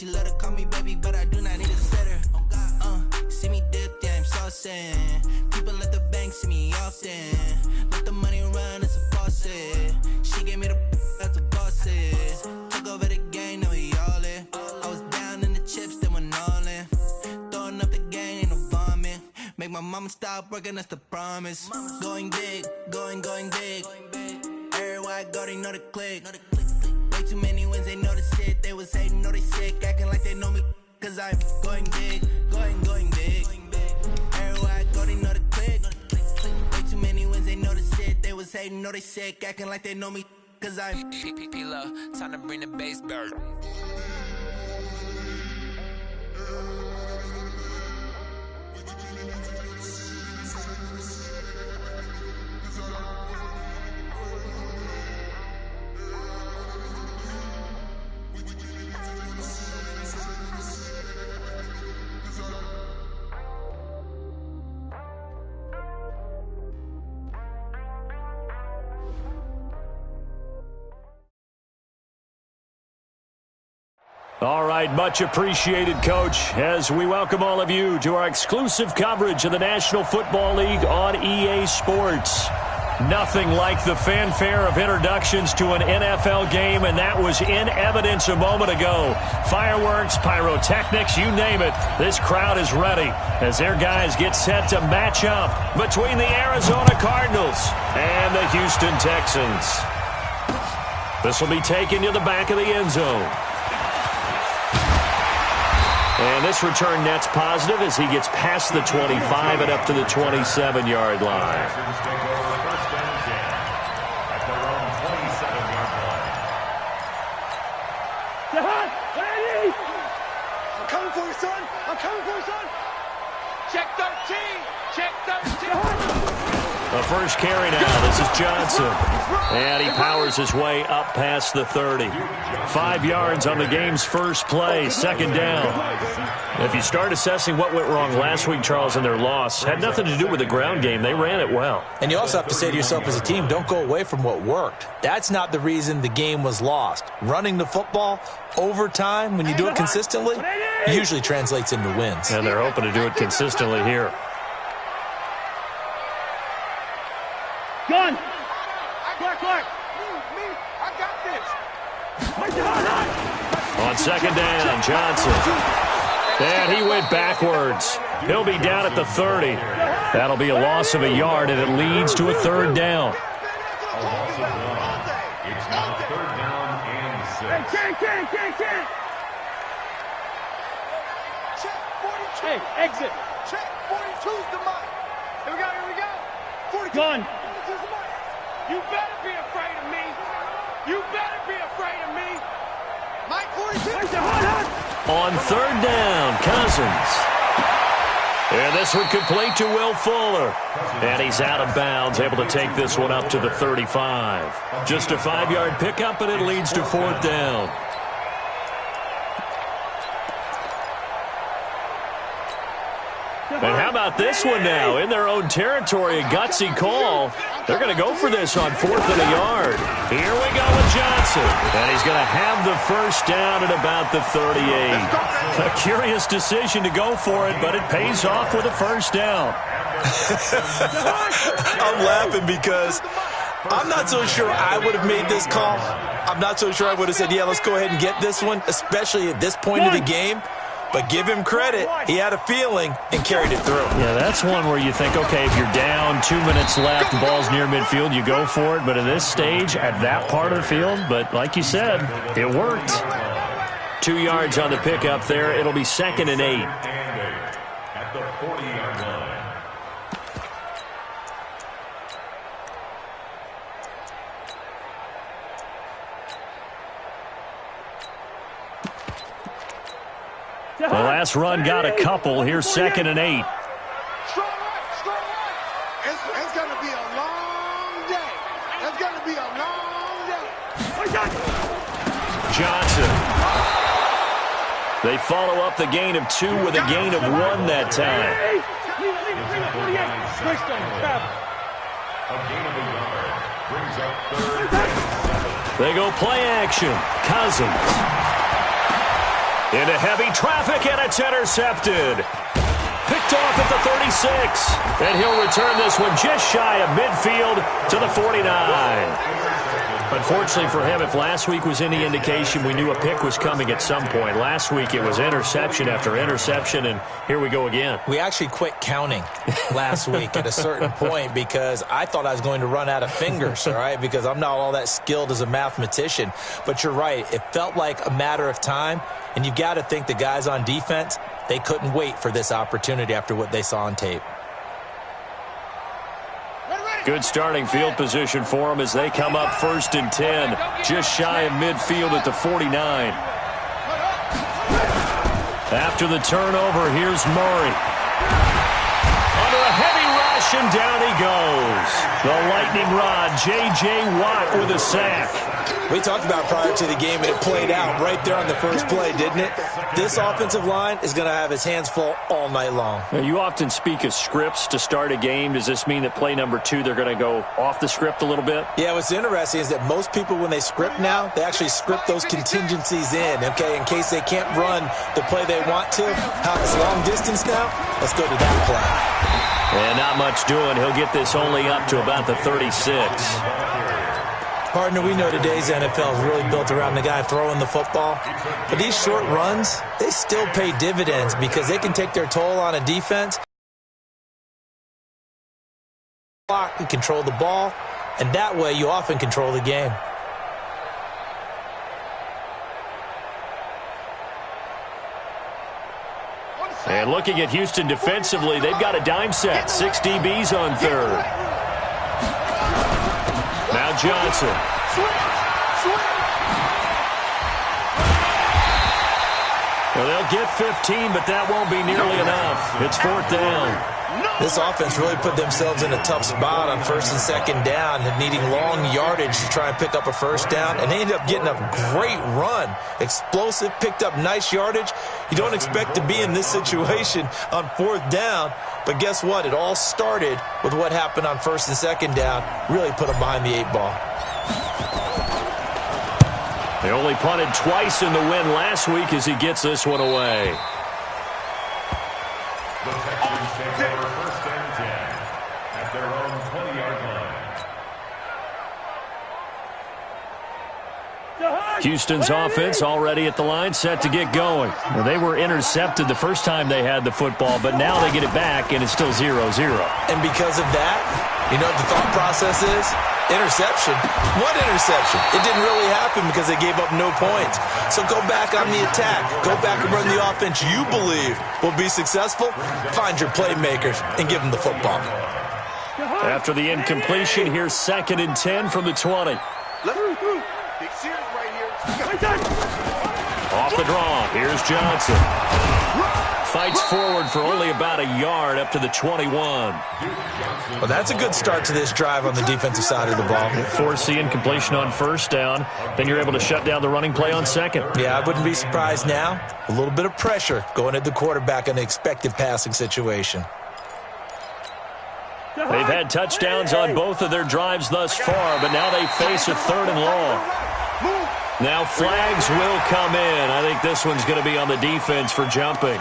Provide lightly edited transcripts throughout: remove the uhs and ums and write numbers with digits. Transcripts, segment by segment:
She let her call me baby, but I do not need a setter. See me dip, yeah, I'm saucing. People at the bank see me often. Let the money run, it's a faucet. She gave me the that's a boss it. Took over the game, now we all in. I was down in the chips, they went all in. Throwing up the game, ain't no vomit. Make my mama stop working, that's the promise. Going big, going big. Everywhere I go, they know the click. Way too many wins, they know the shit. They was hating, know they sick, acting like they know me. Cause I'm going big, going big. Everywhere I go, they know the click. Way too many wins, they know the shit. They was hating, know they sick, acting like they know me. Cause I'm P-P-P-Low, time to bring the bass back. All right, much appreciated, Coach, as we welcome all of you to our exclusive coverage of the National Football League on EA Sports. Nothing like the fanfare of introductions to an NFL game, and that was in evidence a moment ago. Fireworks, pyrotechnics, you name it. This crowd is ready as their guys get set to match up between the Arizona Cardinals and the Houston Texans. This will be taken to the back of the end zone. And this return net's positive as he gets past the 25 and up to the 27-yard line. I'm coming for you, son. I'm coming for you, son. Check 13. Check 13. The first carry now. This is Johnson. And he powers his way up past the 30. 5 yards on the game's first play. Second down. If you start assessing what went wrong last week, Charles, in their loss, had nothing to do with the ground game. They ran it well. And you also have to say to yourself as a team, don't go away from what worked. That's not the reason the game was lost. Running the football over time, when you do it consistently, usually translates into wins. And they're hoping to do it consistently here. Gun. Clark. Me. I got this. On second down, Johnson. And he went backwards. He'll be down at the 30. That'll be a loss of a yard, and it leads to a third down. It's now third down and 6. Can't. Check 42. Hey, exit. Check 42's the mic. Here we go. 42. Gun. 42's the mic. You better be afraid of me. Mike 42. On third down, Cousins. And this one complete to Will Fuller. And he's out of bounds, able to take this one up to the 35. Just a 5-yard pickup, and it leads to fourth down. And how about this one now? In their own territory, a gutsy call. They're going to go for this on fourth and a yard. Here we go with Johnson. And he's going to have the first down at about the 38. A curious decision to go for it, but it pays off with a first down. I'm laughing because I'm not so sure I would have made this call. I'm not so sure I would have said, yeah, let's go ahead and get this one, especially at this point of the game. But give him credit. He had a feeling and carried it through. Yeah, that's one where you think, okay, if you're down, 2 minutes left, the ball's near midfield, you go for it. But at this stage, at that part of the field, but like you said, it worked. 2 yards on the pickup there. It'll be 2nd and 8. At the 40-yard line. The last run got a couple. Here's 2nd and 8. Strong right. It's going to be a long day. It's going to be a long day. Johnson. They follow up the gain of 2 with a gain of 1 that time. A gain of a yard brings up 3rd and 7. They go play action. Cousins. Into heavy traffic, and it's intercepted. Picked off at the 36. And he'll return this one just shy of midfield to the 49. Unfortunately for him, if last week was any indication, we knew a pick was coming at some point. Last week it was interception after interception, and here we go again. We actually quit counting last week at a certain point because I thought I was going to run out of fingers, all right, because I'm not all that skilled as a mathematician. But you're right. It felt like a matter of time, and you've got to think the guys on defense, they couldn't wait for this opportunity after what they saw on tape. Good starting field position for them as they come up 1st and 10, just shy of midfield at the 49. After the turnover, here's Murray. Under a heavy rush, and down he goes. The lightning rod, J.J. Watt with a sack. We talked about prior to the game, and it played out right there on the first play, didn't it? This offensive line is going to have his hands full all night long. Now, you often speak of scripts to start a game. Does this mean that play number 2, they're going to go off the script a little bit? Yeah, what's interesting is that most people, when they script now, they actually script those contingencies in, okay, in case they can't run the play they want to. It's long distance now. Let's go to that play. And not much doing. He'll get this only up to about the 36. Partner, we know today's NFL is really built around the guy throwing the football. But these short runs, they still pay dividends because they can take their toll on a defense. You control the ball, and that way you often control the game. And looking at Houston defensively, they've got a dime set. 6 DBs on 3rd. Now Johnson. Well, they'll get 15, but that won't be nearly enough. It's 4th down. This offense really put themselves in a tough spot on 1st and 2nd down, needing long yardage to try and pick up a 1st down, and they ended up getting a great run. Explosive, picked up nice yardage. You don't expect to be in this situation on 4th down, but guess what? It all started with what happened on 1st and 2nd down. Really put them behind the 8 ball. They only punted twice in the win last week as he gets this one away. The Texans take over 1st and 10 at their own 20-yard line. Houston's offense already at the line, set to get going. Well, they were intercepted the first time they had the football, but now they get it back, and it's still 0-0. And because of that, you know what the thought process is? Interception. What interception? It didn't really happen because they gave up no points. So go back on the attack. Go back and run the offense you believe will be successful. Find your playmakers and give them the football. After the incompletion, here's 2nd and 10 from the 20. Off the draw, here's Johnson. Fights forward for only about a yard up to the 21. Well, that's a good start to this drive on the defensive side of the ball. Force the incompletion on 1st down. Then you're able to shut down the running play on 2nd. Yeah, I wouldn't be surprised now. A little bit of pressure going at the quarterback in the expected passing situation. They've had touchdowns on both of their drives thus far, but now they face a 3rd and long. Now flags will come in. I think this one's going to be on the defense for jumping.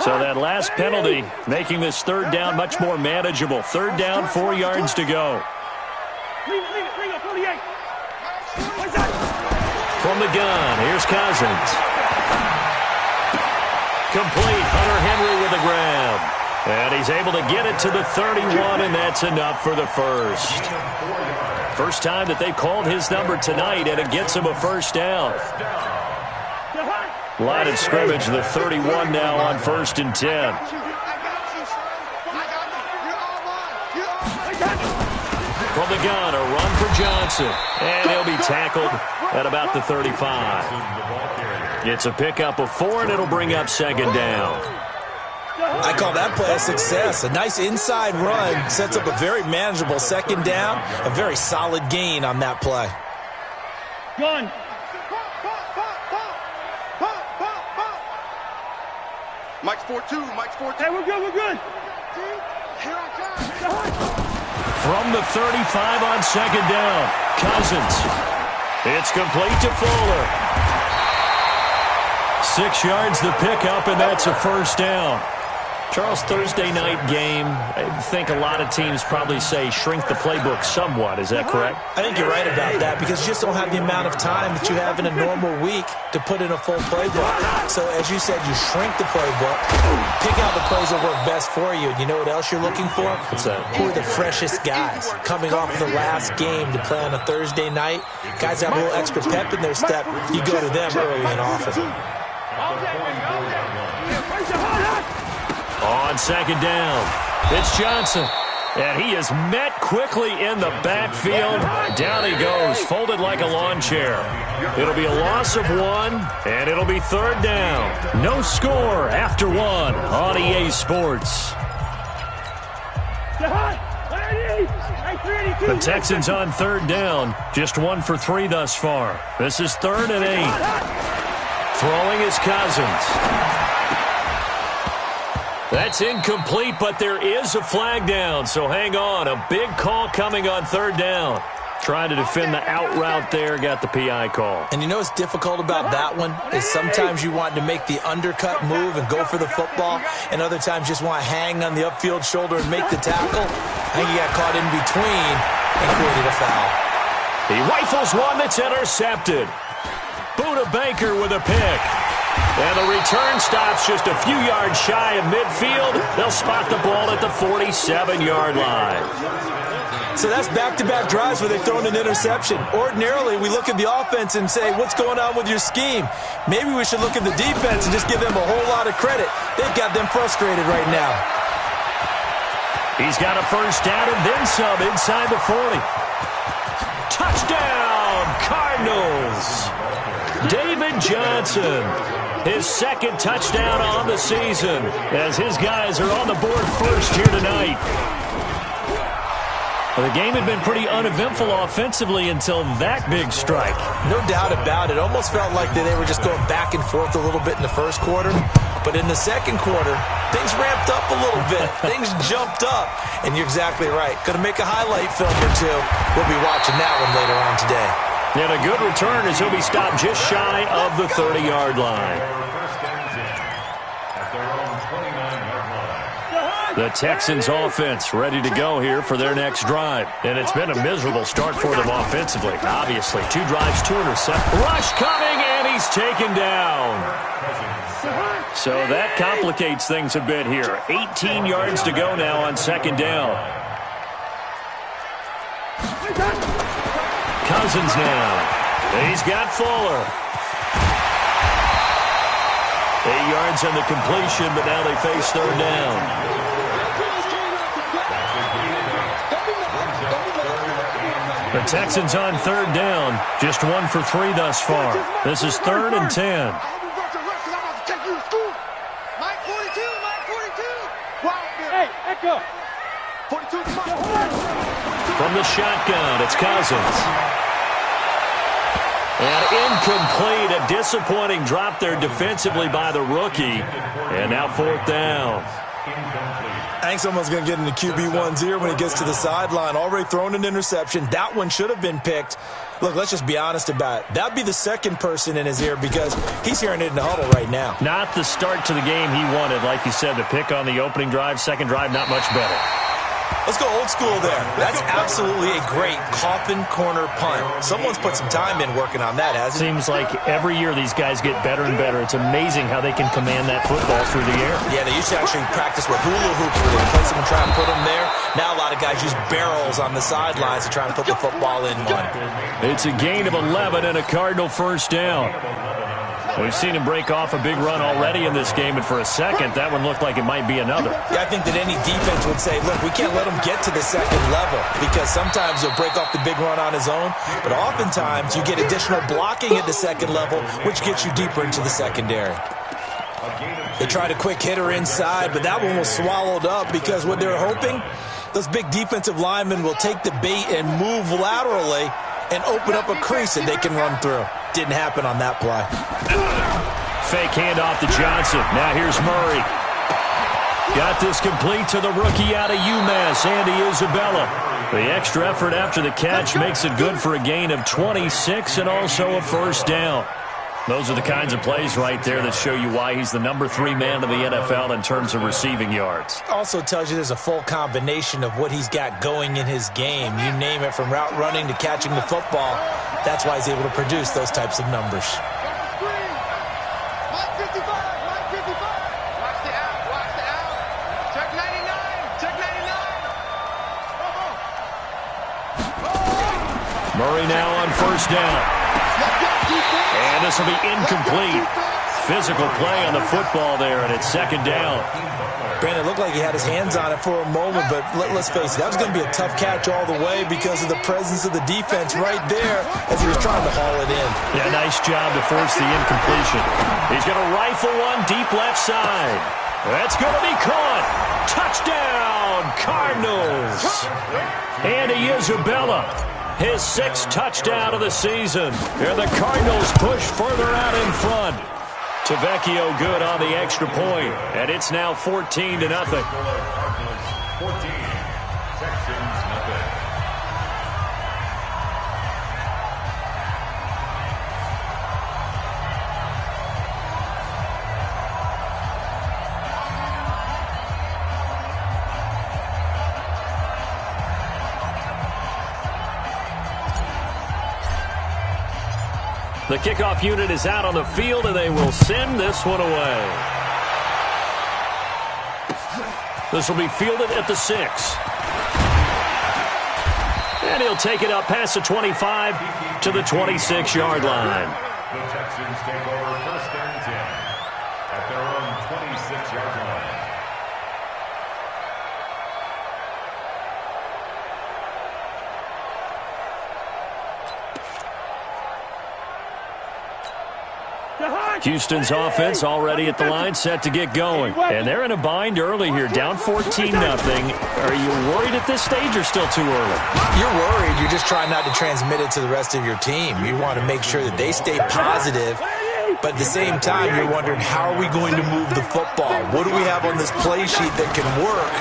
So that last penalty making this 3rd down much more manageable. 3rd down, 4 yards to go. From the gun, here's Cousins. Complete, Hunter Henry with a grab. And he's able to get it to the 31, and that's enough for the 1st. First time that they've called his number tonight, and it gets him a 1st down. Line of scrimmage, the 31 now on 1st and 10. From the gun, a run for Johnson. And he'll be tackled at about the 35. It's a pickup of 4, and it'll bring up 2nd down. I call that play a success. A nice inside run sets up a very manageable 2nd down. A very solid gain on that play. Gun. Mike's 4-2. Mike's 4-2. Hey, we're good. We're good. Here I come. From the 35 on 2nd down, Cousins. It's complete to Fuller. 6 yards the pickup, and that's a first down. Charles, Thursday night game, I think a lot of teams probably say shrink the playbook somewhat. Is that correct? I think you're right about that because you just don't have the amount of time that you have in a normal week to put in a full playbook. So as you said, you shrink the playbook, pick out the plays that work best for you. And you know what else you're looking for? What's that? Who are the freshest guys coming off the last game to play on a Thursday night? Guys have a little extra pep in their step. You go to them early and often. On second down, it's Johnson. And he is met quickly in the backfield. Down he goes, folded like a lawn chair. It'll be a loss of 1, and it'll be third down. No score after 1 on EA Sports. The Texans on third down, just 1 for 3 thus far. This is 3rd and 8. Throwing is Cousins. That's incomplete, but there is a flag down, so hang on. A big call coming on third down. Trying to defend the out route there, got the PI call. And you know what's difficult about that one is sometimes you want to make the undercut move and go for the football, and other times just want to hang on the upfield shoulder and make the tackle. I think he got caught in between and created a foul. He rifles one that's intercepted. Buda Baker with a pick. And the return stops just a few yards shy of midfield. They'll spot the ball at the 47-yard line. So that's back-to-back drives where they've thrown an interception. Ordinarily, we look at the offense and say, what's going on with your scheme? Maybe we should look at the defense and just give them a whole lot of credit. They've got them frustrated right now. He's got a first down and then some inside the 40. Touchdown, Cardinals. David Johnson, his second touchdown on the season as his guys are on the board first here tonight. Well, the game had been pretty uneventful offensively until that big strike. No doubt about it. Almost felt like they were just going back and forth a little bit in the first quarter. But in the second quarter, things ramped up a little bit. Things jumped up. And you're exactly right. Going to make a highlight film or two. We'll be watching that one later on today. And a good return as he'll be stopped just shy of the 30-yard line. The Texans offense ready to go here for their next drive. And it's been a miserable start for them offensively, obviously. 2 drives, 2 interceptions. Rush coming, and he's taken down. So that complicates things a bit here. 18 yards to go now on second down. Cousins now. He's got Fuller. 8 yards on the completion, but now they face third down. The Texans on third down, just 1 for 3 thus far. This is 3rd and 10. Hey, Echo. From the shotgun, it's Cousins. And incomplete, a disappointing drop there defensively by the rookie. And now 4th down. I think someone's going to get into QB1's ear when he gets to the sideline. Already thrown an interception. That one should have been picked. Look, let's just be honest about it. That would be the second person in his ear because he's hearing it in the huddle right now. Not the start to the game he wanted. Like you said, the pick on the opening drive, second drive, not much better. Let's go old school there. That's absolutely a great coffin corner punt. Someone's put some time in working on that, hasn't it? Seems like every year these guys get better and better. It's amazing how they can command that football through the air. Yeah, they used to actually practice with hula hoops where they place them and try and put them there. Now a lot of guys use barrels on the sidelines to try and put the football in one. It's a gain of 11 and a Cardinal first down. We've seen him break off a big run already in this game, and for a second, that one looked like it might be another. Yeah, I think that any defense would say, look, we can't let him get to the second level because sometimes he'll break off the big run on his own, but oftentimes you get additional blocking at the second level, which gets you deeper into the secondary. They tried a quick hitter inside, but that one was swallowed up because what they're hoping, those big defensive linemen will take the bait and move laterally and open up a crease that they can run through. Didn't happen on that play. Fake handoff to Johnson. Now here's Murray. Got this complete to the rookie out of UMass, Andy Isabella. The extra effort after the catch makes it good for a gain of 26 and also a first down. Those are the kinds of plays right there that show you why he's the number 3 man in the NFL in terms of receiving yards. Also tells you there's a full combination of what he's got going in his game. You name it, from route running to catching the football. That's why he's able to produce those types of numbers. Murray now on first down. And this will be incomplete. Physical play on the football there, and it's second down. Brandon, it looked like he had his hands on it for a moment, but let's face it, that was going to be a tough catch all the way because of the presence of the defense right there as he was trying to haul it in. Yeah, nice job to force the incompletion. He's going to rifle one deep left side. That's going to be caught. Touchdown, Cardinals. Andy Isabella, his 6th touchdown of the season. And the Cardinals push further out in front. Tavecchio good on the extra point, and it's now 14-0. 14, Texans nothing. The kickoff unit is out on the field, and they will send this one away. This will be fielded at the 6. And he'll take it up past the 25 to the 26-yard line. The Texans take over 1st and 10 at their own 26-yard line. Houston's offense already at the line, set to get going. And they're in a bind early here, down 14-0. Are you worried at this stage or still too early? You're worried. You're just trying not to transmit it to the rest of your team. You want to make sure that they stay positive. But at the same time, you're wondering, how are we going to move the football? What do we have on this play sheet that can work?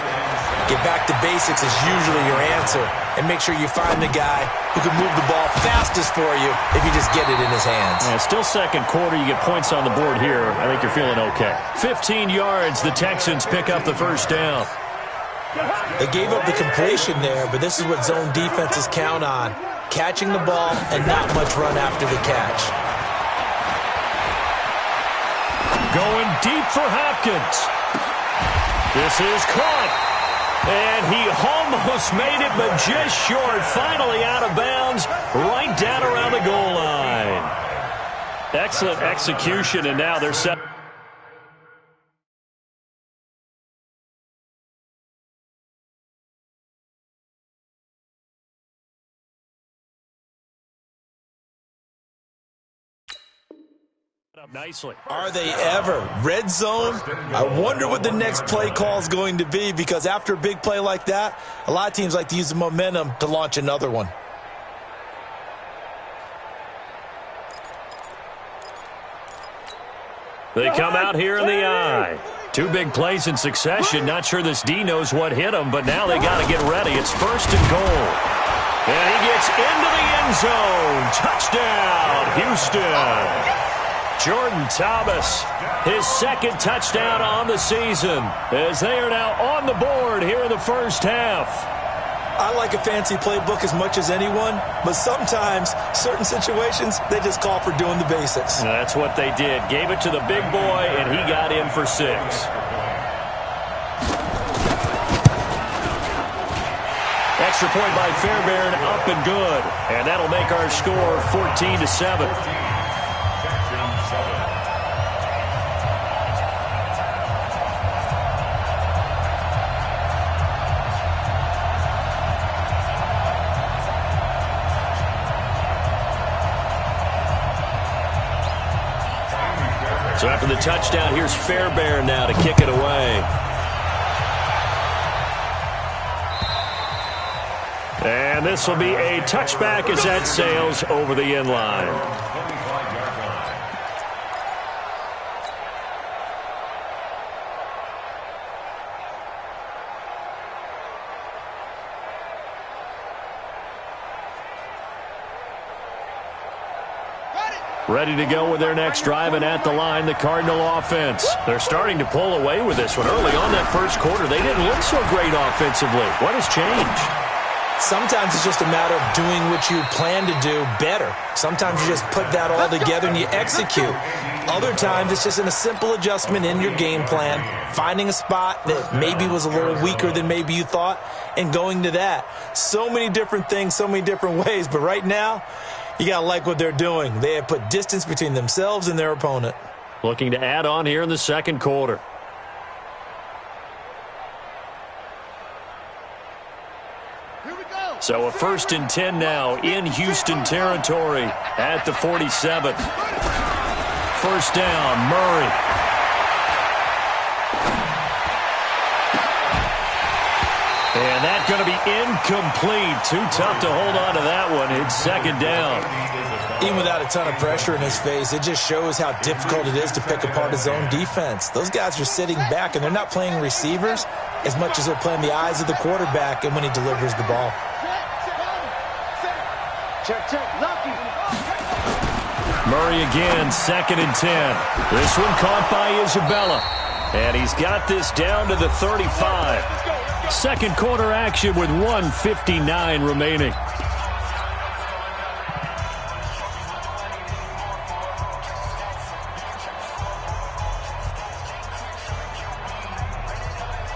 Get back to basics is usually your answer. And make sure you find the guy who can move the ball fastest for you if you just get it in his hands. Yeah, still second quarter. You get points on the board here. I think you're feeling okay. 15 yards. The Texans pick up the first down. They gave up the completion there, but this is what zone defenses count on. Catching the ball and not much run after the catch. Going deep for Hopkins. This is caught. And he almost made it, but just short. Finally out of bounds, right down around the goal line. Excellent execution, and now they're set. Up nicely. Are they ever? Red zone? I wonder what the next play call is going to be, because after a big play like that, a lot of teams like to use the momentum to launch another one. They come out here in the eye. 2 big plays in succession. Not sure this D knows what hit him, but now they got to get ready. It's 1st and goal. And he gets into the end zone. Touchdown, Houston. Jordan Thomas, his 2nd touchdown on the season, as they are now on the board here in the first half. I like a fancy playbook as much as anyone, but sometimes, certain situations, they just call for doing the basics. And that's what they did. Gave it to the big boy, and he got in for 6. Extra point by Fairbairn, up and good. And that'll make our score 14-7. So after the touchdown, here's Fairbairn now to kick it away. And this will be a touchback as that sails over the end line. Ready to go with their next drive, and at the line, the Cardinal offense. They're starting to pull away with this one. Early on that first quarter, they didn't look so great offensively. What has changed? Sometimes it's just a matter of doing what you plan to do better. Sometimes you just put that all together and you execute. Other times it's just in a simple adjustment in your game plan, finding a spot that maybe was a little weaker than maybe you thought, and going to that. So many different things, so many different ways, but right now, you got to like what they're doing. They have put distance between themselves and their opponent. Looking to add on here in the second quarter. So a 1st and 10 now in Houston territory at the 47. First down, Murray. And that's going to be incomplete. Too tough to hold on to that one. It's second down. Even without a ton of pressure in his face, it just shows how difficult it is to pick apart his own defense. Those guys are sitting back, and they're not playing receivers as much as they're playing the eyes of the quarterback and when he delivers the ball. Murray again, 2nd and 10. This one caught by Isabella. And he's got this down to the 35. Second quarter action with 1:59 remaining.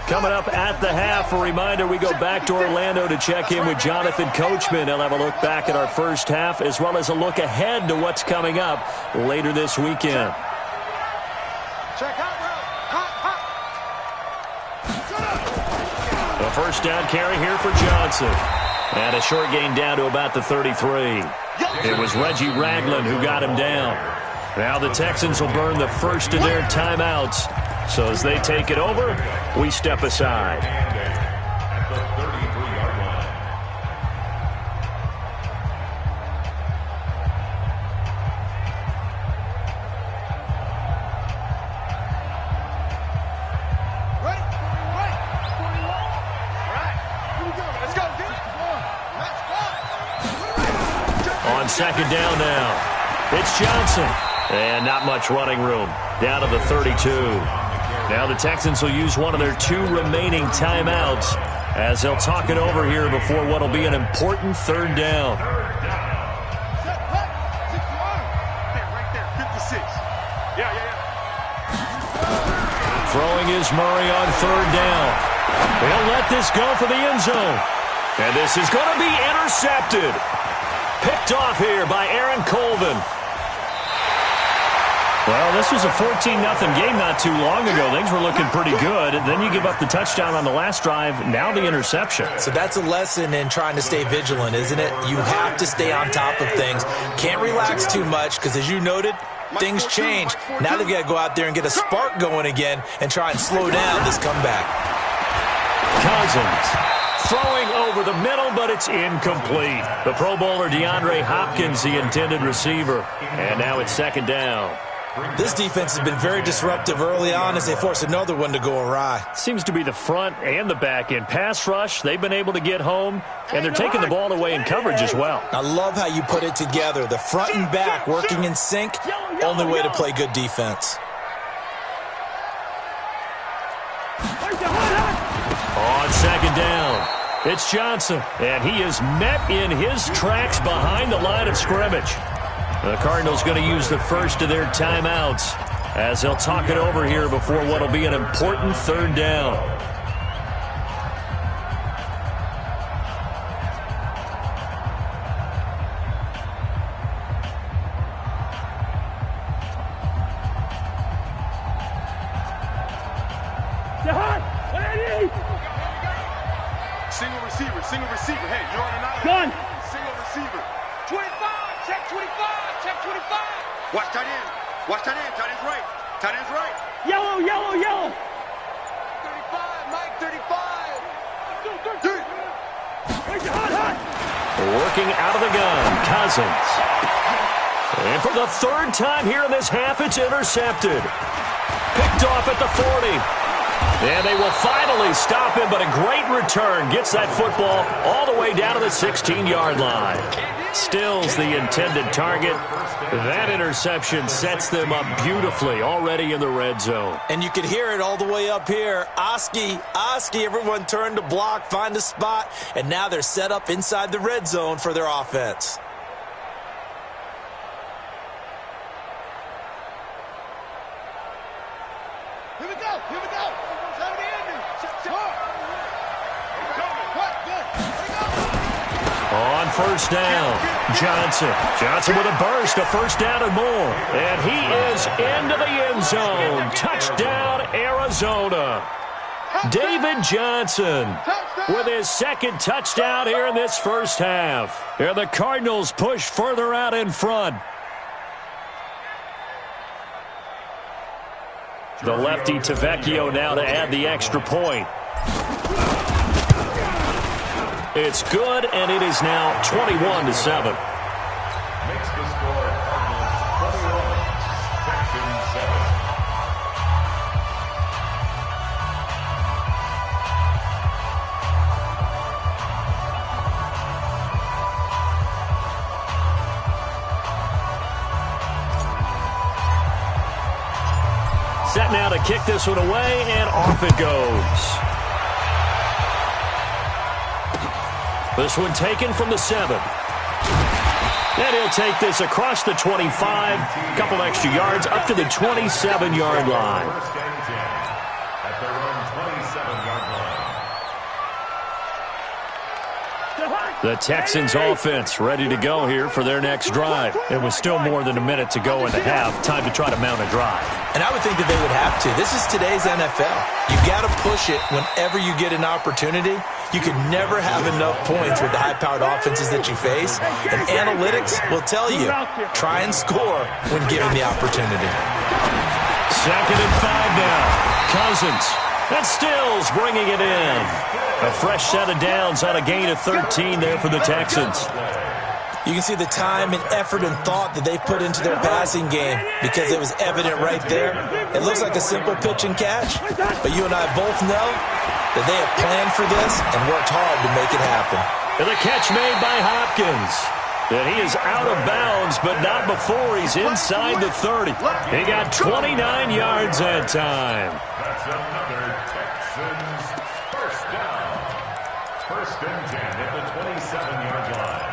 Coming up at the half, a reminder, we go back to Orlando to check in with Jonathan Coachman. He'll have a look back at our first half as well as a look ahead to what's coming up later this weekend. The first down carry here for Johnson. And a short gain down to about the 33. It was Reggie Ragland who got him down. Now the Texans will burn the first of their timeouts. So as they take it over, we step aside. At the 33-yard line. Ready? Right. All right. Here we go. Let's go. Get it. On second down now, it's Johnson. And not much running room. Down to the 32. Now the Texans will use one of their 2 remaining timeouts as they'll talk it over here before what will be an important third down. Right there, 56. Yeah. Throwing is Murray on third down. They'll let this go for the end zone. And this is going to be intercepted. Picked off here by Aaron Colvin. Well, this was a 14-0 game not too long ago. Things were looking pretty good. And then you give up the touchdown on the last drive. Now the interception. So that's a lesson in trying to stay vigilant, isn't it? You have to stay on top of things. Can't relax too much because, as you noted, things change. Now they've got to go out there and get a spark going again and try and slow down this comeback. Cousins throwing over the middle, but it's incomplete. The Pro Bowler DeAndre Hopkins, the intended receiver. And now it's second down. This defense has been very disruptive early on as they force another one to go awry. Seems to be the front and the back end. Pass rush, they've been able to get home, and they're taking the ball away in coverage as well. I love how you put it together. The front and back working in sync, only way to play good defense. On second down, it's Johnson, and he is met in his tracks behind the line of scrimmage. The Cardinals going to use the first of their timeouts as they'll talk it over here before what will be an important third down. Single receiver. Hey, you're on an island. Gun. Single receiver. 25. Check 25. Check 25. Watch tight end. Watch tight end. Tight end's right. Tight end's right. Yellow. 35. Mike, 35. Working out of the gun, Cousins. And for the third time here in this half, it's intercepted. Picked off at the 40. And they will finally stop him, but a great return gets that football all the way down to the 16-yard line. Stills the intended target. That interception sets them up beautifully already in the red zone. And you could hear it all the way up here. Oski, everyone turned to block, find a spot, and now they're set up inside the red zone for their offense. Here we go. On first down, Johnson with a burst, a first down and more. And he is into the end zone. Touchdown, Arizona. David Johnson with his second touchdown here in this first half. And the Cardinals push further out in front. The lefty Tavecchio now to add the extra point. It's good, and it is now 21-7. Makes the score Cardinals 21, Texans 7. Set now to kick this one away, and off it goes. This one taken from the 7. And he'll take this across the 25, a couple extra yards, up to the 27-yard line. First and 10 at their own 27-yard line. The Texans offense ready to go here for their next drive. It was still more than a minute to go in the half. Time to try to mount a drive. And I would think that they would have to. This is today's NFL. You've got to push it whenever you get an opportunity. You could never have enough points with the high-powered offenses that you face. And analytics will tell you, try and score when given the opportunity. 2nd and 5 now. Cousins. And Stills bringing it in. A fresh set of downs on a gain of 13 there for the Texans. You can see the time and effort and thought that they put into their passing game because it was evident right there. It looks like a simple pitch and catch, but you and I both know that they have planned for this and worked hard to make it happen. And the catch made by Hopkins. And he is out of bounds, but not before he's inside the 30. He got 29 yards that time. That's another Texans first down. First and 10 at the 27-yard line.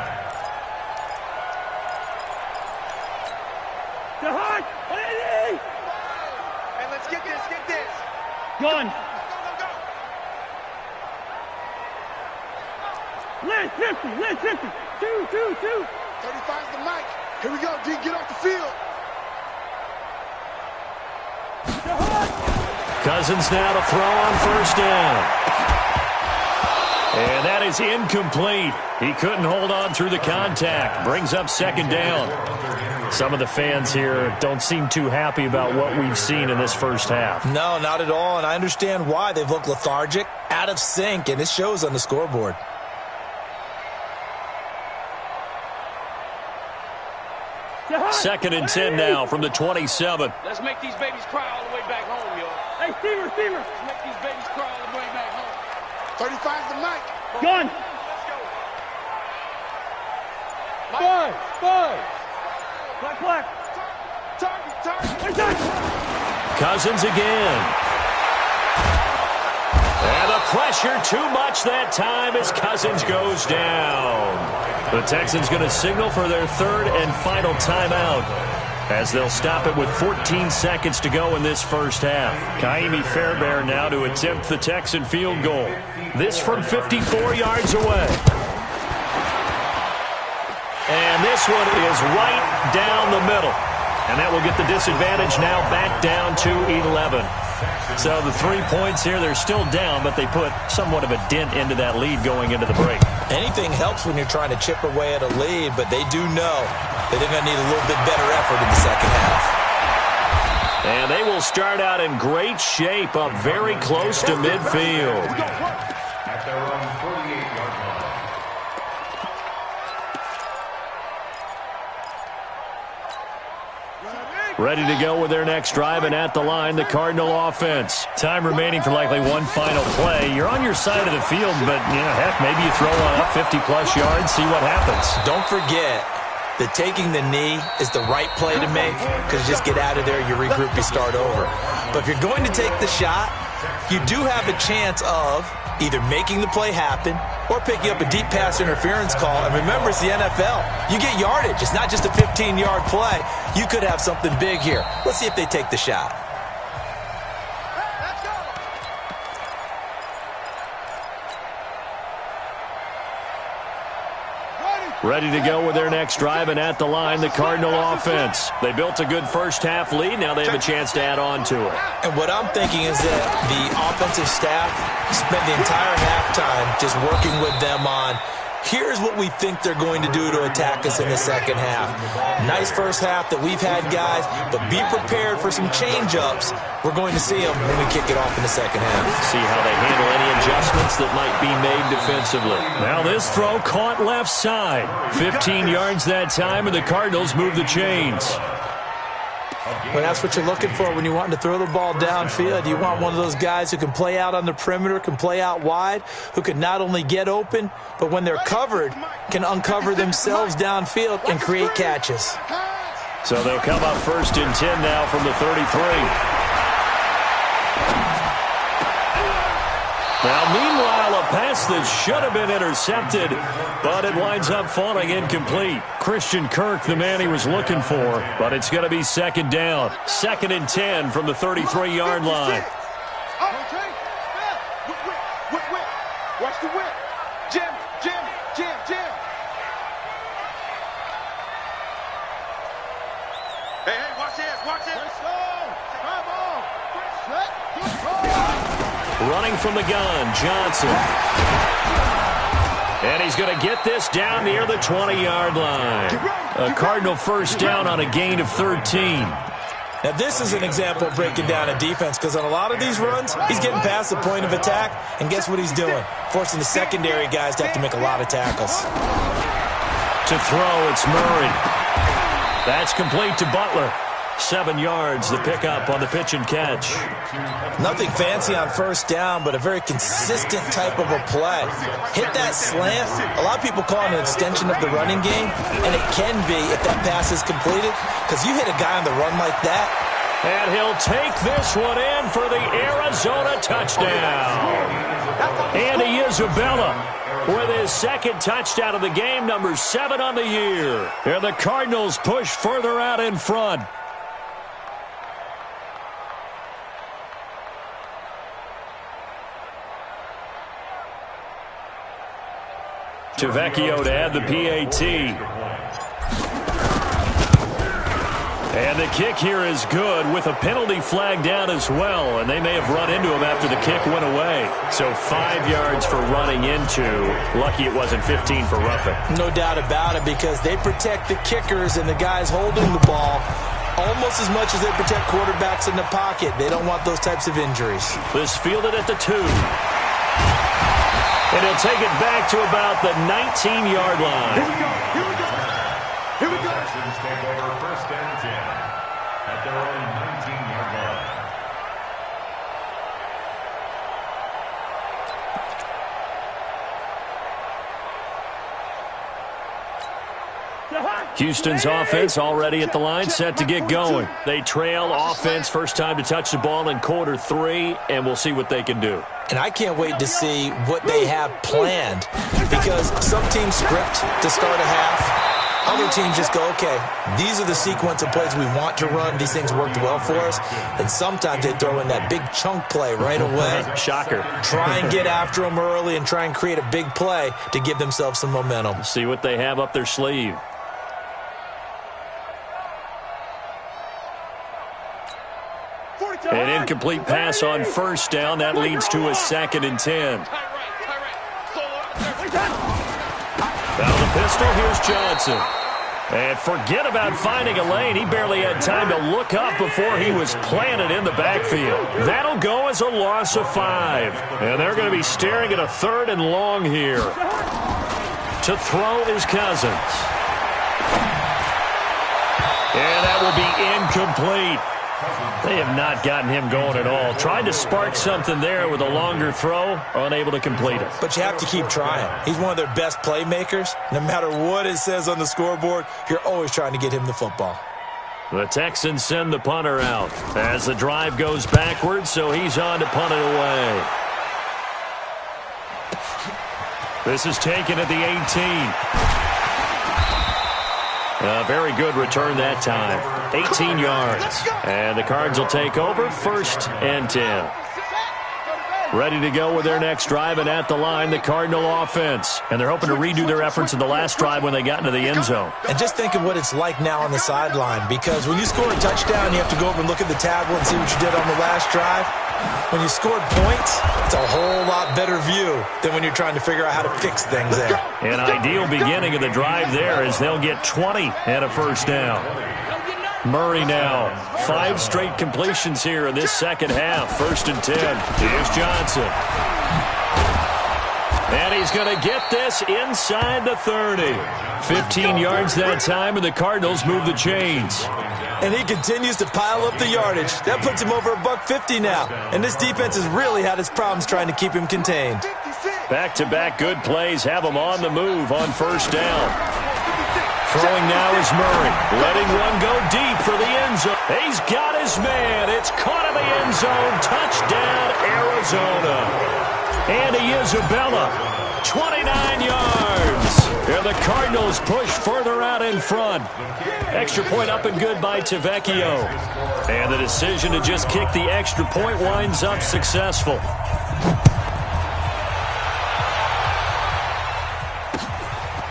Hey, let's get this. Gun. Lynch 50. 2. 35's the mic. Here we go, D. Get off the field. Cousins now to throw on first down. And that is incomplete. He couldn't hold on through the contact. Brings up second down. Some of the fans here don't seem too happy about what we've seen in this first half. No, not at all, and I understand why. They've looked lethargic, out of sync, and it shows on the scoreboard. Second and 10 now from the 27. Let's make these babies cry all the way back home, yo. Hey, Steamer. Let's make these babies cry all the way back home. 35's the mic. Gun. Let's go. 5. Black. Target. Cousins again. And the pressure too much that time as Cousins goes down. The Texans going to signal for their third and final timeout as they'll stop it with 14 seconds to go in this first half. Kaimi Fairbairn now to attempt the Texan field goal. This from 54 yards away. And this one is right down the middle. And that will get the disadvantage now back down to 11. So the 3 points here, they're still down, but they put somewhat of a dent into that lead going into the break. Anything helps when you're trying to chip away at a lead, but they do know that they're going to need a little bit better effort in the second half. And they will start out in great shape, up very close to midfield. At their own 48-yard line. Ready to go with their next drive, and at the line, the Cardinal offense. Time remaining for likely one final play. You're on your side of the field, but, heck, maybe you throw one up 50-plus yards, see what happens. Don't forget that taking the knee is the right play to make, because you just get out of there, you regroup, you start over. But if you're going to take the shot, you do have a chance of either making the play happen or picking up a deep pass interference call. And remember, it's the NFL. You get yardage. It's not just a 15-yard play. You could have something big here. Let's see if they take the shot. Ready to go with their next drive, and at the line, the Cardinal offense. They built a good first-half lead. Now they have a chance to add on to it. And what I'm thinking is that the offensive staff spent the entire halftime just working with them on, here's what we think they're going to do to attack us in the second half. Nice first half that we've had, guys, but be prepared for some change-ups. We're going to see them when we kick it off in the second half. See how they handle any adjustments that might be made defensively. Now this throw caught left side. 15 yards that time, and the Cardinals move the chains. Well, that's what you're looking for when you're wanting to throw the ball downfield. You want one of those guys who can play out on the perimeter, can play out wide, who can not only get open, but when they're covered, can uncover themselves downfield and create catches. So they'll come up 1st and 10 now from the 33. Now, meanwhile, a pass that should have been intercepted, but it winds up falling incomplete. Christian Kirk, the man he was looking for, but it's going to be 2nd down. 2nd and 10 from the 33-yard line. Watch the whip. Jam. Hey, watch this. Running from the gun, Johnson. And he's going to get this down near the 20-yard line. A Cardinal first down on a gain of 13. Now, this is an example of breaking down a defense, because on a lot of these runs, he's getting past the point of attack, and guess what he's doing? Forcing the secondary guys to have to make a lot of tackles. To throw, it's Murray. That's complete to Butler. 7 yards, the pickup on the pitch and catch. Nothing fancy on first down, but a very consistent type of a play. Hit that slant. A lot of people call it an extension of the running game, and it can be if that pass is completed, because you hit a guy on the run like that. And he'll take this one in for the Arizona touchdown. Andy Isabella with his 2nd touchdown of the game, number 7 on the year. And the Cardinals push further out in front. Tavecchio to add the PAT. And the kick here is good with a penalty flag down as well. And they may have run into him after the kick went away. So 5 yards for running into. Lucky it wasn't 15 for roughing. No doubt about it, because they protect the kickers and the guys holding the ball almost as much as they protect quarterbacks in the pocket. They don't want those types of injuries. This fielded at the 2. And he'll take it back to about the 19-yard line. Here we go. Texans take over 1st and 10 at their own 19-yard line. Houston's offense already at the line, set to get going. They trail offense, first time to touch the ball in quarter 3, and we'll see what they can do. And I can't wait to see what they have planned, because some teams script to start a half. Other teams just go, okay, these are the sequence of plays we want to run. These things worked well for us. And sometimes they throw in that big chunk play right away. Shocker. Try and get after them early and try and create a big play to give themselves some momentum. See what they have up their sleeve. An incomplete pass on first down. That leads to a 2nd and 10. Now the pistol, here's Johnson. And forget about finding a lane. He barely had time to look up before he was planted in the backfield. That'll go as a loss of 5. And they're going to be staring at a 3rd and long here. To throw is Cousins. And that will be incomplete. They have not gotten him going at all. Tried to spark something there with a longer throw, unable to complete it. But you have to keep trying. He's one of their best playmakers. No matter what it says on the scoreboard, you're always trying to get him the football. The Texans send the punter out as the drive goes backwards, so he's on to punt it away. This is taken at the 18. A very good return that time. 18 yards. And the Cards will take over 1st and 10. Ready to go with their next drive, and at the line, the Cardinal offense. And they're hoping to redo their efforts in the last drive when they got into the end zone. And just think of what it's like now on the sideline, because when you score a touchdown, you have to go over and look at the tablet and see what you did on the last drive. When you scored points, it's a whole lot better view than when you're trying to figure out how to fix things there. An ideal beginning of the drive there as they'll get 20 and a first down. Murray now. 5 straight completions here in this second half. 1st and 10. Here's Johnson. And he's going to get this inside the 30. 15 yards that time, and the Cardinals move the chains. And he continues to pile up the yardage. That puts him over $150 now. And this defense has really had its problems trying to keep him contained. Back-to-back good plays have him on the move on 1st down. Throwing now is Murray. Letting one go deep for the end zone. He's got his man. It's caught in the end zone. Touchdown, Arizona. Andy Isabella, 29 yards. And the Cardinals push further out in front. Extra point up and good by Tavecchio. And the decision to just kick the extra point winds up successful.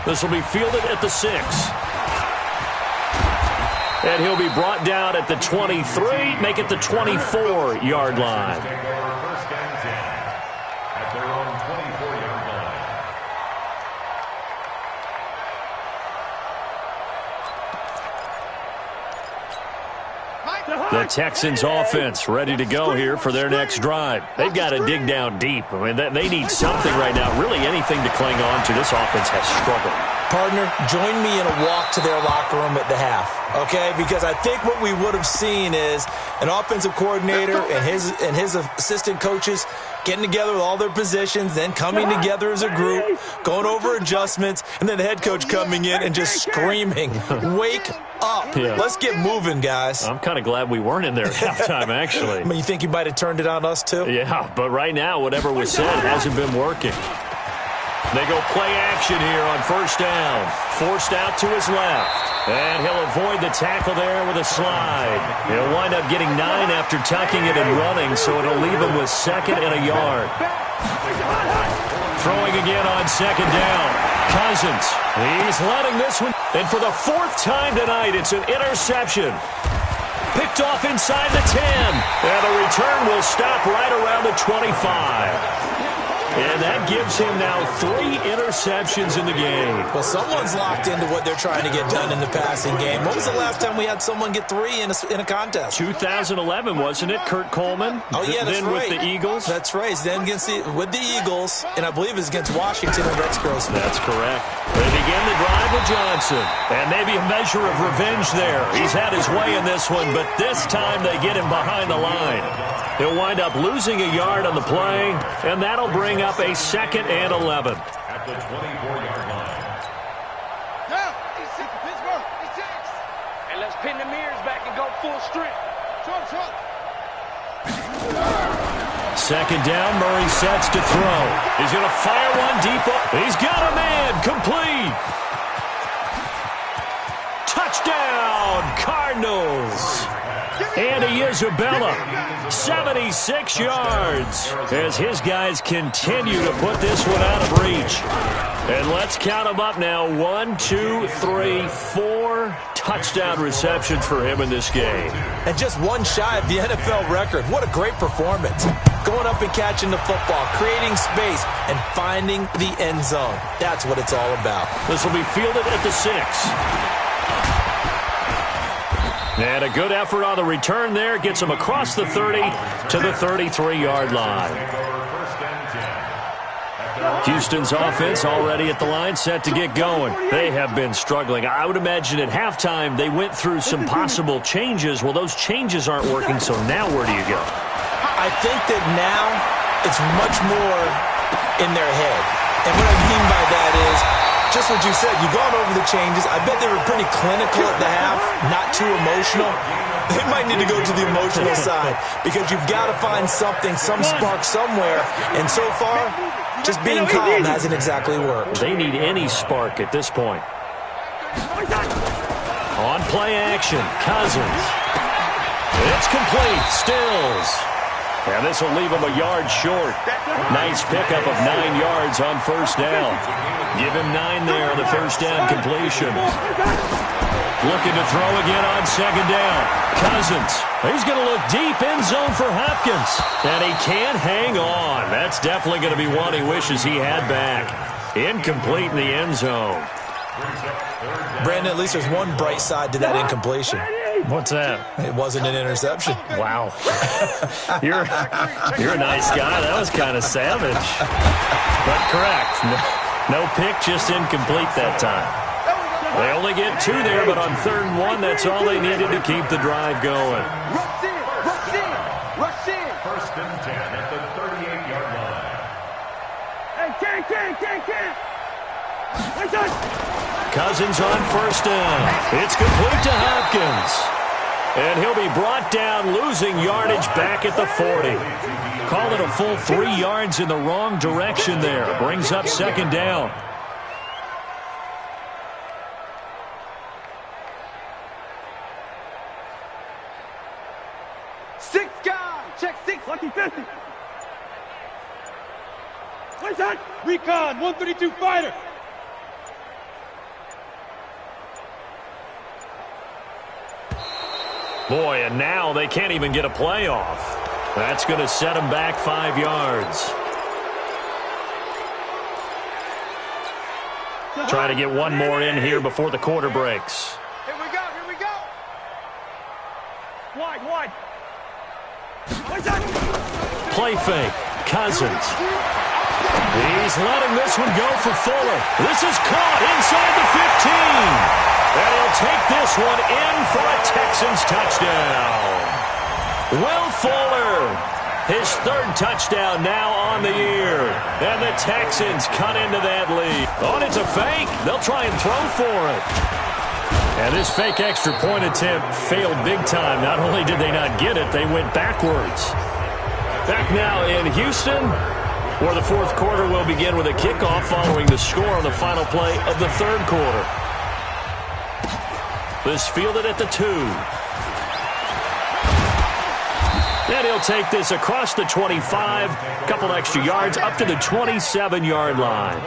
This will be fielded at the 6. And he'll be brought down at the 23, make it the 24-yard line. First and 10 at their own 24-yard line. The Texans offense ready to go here for their next drive. They've got to dig down deep. I mean, they need something right now, really anything to cling on to. This offense has struggled. Partner, join me in a walk to their locker room at the half, okay? Because I think what we would have seen is an offensive coordinator and his assistant coaches getting together with all their positions, then coming together as a group, going over adjustments, and then the head coach coming in and just screaming, "Wake up. Yeah. Let's get moving, guys." I'm kind of glad we weren't in there at halftime, actually. I mean, you think you might have turned it on us, too? Yeah, but right now, whatever was said hasn't been working. They go play action here on 1st down. Forced out to his left. And he'll avoid the tackle there with a slide. He'll wind up getting 9 after tucking it and running, so it'll leave him with 2nd and a yard. Throwing again on 2nd down. Cousins. He's letting this one. And for the 4th time tonight, it's an interception. Picked off inside the 10. And the return will stop right around the 25. And that gives him now 3 interceptions in the game. Well, someone's locked into what they're trying to get done in the passing game. When was the last time we had someone get 3 in a contest? 2011, wasn't it? Kurt Coleman? Oh, yeah, that's then right. With the Eagles? That's right. Then with the Eagles, and I believe it's against Washington and Rex Grossman. That's correct. They begin the drive with Johnson. And maybe a measure of revenge there. He's had his way in this one, but this time they get him behind the line. He'll wind up losing a yard on the play, and that'll bring up a 2nd and 11. At the 24-yard line. Now, Pittsburgh, it's 6. And let's pin the mirrors back and go full strength. Truck. 2nd down, Murray sets to throw. He's going to fire one deep. He's got a man, complete. Touchdown, Cardinals. Andy Isabella, 76 yards, as his guys continue to put this one out of reach. And let's count them up now. 1, 2, 3, 4 touchdown receptions for him in this game. And just one shy of the NFL record. What a great performance. Going up and catching the football, creating space, and finding the end zone. That's what it's all about. This will be fielded at the 6. And a good effort on the return there. Gets him across the 30 to the 33-yard line. First and 10 at their Houston's offense already at the line, set to get going. They have been struggling. I would imagine at halftime they went through some possible changes. Well, those changes aren't working, so now where do you go? I think that now it's much more in their head. And what I mean by that is, just what you said, you've gone over the changes. I bet they were pretty clinical at the half, not too emotional. They might need to go to the emotional side because you've got to find something, some spark somewhere. And so far, just being calm hasn't exactly worked. They need any spark at this point. On play action, Cousins. It's complete, Stills. And this will leave him a yard short. Nice pickup of 9 yards on first down. Give him 9 there on the first down completion. Looking to throw again on second down. Cousins. He's going to look deep end zone for Hopkins. And he can't hang on. That's definitely going to be one he wishes he had back. Incomplete in the end zone. Brandon, at least there's one bright side to that incompletion. What's that? It wasn't an interception. Wow. You're a nice guy. That was kind of savage. But correct. No pick, just incomplete that time. They only get 2 there, but on 3rd and 1, that's all they needed to keep the drive going. Rush in, rush in, rush in. 1st and 10 at the 38-yard line. Hey, can't. Cousins on first down. It's complete to Hopkins. And he'll be brought down, losing yardage back at the 40. Call it a full 3 yards in the wrong direction there. Brings up second down. Six guys. Check 6. Lucky 50. What's that? Recon, 132 fighter. Boy, and now they can't even get a playoff. That's going to set them back 5 yards. Try to get one more in here before the quarter breaks. Here we go. Wide. What's that? Play fake. Cousins. He's letting this one go for Fuller. This is caught inside the 15. And he'll take this one in for a Texans touchdown. Will Fuller, his 3rd touchdown now on the year. And the Texans cut into that lead. Oh, and it's a fake. They'll try and throw for it. And this fake extra point attempt failed big time. Not only did they not get it, they went backwards. Back now in Houston, where the 4th quarter will begin with a kickoff following the score on the final play of the 3rd quarter. This fielded at the 2. And he'll take this across the 25, couple extra yards up to the 27-yard line.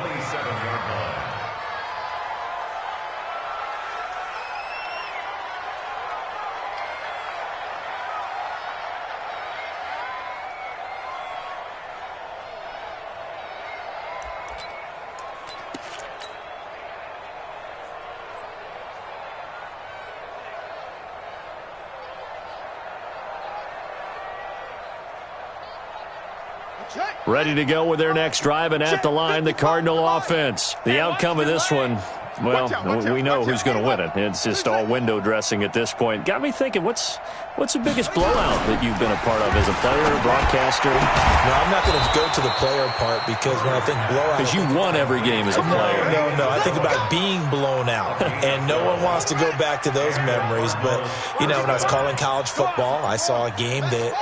Ready to go with their next drive, and at the line, the Cardinal offense. The outcome of this one, well, we know who's going to win it. It's just all window dressing at this point. Got me thinking, what's the biggest blowout that you've been a part of as a player or broadcaster? No, I'm not going to go to the player part because when I think blowout... Because you won every game as a player. No. I think about being blown out, and no one wants to go back to those memories. But, when I was calling college football, I saw a game that,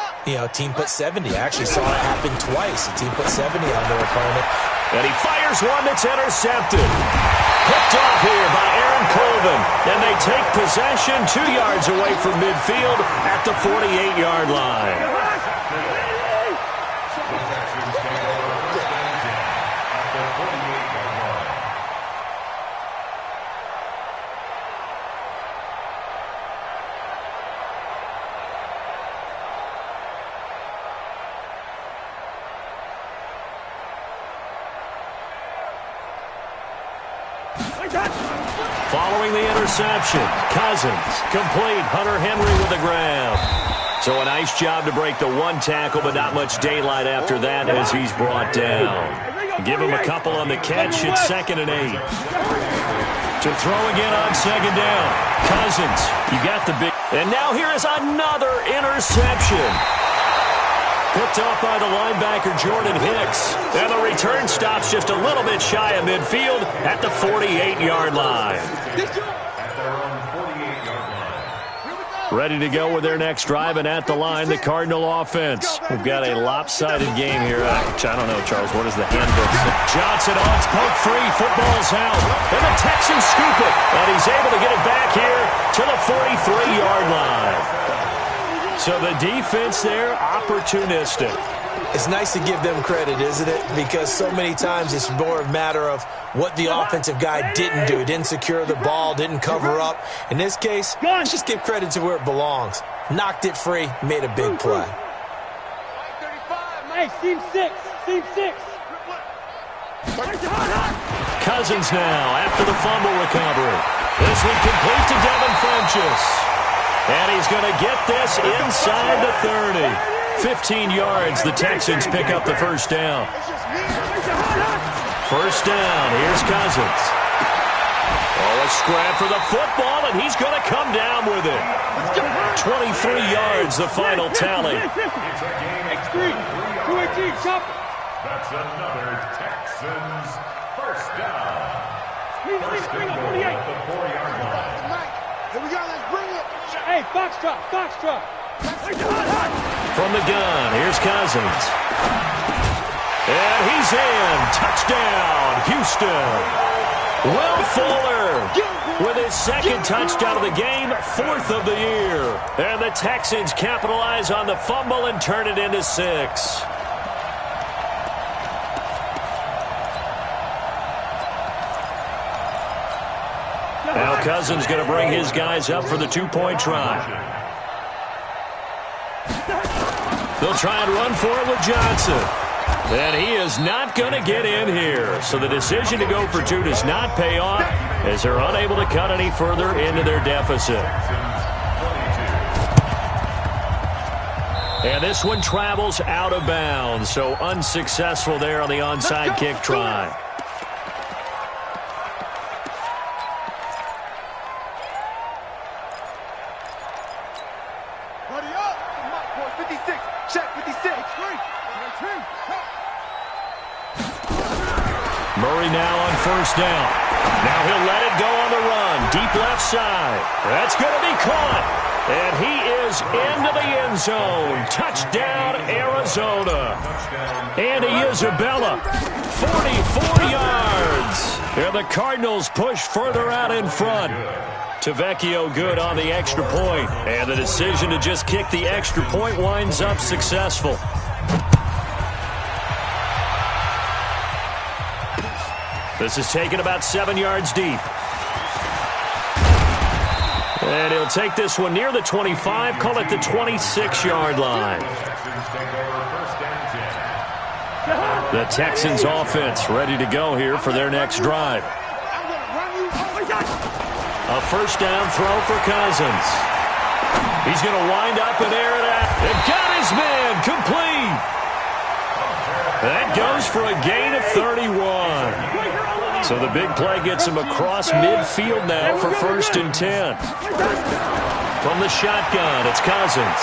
team put 70. I actually saw it happen twice. A team put 70 on their opponent. And he fires one that's intercepted. Picked off here by Aaron Colvin. And they take possession 2 yards away from midfield at the 48-yard line. Following the interception, Cousins, complete, Hunter Henry with a grab. So a nice job to break the one tackle, but not much daylight after that as he's brought down. Give him a couple on the catch. It's 2nd and 8. To throw again on 2nd down. Cousins, you got the big. And now here is another interception. Picked off by the linebacker, Jordan Hicks. And the return stops just a little bit shy of midfield at the 48-yard line. Ready to go with their next drive, and at the line, the Cardinal offense. We've got a lopsided game here. I don't know, Charles. What does the handbook say? Johnson on, it's poke free. Football's out. And the Texans scoop it. And he's able to get it back here to the 43-yard line. So the defense there, opportunistic. It's nice to give them credit, isn't it? Because so many times it's more a matter of what the offensive guy didn't do. He didn't secure the ball, didn't cover up. In this case, let's just give credit to where it belongs. Knocked it free, made a big play. Hey, team 6. Team 6. Cousins now after the fumble recovery. This one complete to Devin Funchess. And he's going to get this inside the 30. 15 yards, the Texans pick up the first down. First down, here's Cousins. Oh, a scrap for the football, and he's going to come down with it. 23 yards, the final tally. X3, 218, chop. That's another Texans first down. First and goal at the 4-yard line. Here we go, let's bring it. Hey, Foxtrot, Foxtrot. From the gun, here's Cousins. And he's in. Touchdown, Houston. Will Fuller with his 2nd touchdown of the game, 4th of the year. And the Texans capitalize on the fumble and turn it into 6. Now Cousins going to bring his guys up for the 2-point try. They'll try and run for it with Johnson. And he is not going to get in here. So the decision to go for 2 does not pay off as they're unable to cut any further into their deficit. And this one travels out of bounds. So unsuccessful there on the onside kick try. Murray now on first down. Now he'll let it go on the run. Deep left side. That's going to be caught. And he is into the end zone. Touchdown, Arizona. Andy Isabella, 44 yards. And the Cardinals push further out in front. Tavecchio good on the extra point. And the decision to just kick the extra point winds up successful. This is taken about 7 yards deep. And he'll take this one near the 25, call it the 26-yard line. The Texans offense ready to go here for their next drive. A first down throw for Cousins. He's going to wind up and air it out. And got his man complete. That goes for a gain of 31. So the big play gets him across midfield now for 1st and 10. From the shotgun, it's Cousins.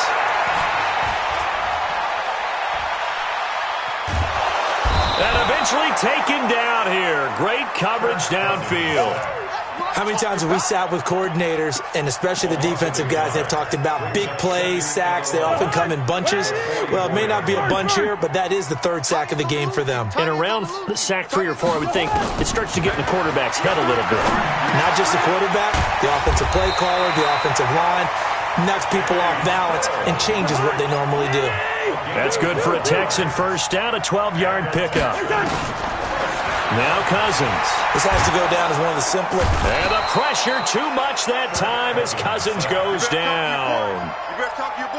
And eventually taken down here. Great coverage downfield. How many times have we sat with coordinators, and especially the defensive guys, they've talked about big plays, sacks. They often come in bunches. Well, it may not be a bunch here, but that is the 3rd sack of the game for them. And around sack 3 or 4, I would think it starts to get in the quarterback's head a little bit. Not just the quarterback, the offensive play caller, the offensive line, knocks people off balance and changes what they normally do. That's good for a Texan first down, a 12-yard pickup. Now Cousins. This has to go down as one of the simpler. And the pressure too much that time as Cousins goes down.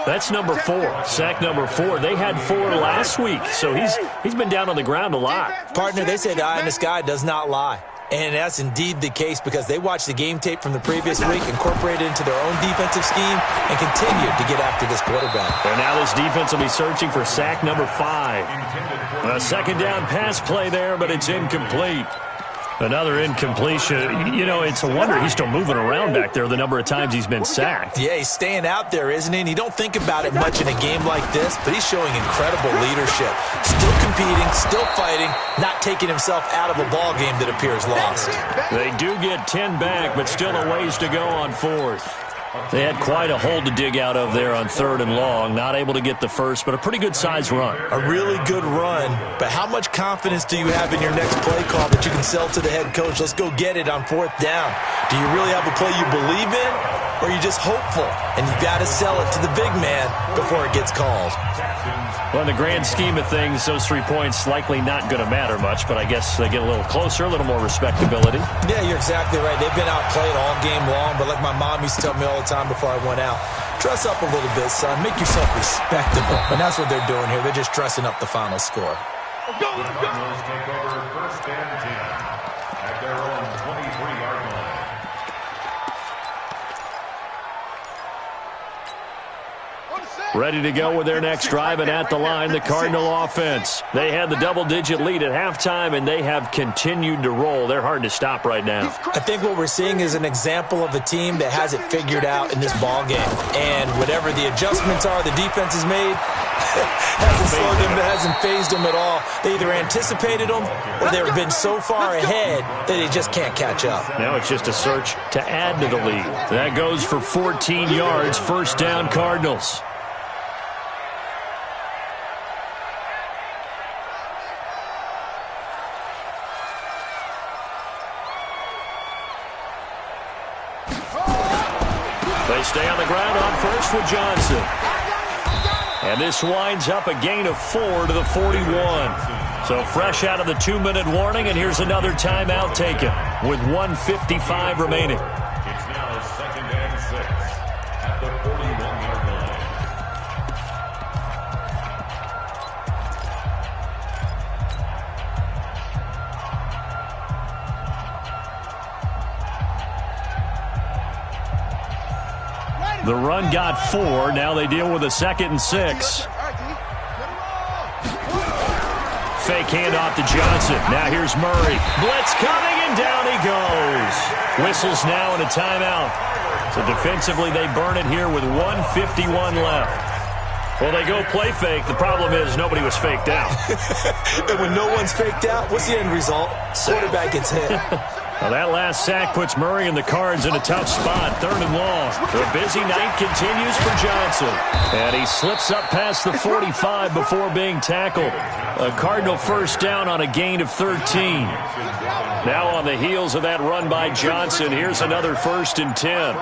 That's number 4, sack number 4. They had 4 last week, so he's been down on the ground a lot. Partner, they say the eye in the sky does not lie. And that's indeed the case because they watched the game tape from the previous week, incorporated it into their own defensive scheme, and continued to get after this quarterback. And now this defense will be searching for sack number 5. A second down pass play there, but it's incomplete. Another incompletion. You know, it's a wonder he's still moving around back there the number of times he's been sacked. Yeah, he's staying out there, isn't he? And you don't think about it much in a game like this, but he's showing incredible leadership. Still competing, still fighting, not taking himself out of a ball game that appears lost. They do get 10 back, but still a ways to go on 4th. They had quite a hole to dig out of there on 3rd and long. Not able to get the first, but a pretty good-sized run. A really good run, but how much confidence do you have in your next play call that you can sell to the head coach? Let's go get it on 4th down. Do you really have a play you believe in, or are you just hopeful? And you've got to sell it to the big man before it gets called. Well, in the grand scheme of things, those 3 points likely not going to matter much, but I guess they get a little closer, a little more respectability. Yeah, you're exactly right. They've been outplayed all game long, but like my mom used to tell me all the time before I went out, dress up a little bit, son. Make yourself respectable. And that's what they're doing here. They're just dressing up the final score. The Cardinals take over 1st and 10 at their own 23-yard line. Ready to go with their next drive, and at the line, the Cardinal offense. They had the double-digit lead at halftime, and they have continued to roll. They're hard to stop right now. I think what we're seeing is an example of a team that has it figured out in this ball game. And whatever the adjustments are the defense has made, hasn't slowed them, hasn't phased them at all. They either anticipated them or they've been so far ahead that they just can't catch up. Now it's just a search to add to the lead. That goes for 14 yards, 1st down Cardinals. They stay on the ground on 1st with Johnson. And this winds up a gain of 4 to the 41. So fresh out of the 2-minute warning, and here's another timeout taken with 1:55 remaining. It's now 2nd and 6 at the 41-yard line. The run got 4. Now they deal with a 2nd and 6. Fake handoff to Johnson. Now here's Murray. Blitz coming, and down he goes. Whistles now and a timeout. So defensively, they burn it here with 1:51 left. Well, they go play fake. The problem is nobody was faked out. And when no one's faked out, what's the end result? Quarterback gets hit. Well, that last sack puts Murray and the Cards in a tough spot. 3rd and long. The busy night continues for Johnson. And he slips up past the 45 before being tackled. A Cardinal 1st down on a gain of 13. Now on the heels of that run by Johnson, here's another 1st and 10.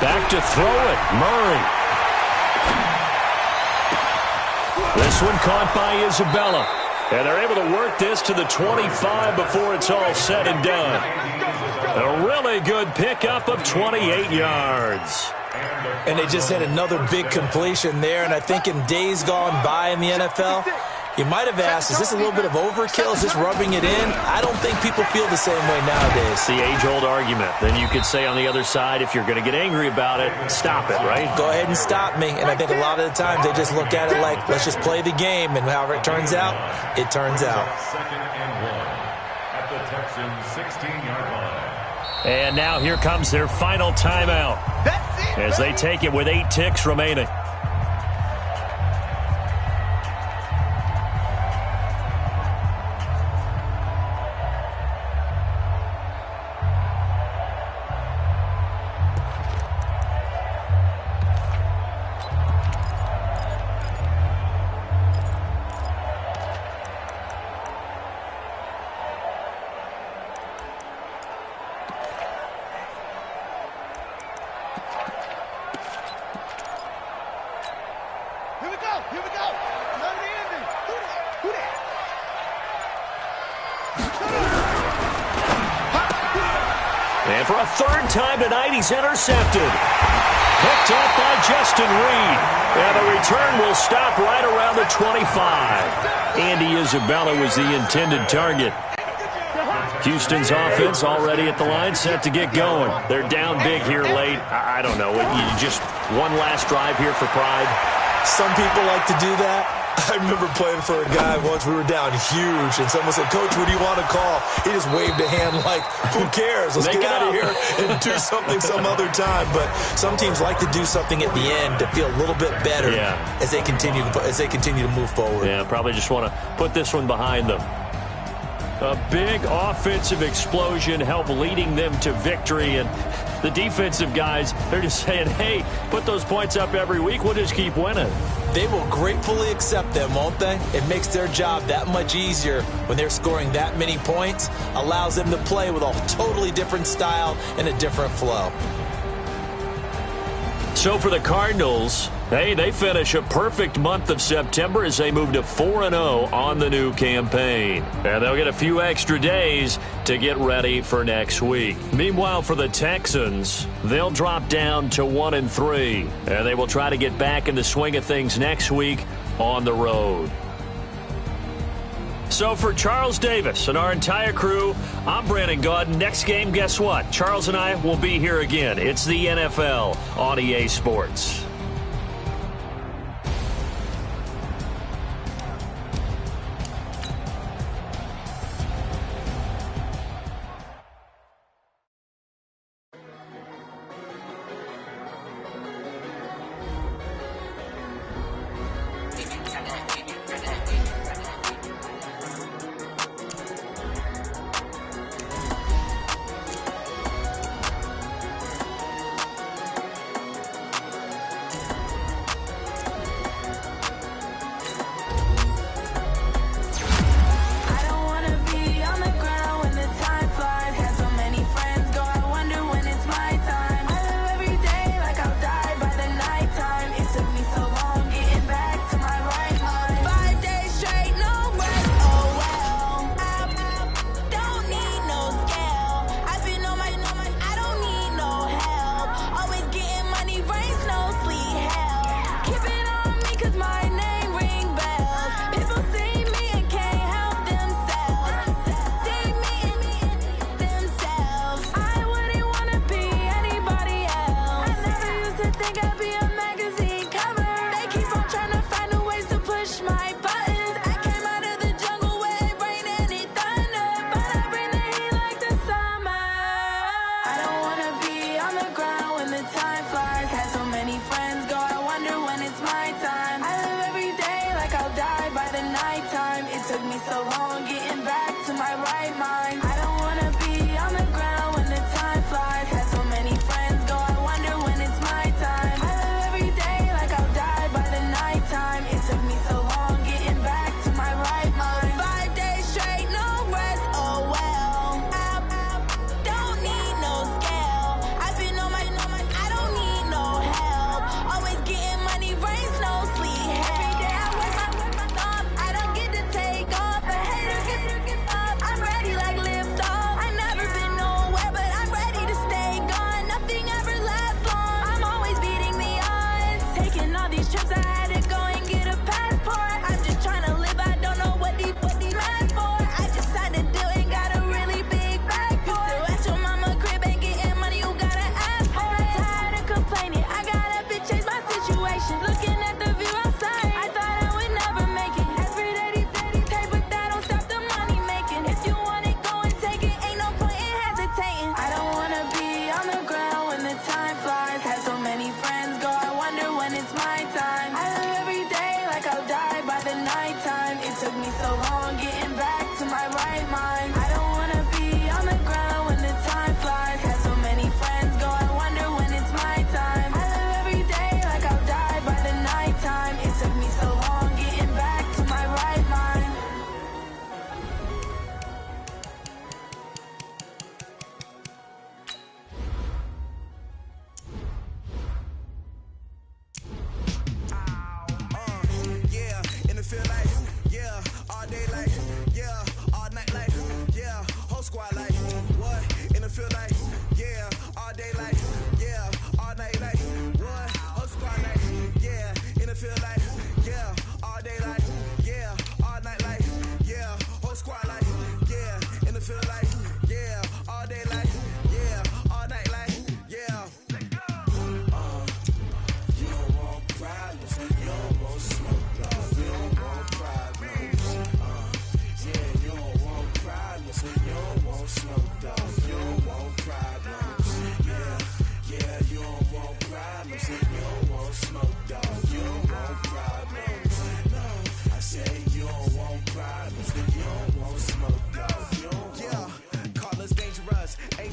Back to throw it. Murray. This one caught by Isabella. And they're able to work this to the 25 before it's all said and done. A really good pickup of 28 yards. And they just had another big completion there. And I think in days gone by in the NFL, you might have asked, is this a little bit of overkill? Is this rubbing it in? I don't think people feel the same way nowadays. The age-old argument. Then you could say on the other side, if you're going to get angry about it, stop it, right? Go ahead and stop me. And I think a lot of the times they just look at it like, let's just play the game. And however it turns out, it turns out. 2nd and 1 at the Texans' 16-yard line. And now here comes their final timeout as they take it with 8 ticks remaining. And for a 3rd time tonight, he's intercepted. Picked up by Justin Reed. And the return will stop right around the 25. Andy Isabella was the intended target. Houston's offense already at the line, set to get going. They're down big here late. I don't know. You just one last drive here for pride. Some people like to do that. I remember playing for a guy once. We were down huge, and someone said, "Coach, what do you want to call?" He just waved a hand like, who cares? Let's get out of here and do something some other time. But some teams like to do something at the end to feel a little bit better as they continue to move forward. Yeah, probably just want to put this one behind them. A big offensive explosion helped leading them to victory, and the defensive guys, they're just saying, hey, put those points up every week, we'll just keep winning. They will gratefully accept them, won't they? It makes their job that much easier when they're scoring that many points, allows them to play with a totally different style and a different flow. So for the Cardinals, hey, they finish a perfect month of September as they move to 4-0 on the new campaign. And they'll get a few extra days to get ready for next week. Meanwhile, for the Texans, they'll drop down to 1-3. And they will try to get back in the swing of things next week on the road. So for Charles Davis and our entire crew, I'm Brandon Gaudin. Next game, guess what? Charles and I will be here again. It's the NFL on EA Sports. Feel like, yeah, all day like, yeah, all night like, what?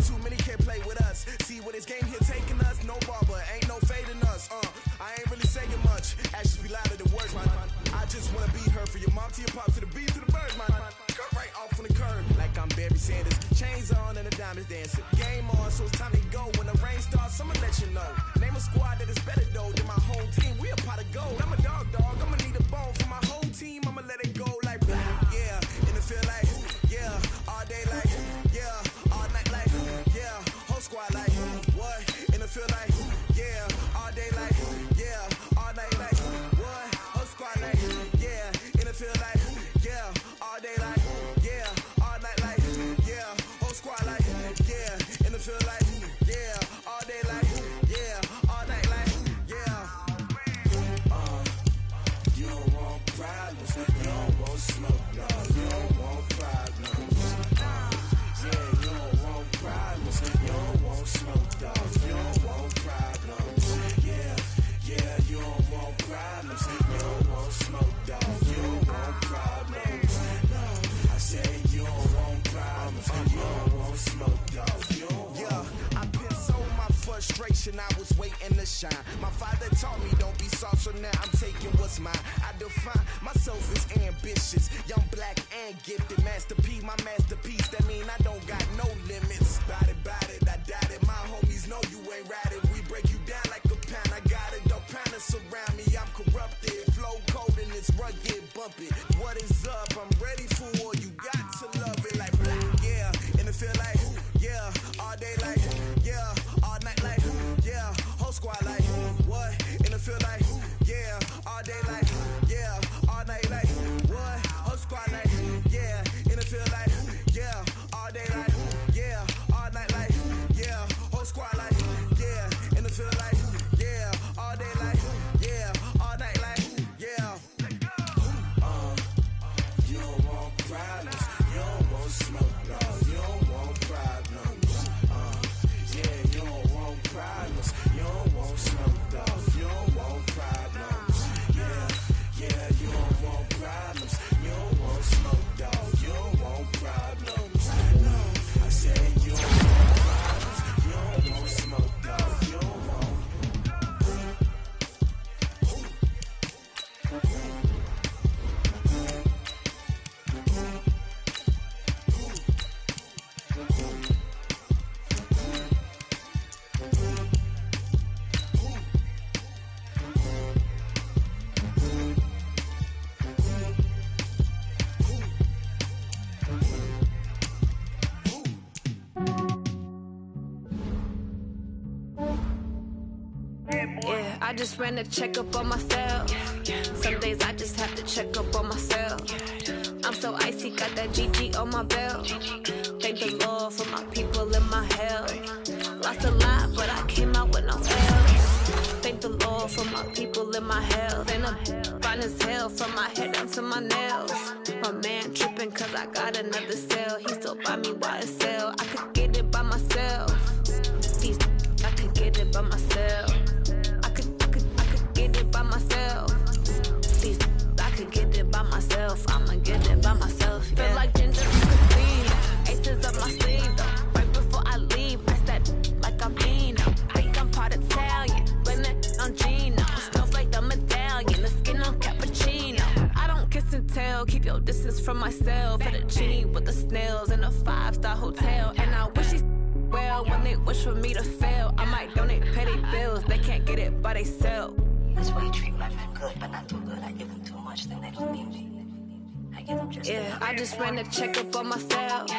Too many can't play with us. See where this game here taking us? No barber, ain't no fading us. I ain't really saying much. Actions be louder than words, man. I just wanna be heard from your mom to your pop to the beat to the birds, man. Cut right off on the curb like I'm Barry Sanders. Chains on and the diamonds dancing. Game on, so it's time to go. When the rain starts, I'ma let you know. Name a squad that is better though than my whole team. We a pot of gold. I'm a dog. I'ma need a bone for my whole team. I'ma let it go like yeah. In the field like yeah. All day like yeah. All night like yeah. Whole squad like what? In the field like yeah. All day like yeah. All night like what? Whole squad like yeah. In the field like yeah. All day like yeah. All night like yeah. Whole squad like yeah. In the field like yeah. All day like yeah. All night like yeah. You don't want problems. You don't want smoke, no. You don't want problems. Yeah, you don't want problems. You don't want smoke, dog. You don't want problems. Yeah, you don't want problems. You don't want smoke, dog. You don't want problems. No, I said you don't want problems. You don't want smoke, dog. You don't want. Yeah, I've been so my frustration. I was waiting to shine. My father taught me don't be soft, so now I'm taking what's mine. I define myself as ambitious, young, black, and gifted. Master P, my masterpiece. That mean I don't got no limits. Bout it, I doubt it. My homies know you ain't ratted. We break you down like a pound. I got it, don't pound us around me. I'm corrupted, flow cold and it's rugged, bumpy. What is up? I'm ready for war. You got to love it like yeah. In the field like yeah. All day like yeah. All night like yeah. Whole squad like what? In the field like yeah. All day like yeah. All night like what? Whole squad like yeah. In the field like yeah. All day like yeah. All night like yeah. Whole squad like yeah. In the field like yeah. All day like yeah. All night like yeah. You don't want problems. You don't want smoke, no. You don't want problems. Yeah, you don't want problems. You don't want smoke, dog. You don't want problems. Yeah, you don't want problems. You don't want smoke, dog. You don't want problems. No, I said you don't want problems. You don't want smoke, dog. You don't want. Yeah, I just ran a checkup on myself. Some days I just have to check up on myself. I'm so icy, got that GG on my belt. Thank the Lord for my people in my health. Lost a lot, but I came out with no fails. Thank the Lord for my people in my health. And I'm fine as hell from my head down to my nails. My man tripping cause I got another cell. He still buy me YSL. I could get it by myself. These I could get it by myself. I could get it by myself. These I could get it by myself. I'ma get it by myself. Yeah. Feel like ginger, you could see aces up my sleeve though. Right before I leave, press that like I'm Dino. Think I'm part Italian, blame it on Gino. Snowflake the medallion, the skin on cappuccino. I don't kiss and tell, keep your distance from myself. At a genie with the snails in a 5-star hotel. And I wish he well when they wish for me to fail. I might donate petty bills, they can't get it by they sell. That's why you treat my men good, but not too good. I give them too much, then they don't need me. I give them just yeah, I just ran a checkup on myself.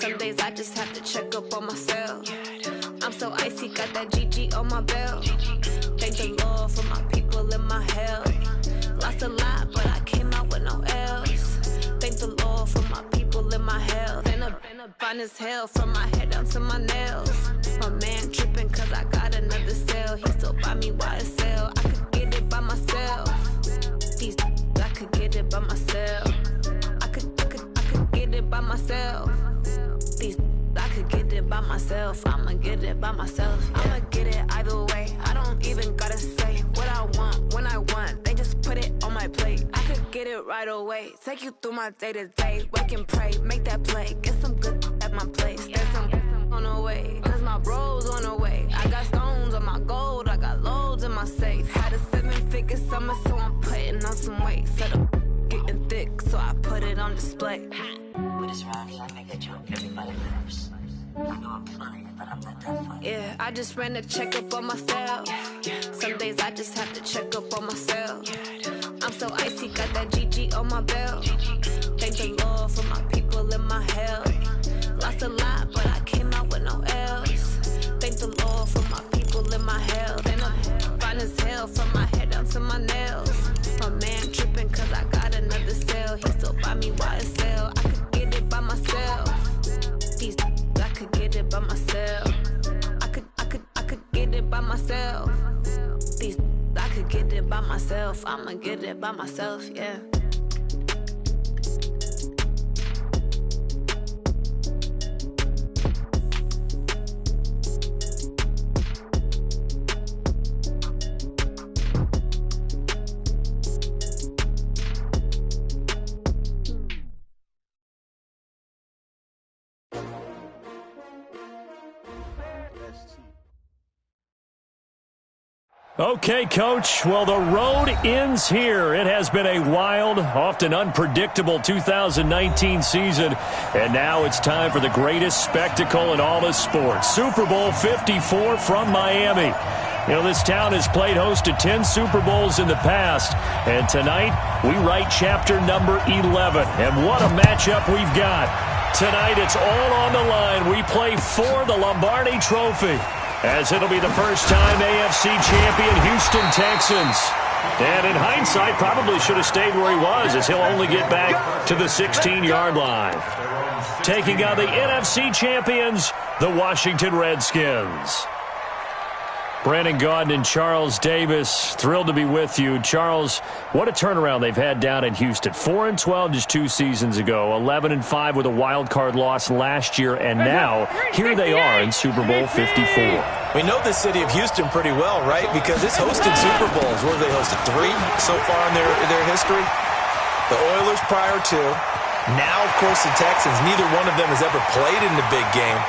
Some days I just have to check up on myself. I'm so icy, got that GG on my belt. Thank the Lord for my people in my health. Lost a lot, but I came out with no L's. Thank the Lord for my people in my health. And I'm fine as hell from my head down to my nails. My man tripping cause I got another cell. He still buy me YSL. I could get it by myself. These I could get it by myself. I could get it by myself. These I could get it by myself. I'ma get it by myself. Yeah. I'ma get it either way. I don't even gotta say what I want when I want. They just put it on my plate. I could get it right away. Take you through my day to day. Wake and pray, make that play. Get some good at my place. There's some on on the way, cause my bro's on the way. I got stones on my gold, I got loads in my safe. Had a 7-figure summer, so I'm putting on some weight. Said I'm getting thick, so I put it on display. With this round here, I make a joke, everybody laughs. I know I'm funny, but I'm not that funny. Yeah, I just ran a checkup on myself. Some days I just have to check up on myself. I'm so icy, got that GG on my belt. Thank the Lord for my people in my health. Lost a lot, but I came out with no else. Thank the Lord for my people in my health. And I'm fine as hell from my head down to my nails. My man tripping cause I got another sale. He still buy me YSL. I could get it by myself. These I could get it by myself. I could get it by myself. These I could get it by myself. I'ma get it by myself, yeah. Okay, Coach. Well, the road ends here. It has been a wild, often unpredictable 2019 season. And now it's time for the greatest spectacle in all of sports. Super Bowl 54 from Miami. You know, this town has played host to 10 Super Bowls in the past. And tonight, we write chapter number 11. And what a matchup we've got. Tonight, it's all on the line. We play for the Lombardi Trophy, as it'll be the first time AFC champion Houston Texans. And in hindsight, probably should have stayed where he was, as he'll only get back to the 16-yard line. Taking on the NFC champions, the Washington Redskins. Brandon Gaudin and Charles Davis, thrilled to be with you. Charles, what a turnaround they've had down in Houston. 4-12 just 2 seasons ago, 11-5 with a wild card loss last year, and now here they are in Super Bowl 54. We know the city of Houston pretty well, right? Because it's hosted Super Bowls. What have they hosted? 3 so far in their history? The Oilers prior to. Now, of course, the Texans. Neither one of them has ever played in the big game.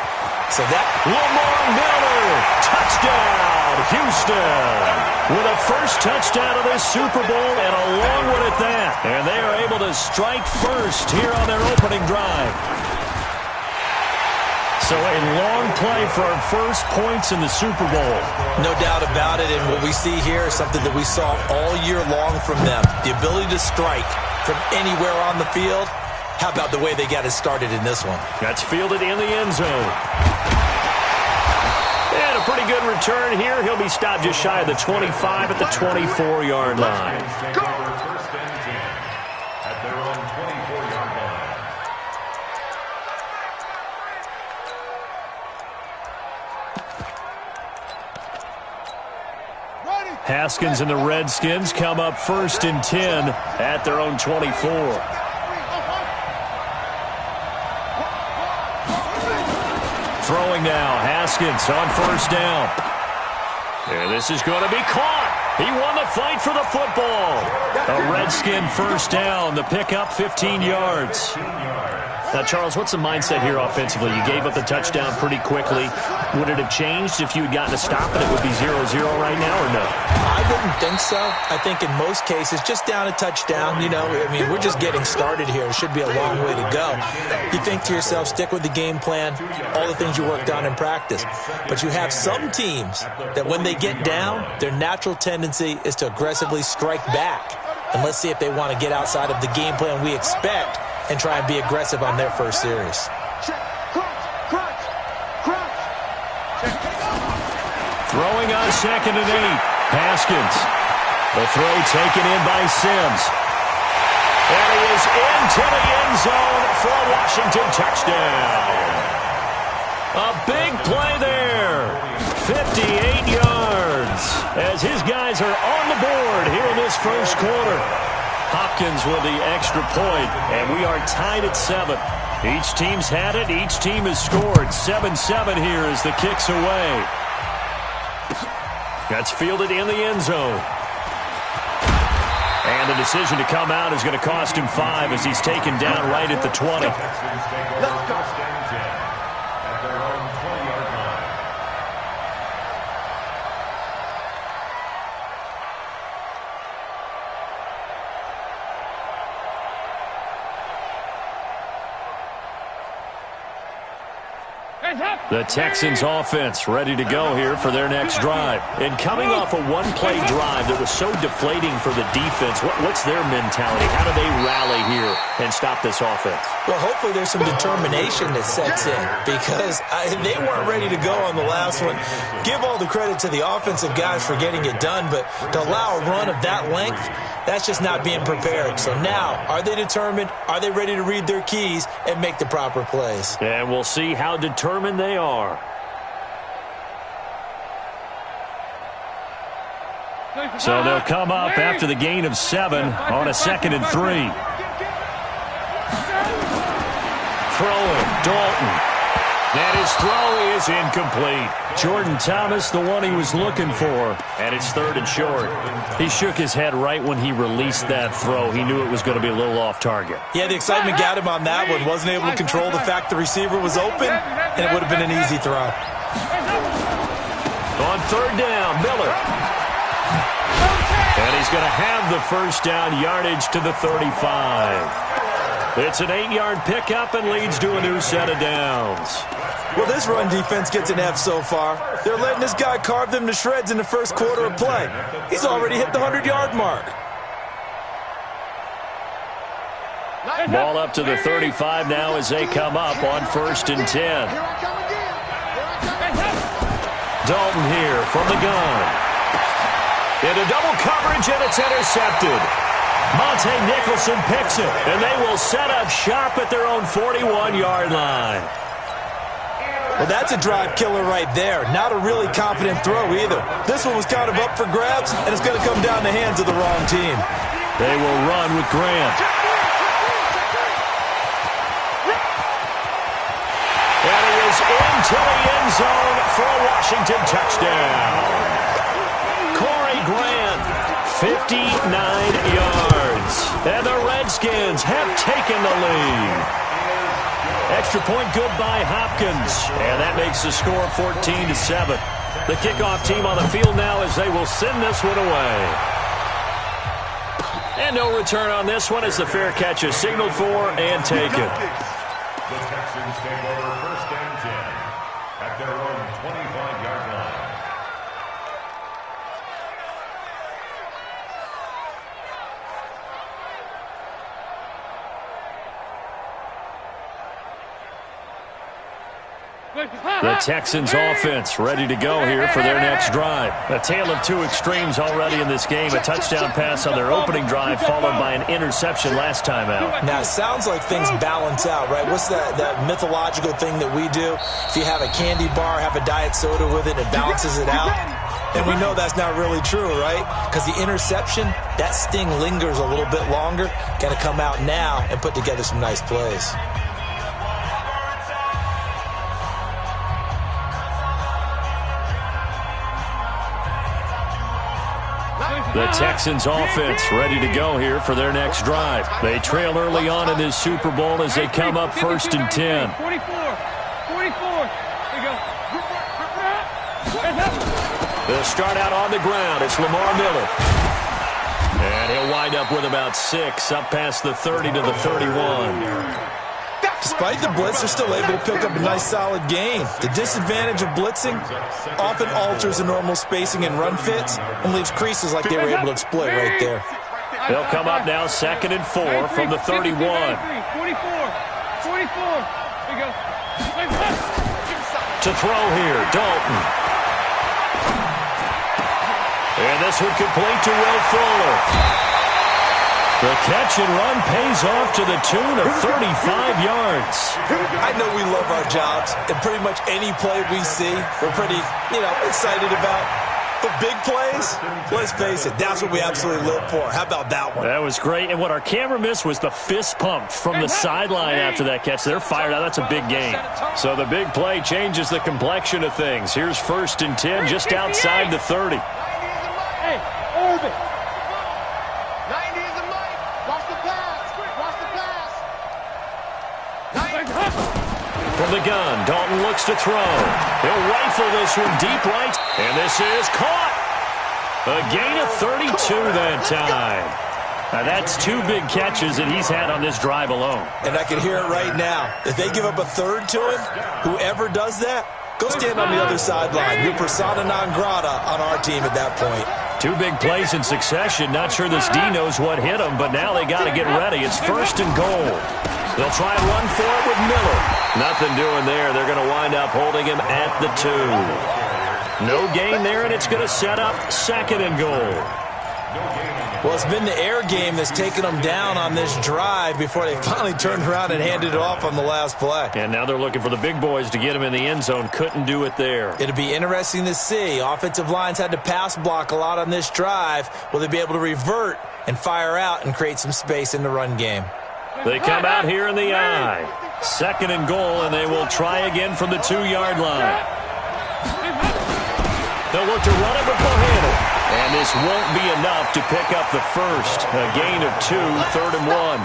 So that Lamar Miller, touchdown, Houston, with a first touchdown of this Super Bowl and a long one at that. And they are able to strike first here on their opening drive. So a long play for our first points in the Super Bowl. No doubt about it, and what we see here is something that we saw all year long from them. The ability to strike from anywhere on the field. How about the way they got it started in this one? That's fielded in the end zone. And a pretty good return here. He'll be stopped just shy of the 25 at the 24-yard line. First and 10 at their own 24-yard line. Haskins and the Redskins come up first and 10 at their own 24. Throwing now, Haskins on first down. And this is going to be caught. He won the fight for the football. A Redskin first down, the pickup 15 yards. Now, Charles, what's the mindset here offensively? You gave up the touchdown pretty quickly. Would it have changed if you had gotten a stop and it would be 0-0 right now, or no? I wouldn't think so. I think in most cases, just down a touchdown, you know, I mean, we're just getting started here. It should be a long way to go. You think to yourself, stick with the game plan, all the things you worked on in practice. But you have some teams that when they get down, their natural tendency is to aggressively strike back. And let's see if they want to get outside of the game plan we expect and try and be aggressive on their first series. Throwing on second and 8. Haskins. The throw taken in by Sims. And he is into the end zone for a Washington touchdown. A big play there. 58 yards as his guys are on the board here in this first quarter. Hopkins with the extra point, and we are tied at 7. Each team's had it. Each team has scored. 7-7 here as the kick's away. That's fielded in the end zone. And the decision to come out is going to cost him 5 as he's taken down right at the 20. Let's go. First and 10 at their own 20-yard The Texans offense ready to go here for their next drive. And coming off a one-play drive that was so deflating for the defense, what's their mentality? How do they rally here and stop this offense? Well, hopefully there's some determination that sets in because they weren't ready to go on the last one. Give all the credit to the offensive guys for getting it done, but to allow a run of that length, that's just not being prepared. So now, are they determined? Are they ready to read their keys and make the proper plays? And we'll see how determined they are. So they'll come up after the gain of 7 on a 2nd and 3. Throwing, Dalton. And his throw is incomplete. Jordan Thomas, the one he was looking for. And it's 3rd and short. He shook his head right when he released that throw. He knew it was going to be a little off target. Yeah, the excitement got him on that one. Wasn't able to control the fact the receiver was open, and it would have been an easy throw. On 3rd down, Miller. And he's going to have the first down, yardage to the 35. It's an 8-yard pickup and leads to a new set of downs. Well, this run defense gets an F so far. They're letting this guy carve them to shreds in the first quarter of play. He's already hit the 100-yard mark. Ball up to the 35 now as they come up on 1st and 10. Dalton here from the gun. Into double coverage, and it's intercepted. Monte Nicholson picks it, and they will set up shop at their own 41-yard line. Well, that's a drive killer right there. Not a really confident throw either. This one was kind of up for grabs, and it's going to come down the hands of the wrong team. They will run with Grant. And he is into the end zone for a Washington touchdown. Corey Grant, 59 yards. And the Redskins have taken the lead. Extra point good by Hopkins. And that makes the score 14-7. The kickoff team on the field now as they will send this one away. And no return on this one as the fair catch is signaled for and taken. The Texans take over 1st and 10 at their own 25-yard line. The Texans offense ready to go here for their next drive. A tale of two extremes already in this game. A touchdown pass on their opening drive followed by an interception last time out. Now, it sounds like things balance out, right? What's that mythological thing that we do? If you have a candy bar, have a diet soda with it, it balances it out. And we know that's not really true, right? Because the interception, that sting lingers a little bit longer. Got to come out now and put together some nice plays. The Texans offense ready to go here for their next drive. They trail early on in this Super Bowl as they come up 1st and 10. 44. There you go. They'll start out on the ground. It's Lamar Miller. And he'll wind up with about 6 up past the 30 to the 31. Despite the blitz, they're still able to pick up a nice solid gain. The disadvantage of blitzing often alters the normal spacing and run fits and leaves creases like they were able to exploit right there. They'll come up now 2nd and 4 from the 31. 44. There you go. To throw here, Dalton. And this one complete to Will Fuller. The catch and run pays off to the tune of 35 yards. I know we love our jobs, and pretty much any play we see, we're pretty, excited about. But big plays, let's face it, that's what we absolutely live for. How about that one? That was great, and what our camera missed was the fist pump from the sideline after that catch. They're fired out. That's a big gain. So the big play changes the complexion of things. Here's 1st and 10 just outside the 30. Hey, Irvin. From the gun, Dalton looks to throw. He'll rifle this one deep right, and this is caught. A gain of 32 that time. That's 2 big catches that he's had on this drive alone. And I can hear it right now. If they give up a third to him, whoever does that, go stand on the other sideline. You're persona non grata on our team at that point. 2 big plays in succession. Not sure this D knows what hit him, but now they got to get ready. It's 1st and goal. They'll try and run for it with Miller. Nothing doing there. They're going to wind up holding him at the 2. No gain there, and it's going to set up 2nd and goal. Well, it's been the air game that's taken them down on this drive before they finally turned around and handed it off on the last play. And now they're looking for the big boys to get him in the end zone. Couldn't do it there. It'll be interesting to see. Offensive lines had to pass block a lot on this drive. Will they be able to revert and fire out and create some space in the run game? They come out here in the I. 2nd and goal, and they will try again from the 2-yard line. They'll look to run it with Bohannon. And this won't be enough to pick up the first. A gain of 2, 3rd and 1.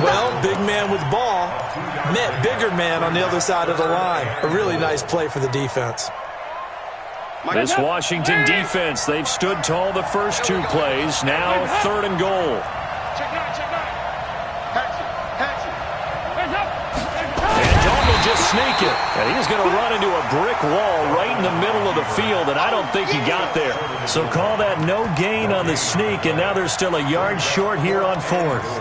Well, big man with ball met bigger man on the other side of the line. A really nice play for the defense. This Washington defense, they've stood tall the first 2 plays. Now 3rd and goal. Just sneak it. And he's going to run into a brick wall right in the middle of the field, and I don't think he got there. So call that no gain on the sneak, and now they're still a yard short here on 4th.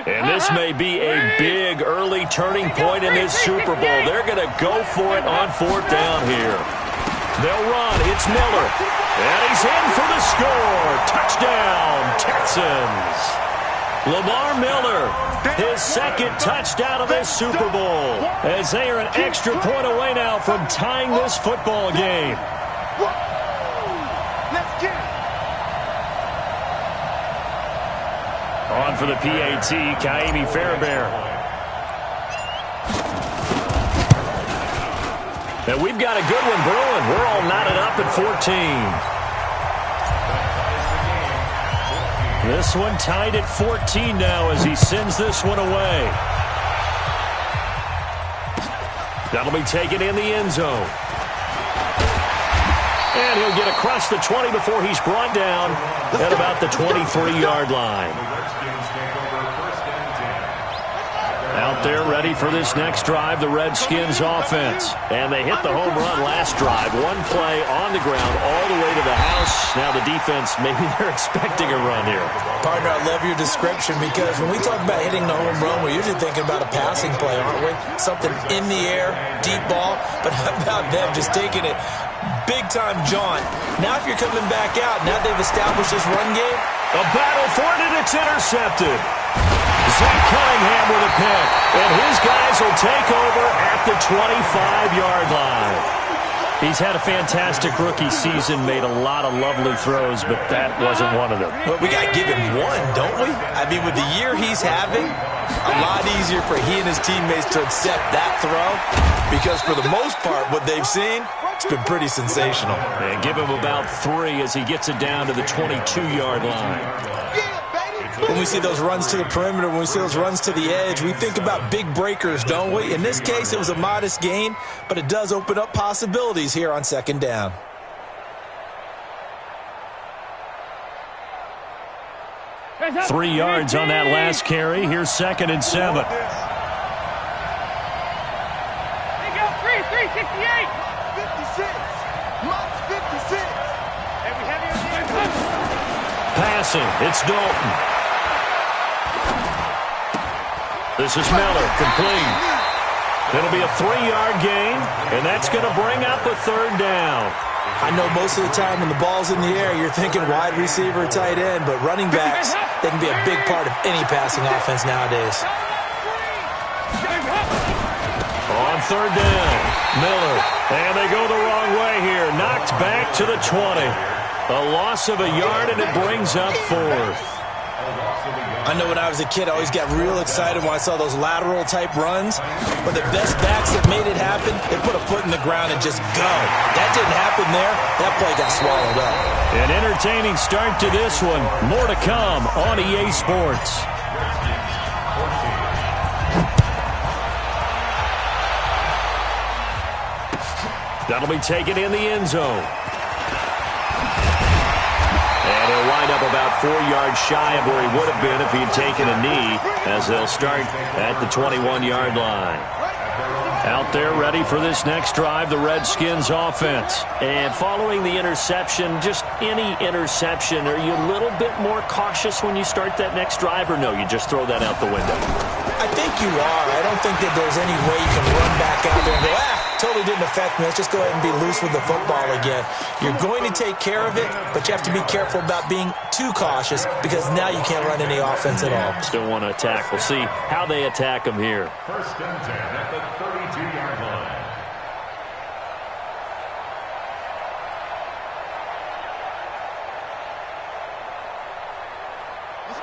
And this may be a big early turning point in this Super Bowl. They're going to go for it on 4th down here. They'll run. It's Miller. And he's in for the score. Touchdown, Texans. Lamar Miller, his 2nd touchdown of this Super Bowl, as they are an extra point away now from tying this football game. On for the PAT, Kaimi Fairbairn. And we've got a good one brewing. We're all knotted up at 14. This one tied at 14 now as he sends this one away. That'll be taken in the end zone. And he'll get across the 20 before he's brought down at about the 23-yard line. Out there ready for this next drive, the Redskins offense. And they hit the home run last drive. 1 play on the ground all the way to the house. Now the defense, maybe they're expecting a run here. Partner, I love your description because when we talk about hitting the home run, we're usually thinking about a passing play, aren't we? Something in the air, deep ball. But how about them just taking it big-time jaunt? Now if you're coming back out, now they've established this run game. A battle for it, and it's intercepted. Zach Cunningham with a pick, and his guys will take over at the 25-yard line. He's had a fantastic rookie season, made a lot of lovely throws, but that wasn't one of them. Well, we got to give him one, don't we? I mean, with the year he's having, a lot easier for he and his teammates to accept that throw because for the most part, what they've seen, it's been pretty sensational. And give him about 3 as he gets it down to the 22-yard line. When we see those runs to the perimeter, when we see those runs to the edge, we think about big breakers, don't we? In this case, it was a modest gain, but it does open up possibilities here on 2nd down. Three yards on that last carry. Here's 2nd and 7. They go 368. 56. Mott's 56. And we have your Passing. It's Dalton. This is Miller, complete. It'll be a 3-yard gain, and that's going to bring up a 3rd down. I know most of the time when the ball's in the air, you're thinking wide receiver or tight end, but running backs, they can be a big part of any passing offense nowadays. On 3rd down, Miller, and they go the wrong way here. Knocked back to the 20. A loss of a yard, and it brings up 4th. I know when I was a kid, I always got real excited when I saw those lateral-type runs. But the best backs that made it happen, they put a foot in the ground and just go. That didn't happen there. That play got swallowed up. An entertaining start to this one. More to come on EA Sports. That'll be taken in the end zone. And he'll wind up about 4 yards shy of where he would have been if he had taken a knee, as they'll start at the 21-yard line. Out there ready for this next drive, the Redskins offense. And following the interception, just any interception, are you a little bit more cautious when you start that next drive, or no, you just throw that out the window? I think you are. I don't think that there's any way you can run back out there and go, totally didn't affect me. Let's just go ahead and be loose with the football again. You're going to take care of it, but you have to be careful about being too cautious because now you can't run any offense at all. Still want to attack. We'll see how they attack him here. First and 10 at the 32-yard line.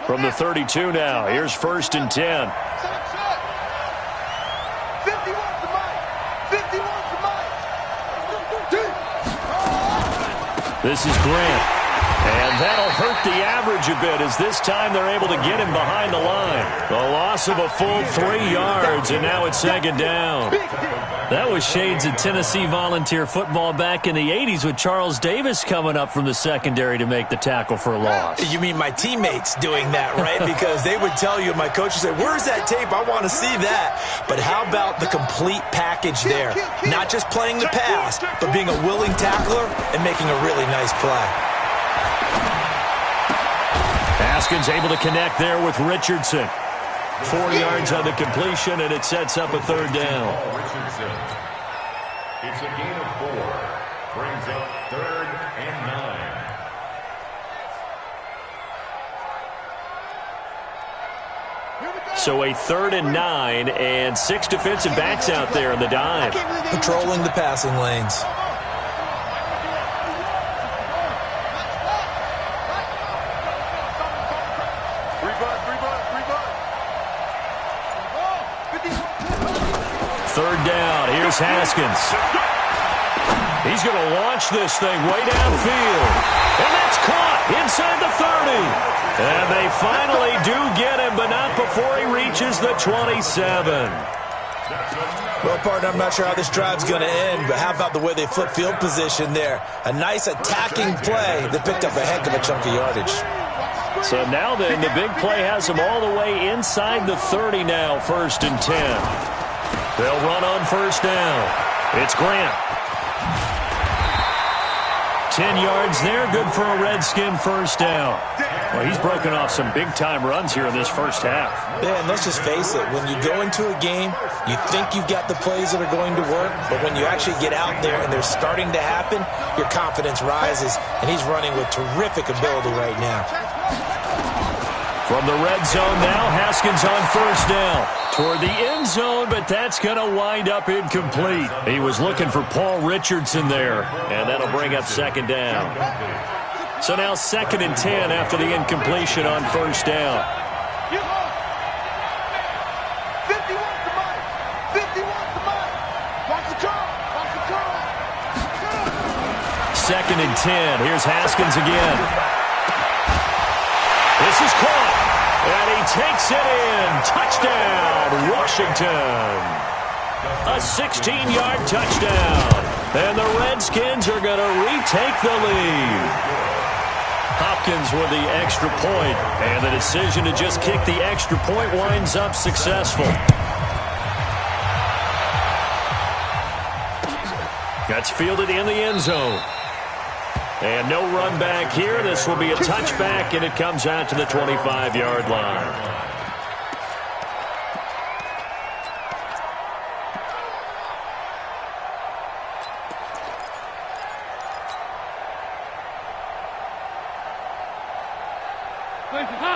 From the 32 now, here's first and 10. This is Grant. And that'll hurt the average a bit as this time they're able to get him behind the line. The loss of a full 3 yards, and now it's second down. That was shades of Tennessee volunteer football back in the 80s with Charles Davis coming up from the secondary to make the tackle for a loss. You mean my teammates doing that, right? Because they would tell you, my coach would say, where's that tape? I want to see that. But how about the complete package there? Not just playing the pass, but being a willing tackler and making a really nice play. Haskins able to connect there with Richardson. 4 yards on the completion, and it sets up a third down. Richardson. It's a gain of 4. Brings up 3rd and 9. So a 3rd and 9, and 6 defensive backs out there in the dive. Patrolling the passing lanes. Third down. Here's Haskins. He's going to launch this thing way downfield. And that's caught inside the 30. And they finally do get him, but not before he reaches the 27. Well, partner, I'm not sure how this drive's going to end, but how about the way they flip field position there? A nice attacking play that picked up a heck of a chunk of yardage. So now then, the big play has them all the way inside the 30 now, 1st and 10. They'll run on first down. It's Grant. 10 yards there, good for a Redskin first down. Well, he's broken off some big-time runs here in this first half. Yeah, and let's just face it. When you go into a game, you think you've got the plays that are going to work, but when you actually get out there and they're starting to happen, your confidence rises, and he's running with terrific ability right now. From the red zone now, Haskins on first down. Toward the end zone, but that's going to wind up incomplete. He was looking for Paul Richardson there, and that'll bring up second down. So now 2nd and 10 after the incompletion on first down. 2nd and 10. Here's Haskins again. This is caught. And he takes it in. Touchdown, Washington. A 16-yard touchdown. And the Redskins are going to retake the lead. Hopkins with the extra point. And the decision to just kick the extra point winds up successful. That's fielded in the end zone. And no run back here. This will be a touchback, and it comes out to the 25-yard line.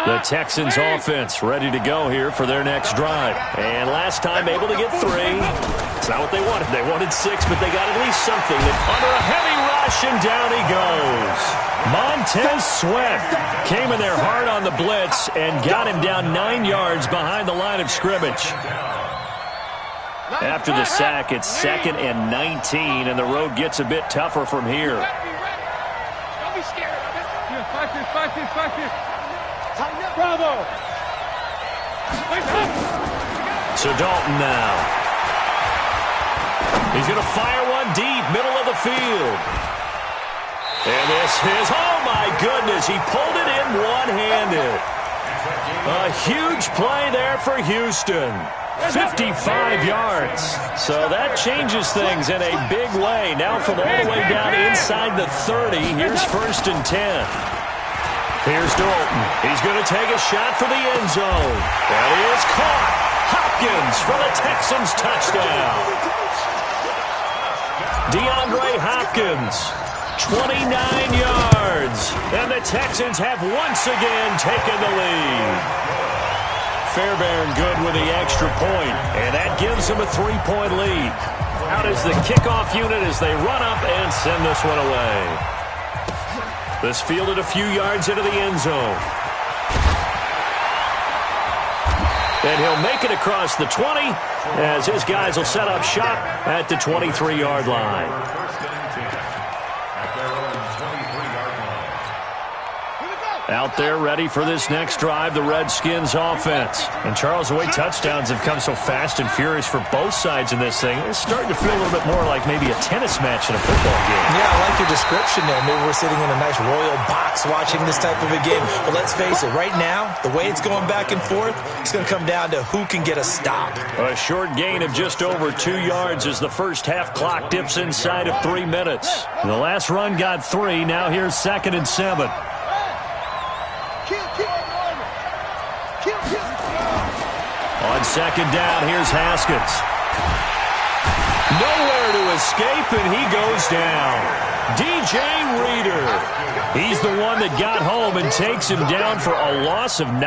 The Texans offense ready to go here for their next drive. And last time able to get 3. It's not what they wanted. They wanted 6, but they got at least something. Under a heavy rush, and down he goes. Montez Sweat came in there hard on the blitz and got him down 9 yards behind the line of scrimmage. After the sack, it's 2nd and 19, and the road gets a bit tougher from here. Don't be scared of it. Bravo. So Dalton now. He's going to fire one deep, middle of field. And this is, oh my goodness, he pulled it in one-handed. A huge play there for Houston. 55 yards. So that changes things in a big way. Now from all the way down inside the 30, here's 1st and 10. Here's Dalton. He's going to take a shot for the end zone. That is caught. Hopkins for the Texans touchdown. DeAndre Hopkins, 29 yards. And the Texans have once again taken the lead. Fairbairn good with the extra point, and that gives them a 3-point lead. Out is the kickoff unit as they run up and send this one away. This fielded a few yards into the end zone. And he'll make it across the 20 as his guys will set up shop at the 23-yard line. Out there ready for this next drive, the Redskins offense. And Charles, the way touchdowns have come so fast and furious for both sides in this thing, it's starting to feel a little bit more like maybe a tennis match in a football game. Yeah, I like your description there. Maybe we're sitting in a nice royal box watching this type of a game. But let's face it, right now, the way it's going back and forth, it's going to come down to who can get a stop. A short gain of just over 2 yards as the first half clock dips inside of 3 minutes. The last run got 3. Now here's 2nd and 7. On 2nd down, here's Haskins. Nowhere to escape, and he goes down. DJ Reader. He's the one that got home and takes him down for a loss of 9.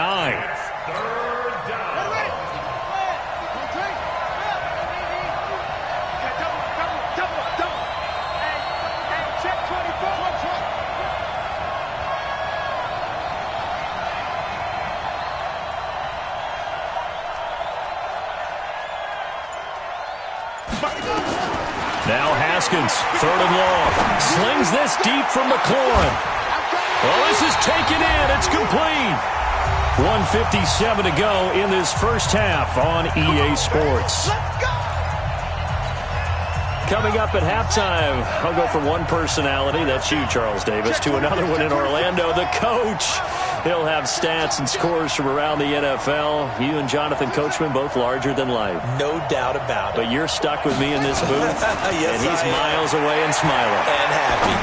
Now Haskins, 3rd and long. Slings this deep from McLaurin. Well, this is taken in. It's complete. 1:57 to go in this first half on EA Sports. Coming up at halftime, I'll go from one personality, that's you, Charles Davis, to another one in Orlando, the coach. He'll have stats and scores from around the NFL. You and Jonathan Coachman, both larger than life. No doubt about it. But you're stuck with me in this booth, yes, and he's miles away and smiling. And happy.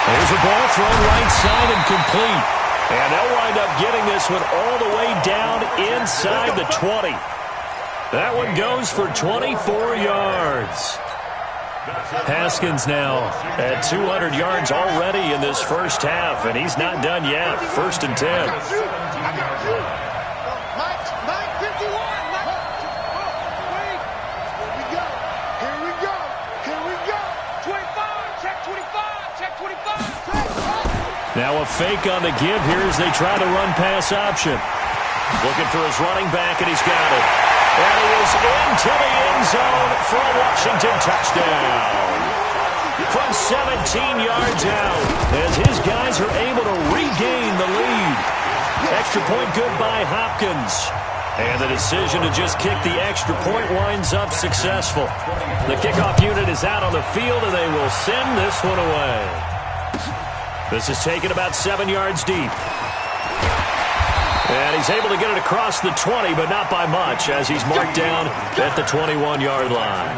There's a ball thrown right side and complete. And they'll wind up getting this one all the way down inside the 20. That one goes for 24 yards. Haskins now at 200 yards already in this first half, and he's not done yet. 1st and 10. Now a fake on the give here as they try to run pass option. Looking for his running back, and he's got it. And he is into the end zone for a Washington touchdown. From 17 yards out, as his guys are able to regain the lead. Extra point good by Hopkins. And the decision to just kick the extra point winds up successful. The kickoff unit is out on the field, and they will send this one away. This is taken about 7 yards deep. And he's able to get it across the 20, but not by much, as he's marked down at the 21-yard line.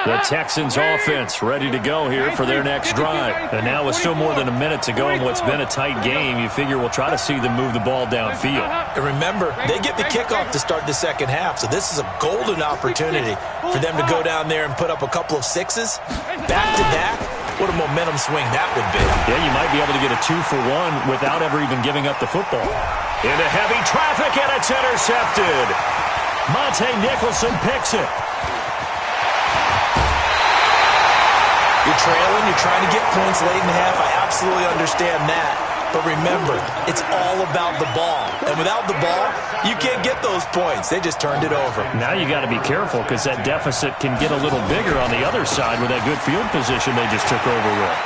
The Texans offense ready to go here for their next drive. And now with still more than a minute to go in what's been a tight game, you figure we'll try to see them move the ball downfield. And remember, they get the kickoff to start the second half, so this is a golden opportunity for them to go down there and put up a couple of sixes. Back-to-back, what a momentum swing that would be. Yeah, you might be able to get a 2-for-1 without ever even giving up the football. Into heavy traffic, and it's intercepted. Monte Nicholson picks it. You're trailing, you're trying to get points late in the half. I absolutely understand that. But remember, it's all about the ball. And without the ball, you can't get those points. They just turned it over. Now you got to be careful because that deficit can get a little bigger on the other side with that good field position they just took over with.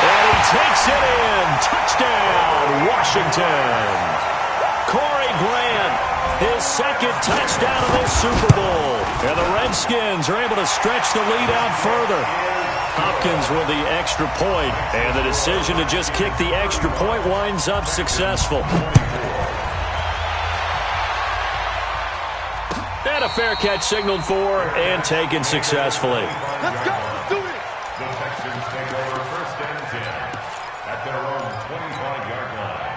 And he takes it in. Touchdown, Washington. Corey Grant, his second touchdown of this Super Bowl. And the Redskins are able to stretch the lead out further. Hopkins with the extra point, and the decision to just kick the extra point winds up successful. And a fair catch signaled for and taken successfully. Let's go. Let's do it. The Texans take over 1st and 10 at their own 25-yard line.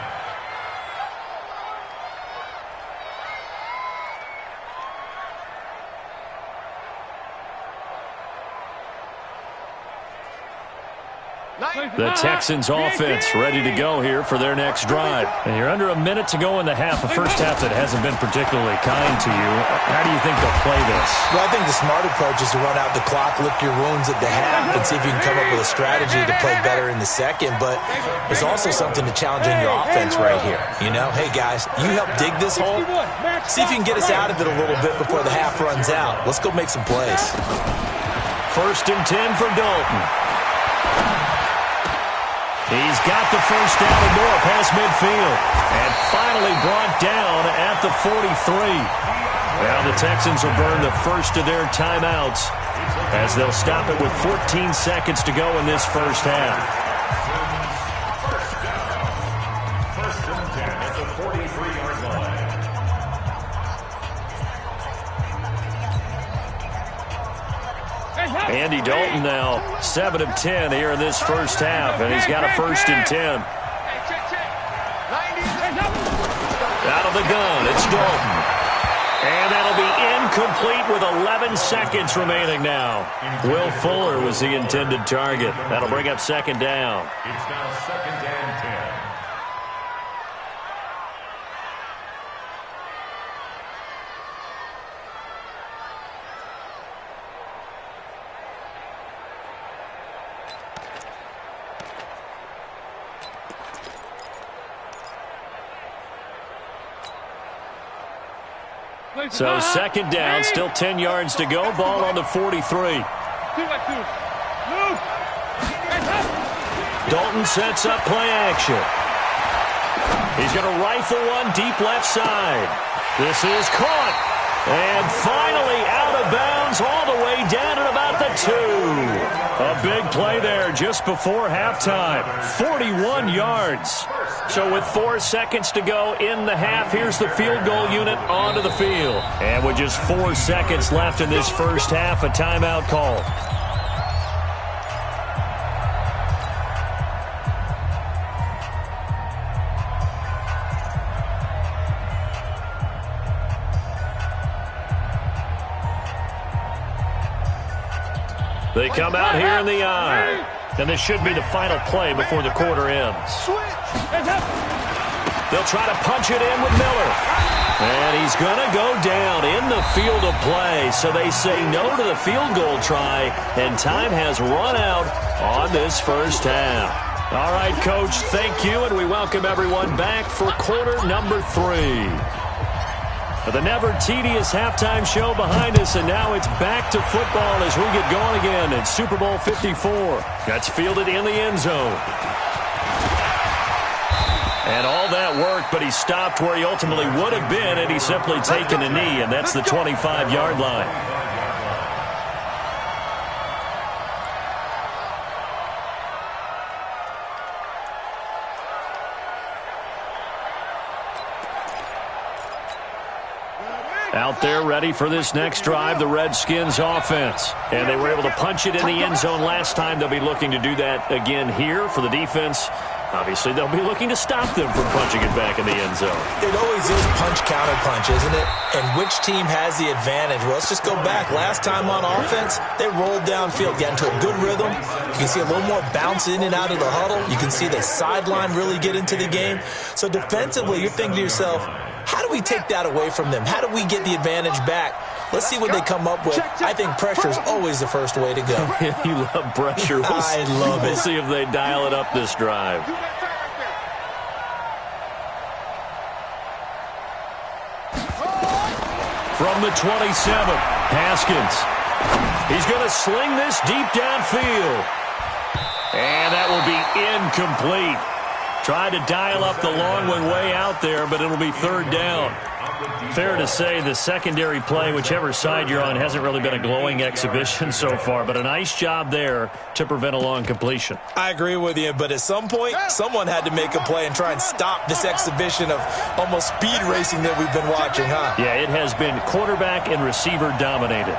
The Texans offense ready to go here for their next drive. And you're under a minute to go in the half, a first half that hasn't been particularly kind to you. How do you think they'll play this? Well, I think the smart approach is to run out the clock, lick your wounds at the half, and see if you can come up with a strategy to play better in the second. But there's also something to challenging your offense right here. You know, hey, guys, you help dig this hole. See if you can get us out of it a little bit before the half runs out. Let's go make some plays. 1st and 10 for Dalton. He's got the first down and more past midfield. And finally brought down at the 43. Now the Texans will burn the first of their timeouts as they'll stop it with 14 seconds to go in this first half. 1st and 10 at the 43-yard line. Andy Dalton now 7 of 10 here in this first half, and he's got a 1st and 10. Out of the gun, it's Dalton. And that'll be incomplete with 11 seconds remaining now. Will Fuller was the intended target. That'll bring up 2nd down. It's now 2nd and 10. So 2nd down, still 10 yards to go. Ball on the 43. Dalton sets up play action. He's going to rifle one deep left side. This is caught. And finally out of bounds all the way down at about the 2. A big play there just before halftime. 41 yards. So with 4 seconds to go in the half, here's the field goal unit onto the field. And with just 4 seconds left in this first half, a timeout call. They come out here in the eye. And this should be the final play before the quarter ends. They'll try to punch it in with Miller. And he's going to go down in the field of play. So they say no to the field goal try. And time has run out on this first half. All right, Coach, thank you. And we welcome everyone back for quarter number 3. The never-tedious halftime show behind us, and now it's back to football as we get going again in Super Bowl 54. That's fielded in the end zone. And all that work, but he stopped where he ultimately would have been had he simply taken a knee, and that's the 25-yard line. Out there ready for this next drive, the Redskins offense. And they were able to punch it in the end zone last time. They'll be looking to do that again here for the defense. Obviously, they'll be looking to stop them from punching it back in the end zone. It always is punch-counter-punch, isn't it? And which team has the advantage? Well, let's just go back. Last time on offense, they rolled downfield, got into a good rhythm. You can see a little more bounce in and out of the huddle. You can see the sideline really get into the game. So defensively, you're thinking to yourself, how do we take that away from them? How do we get the advantage back? Let's see what they come up with. I think pressure is always the first way to go. You love pressure. I love it. We'll see if they dial it up this drive. From the 27, Haskins. He's going to sling this deep downfield. And that will be incomplete. Tried to dial up the long one way out there, but it'll be third down. Fair to say the secondary play, whichever side you're on, hasn't really been a glowing exhibition so far, but a nice job there to prevent a long completion. I agree with you, but at some point, someone had to make a play and try and stop this exhibition of almost speed racing that we've been watching, huh? Yeah, it has been quarterback and receiver dominated.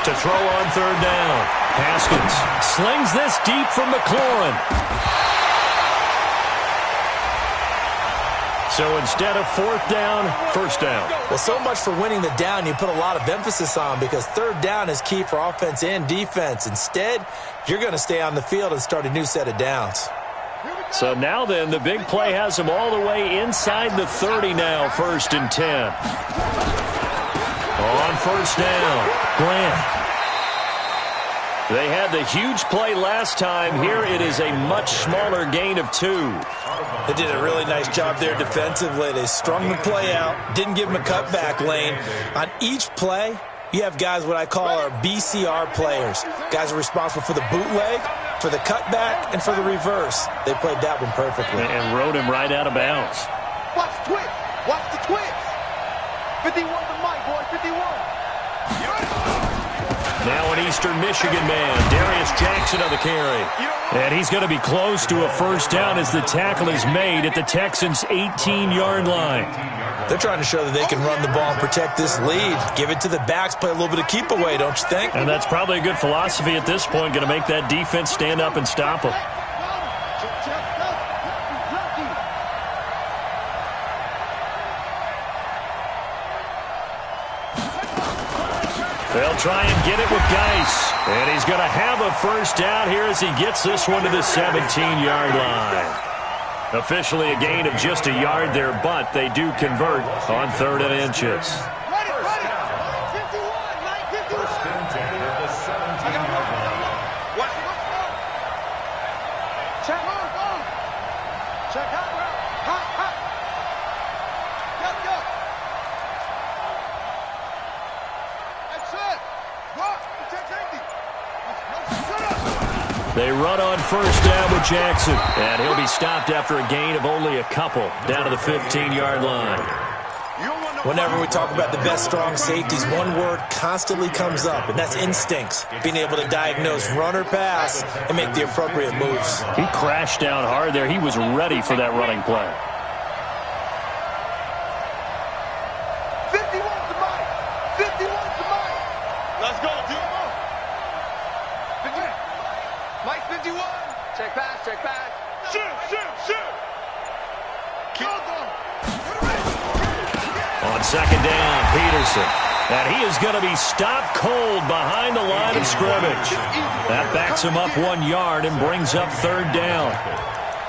To throw on third down. Haskins slings this deep from McLaurin. So instead of fourth down, first down. Well, so much for winning the down you put a lot of emphasis on, because third down is key for offense and defense. Instead, you're going to stay on the field and start a new set of downs. So now then, the big play has them all the way inside the 30 now, 1st and 10. On first down, Grant. They had the huge play last time. Here it is a much smaller gain of 2. They did a really nice job there defensively. They strung the play out, didn't give them a cutback lane. On each play, you have guys what I call our BCR players. Guys are responsible for the bootleg, for the cutback, and for the reverse. They played that one perfectly. And rode him right out of bounds. Watch the twist. Watch the twist. 51 to Mike, boy. 51. Now an Eastern Michigan man, Darius Jackson on the carry. And he's going to be close to a first down as the tackle is made at the Texans' 18-yard line. They're trying to show that they can run the ball and protect this lead. Give it to the backs, play a little bit of keep away, don't you think? And that's probably a good philosophy at this point, going to make that defense stand up and stop them. They'll try and get it with Geis. And he's going to have a first down here as he gets this one to the 17-yard line. Officially a gain of just a yard there, but they do convert on 3rd and inches. First and 10 at the 17-yard line. Check out. They run on first down with Jackson, and he'll be stopped after a gain of only a couple down to the 15-yard line. Whenever we talk about the best strong safeties, one word constantly comes up, and that's instincts. Being able to diagnose run or pass and make the appropriate moves. He crashed down hard there. He was ready for that running play. 51 to Mike. 51 to Mike. Let's go, D. 51. Mike 51. Check pass. Shoot. On second down, Peterson. And he is going to be stopped cold behind the line of scrimmage. That backs him up 1 yard and brings up third down.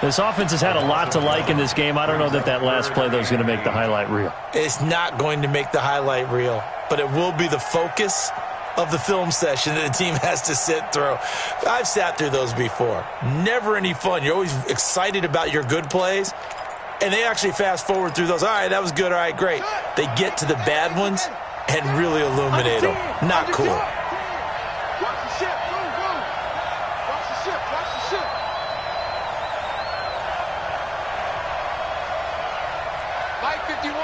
This offense has had a lot to like in this game. I don't know that last play, though, is going to make the highlight reel. It's not going to make the highlight reel, but it will be the focus of the film session that the team has to sit through. I've sat through those before. Never any fun. You're always excited about your good plays, and they actually fast forward through those. All right, that was good. All right, great. They get to the bad ones and really illuminate them. Not cool. Watch the ship. Watch the ship. Mike 51.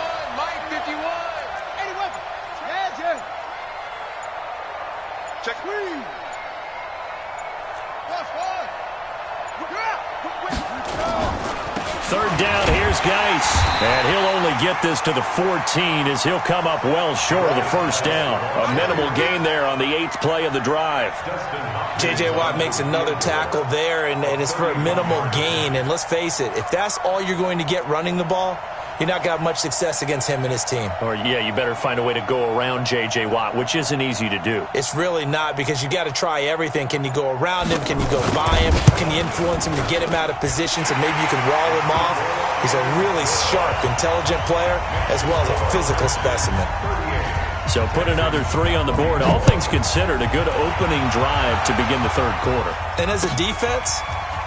Any weapon. Yeah. Check. Third down, here's Geis. And he'll only get this to the 14 as he'll come up well short of the first down. A minimal gain there on the 8th play of the drive. J.J. Watt makes another tackle there, and it's for a minimal gain. And let's face it, if that's all you're going to get running the ball, you're not going to have much success against him and his team. Or, yeah, you better find a way to go around J.J. Watt, which isn't easy to do. It's really not, because you got to try everything. Can you go around him? Can you go by him? Can you influence him to get him out of position so maybe you can wall him off? He's a really sharp, intelligent player, as well as a physical specimen. So put another 3 on the board. All things considered, a good opening drive to begin the third quarter. And as a defense,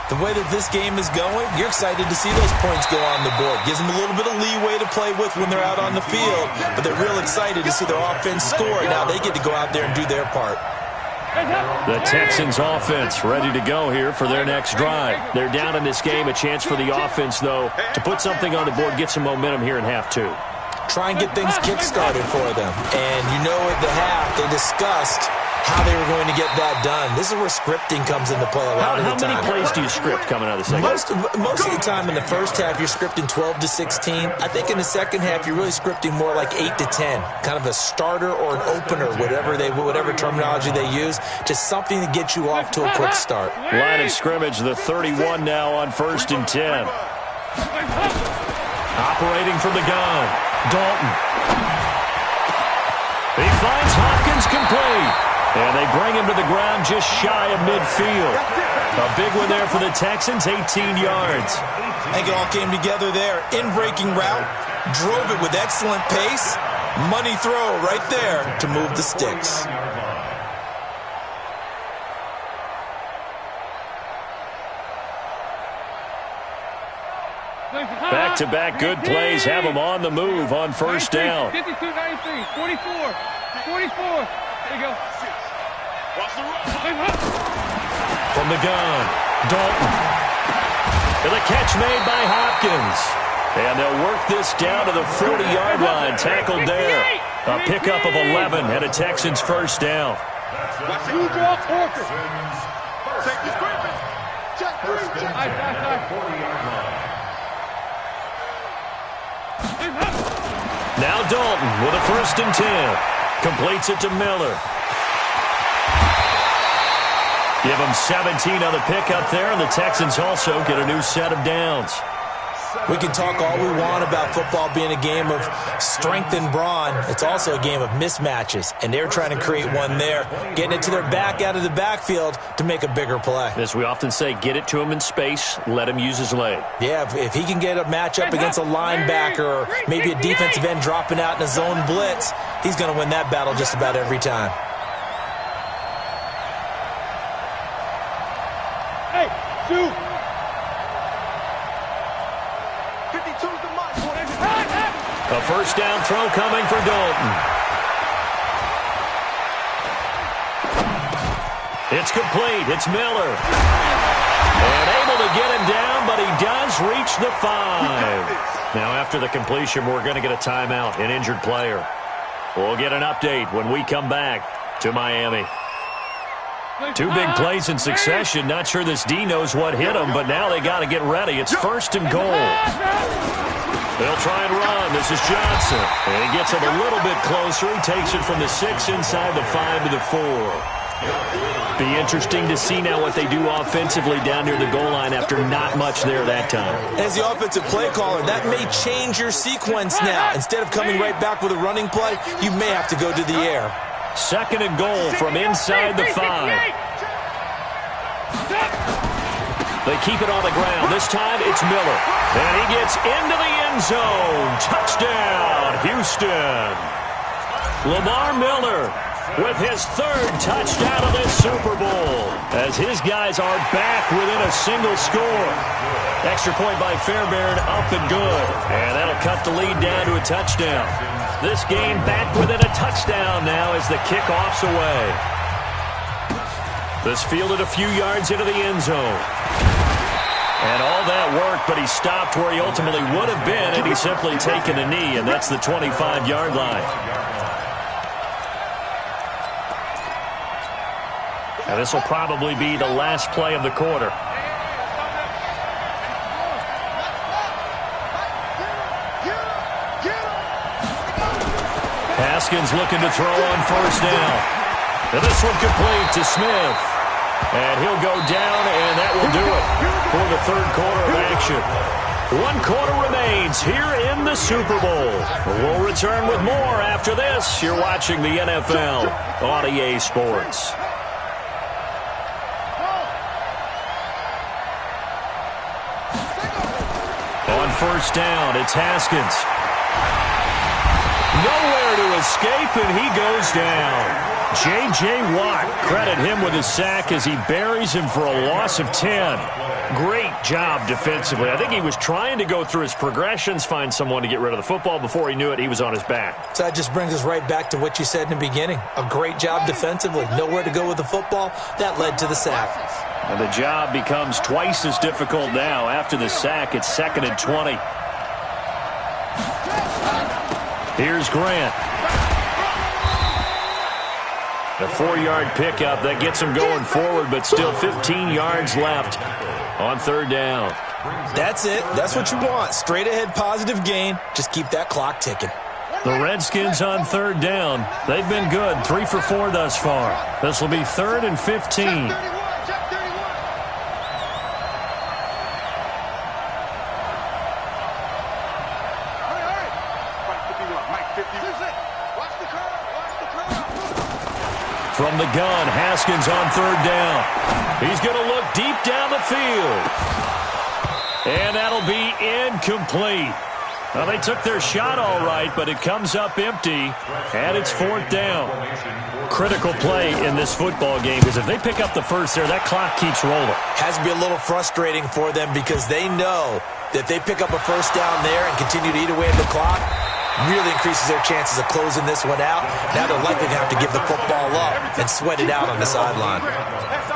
the way that this game is going, you're excited to see those points go on the board. Gives them a little bit of leeway to play with when they're out on the field, but they're real excited to see their offense score. Now they get to go out there and do their part. The Texans offense ready to go here for their next drive. They're down in this game. A chance for the offense, though, to put something on the board, get some momentum here in half 2. Try and get things kick-started for them. And you know at the half, they discussed how they were going to get that done. This is where scripting comes into play a lot of the time. How many plays do you script coming out of the second half? Most of the time in the first half, you're scripting 12 to 16. I think in the second half, you're really scripting more like 8 to 10. Kind of a starter or an opener, whatever terminology they use. Just something to get you off to a quick start. Line of scrimmage, the 31 now on 1st and 10. Operating from the gun, Dalton. He finds Hopkins complete. And they bring him to the ground just shy of midfield. A big one there for the Texans, 18 yards. I think it all came together there. In-breaking route, drove it with excellent pace. Money throw right there to move the sticks. Back-to-back good plays have them on the move on first down. 52-19, 44, 44. There you go. From the gun, Dalton. And the catch made by Hopkins. And they'll work this down to the 40-yard line. Tackled there. A pickup of 11 and a Texans first down. You draw Porter. Now Dalton with a 1st and 10. Completes it to Miller. Give them 17 on the pickup there, and the Texans also get a new set of downs. We can talk all we want about football being a game of strength and brawn. It's also a game of mismatches, and they're trying to create one there, getting it to their back out of the backfield to make a bigger play. As we often say, get it to him in space, let him use his leg. Yeah, if he can get a matchup against a linebacker or maybe a defensive end dropping out in a zone blitz, he's going to win that battle just about every time. Hey, shoot. A first down throw coming for Dalton. It's complete. It's Miller. And able to get him down, but he does reach the 5. Now after the completion, we're going to get a timeout, an injured player. We'll get an update when we come back to Miami. 2 big plays in succession. Not sure this D knows what hit him, but now they got to get ready. It's 1st and goal. They'll try and run. This is Johnson. And he gets it a little bit closer. He takes it from the 6 inside the 5 to the 4. Be interesting to see now what they do offensively down near the goal line after not much there that time. As the offensive play caller, that may change your sequence now. Instead of coming right back with a running play, you may have to go to the air. 2nd and goal from inside the 5. They keep it on the ground. This time it's Miller. And he gets into the end zone. Touchdown, Houston. Lamar Miller with his 3rd touchdown of this Super Bowl as his guys are back within a single score. Extra point by Fairbairn, up and good. And that'll cut the lead down to a touchdown. This game back within a touchdown now as the kickoff's away. This fielded a few yards into the end zone. And all that worked, but he stopped where he ultimately would have been, and he's simply taken a knee, and that's the 25-yard line. And this will probably be the last play of the quarter. Haskins looking to throw on 1st down. And this one complete to Smith. And he'll go down, and that will do it for the 3rd quarter of action. 1 quarter remains here in the Super Bowl. We'll return with more after this. You're watching the NFL on EA Sports. On first down. It's Haskins. Nowhere to escape, and he goes down. J.J. Watt, credit him with a sack as he buries him for a loss of 10. Great job defensively. I think he was trying to go through his progressions, find someone to get rid of the football. Before he knew it, he was on his back. So that just brings us right back to what you said in the beginning. A great job defensively. Nowhere to go with the football. That led to the sack. And the job becomes twice as difficult now. After the sack, it's 2nd and 20. Here's Grant. A 4-yard pickup that gets him going forward, but still 15 yards left on 3rd down. That's it. That's what you want. Straight ahead positive gain. Just keep that clock ticking. The Redskins on 3rd down. They've been good. 3 for 4 thus far. This will be 3rd and 15. From the gun, Haskins on 3rd down. He's going to look deep down the field. And that'll be incomplete. Well, they took their shot all right, but it comes up empty, and it's 4th down. Critical play in this football game, because if they pick up the first there, that clock keeps rolling. Has to be a little frustrating for them because they know that if they pick up a first down there and continue to eat away at the clock, really increases their chances of closing this one out. Now they're likely to have to give the football up and sweat it out on the sideline.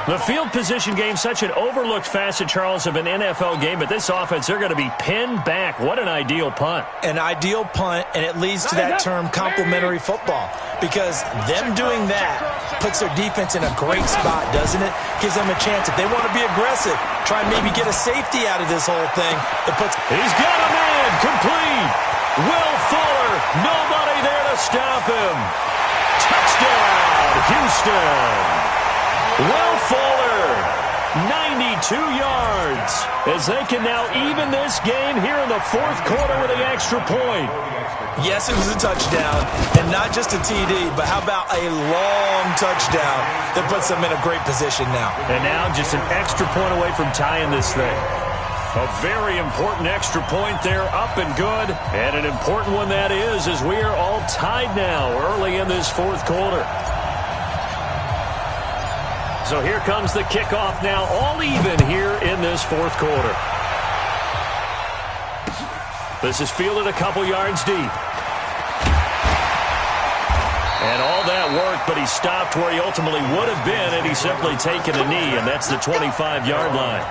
The field position game, such an overlooked facet, Charles, of an NFL game, but this offense, they're going to be pinned back. What an ideal punt. An ideal punt, and it leads to that term complementary football, because them doing that puts their defense in a great spot, doesn't it? Gives them a chance. If they want to be aggressive, try and maybe get a safety out of this whole thing. He's got a man, complete. Will Fuller, nobody there to stop him. Touchdown, Houston. Will Fuller, 92 yards, as they can now even this game here in the 4th quarter with an extra point. Yes, it was a touchdown, and not just a TD, but how about a long touchdown that puts them in a great position now. And now just an extra point away from tying this thing. A very important extra point there, up and good. And an important one that is, as we are all tied now early in this 4th quarter. So here comes the kickoff now, all even here in this 4th quarter. This is fielded a couple yards deep. And all that worked, but he stopped where he ultimately would have been, and he's simply taken a knee, and that's the 25-yard line.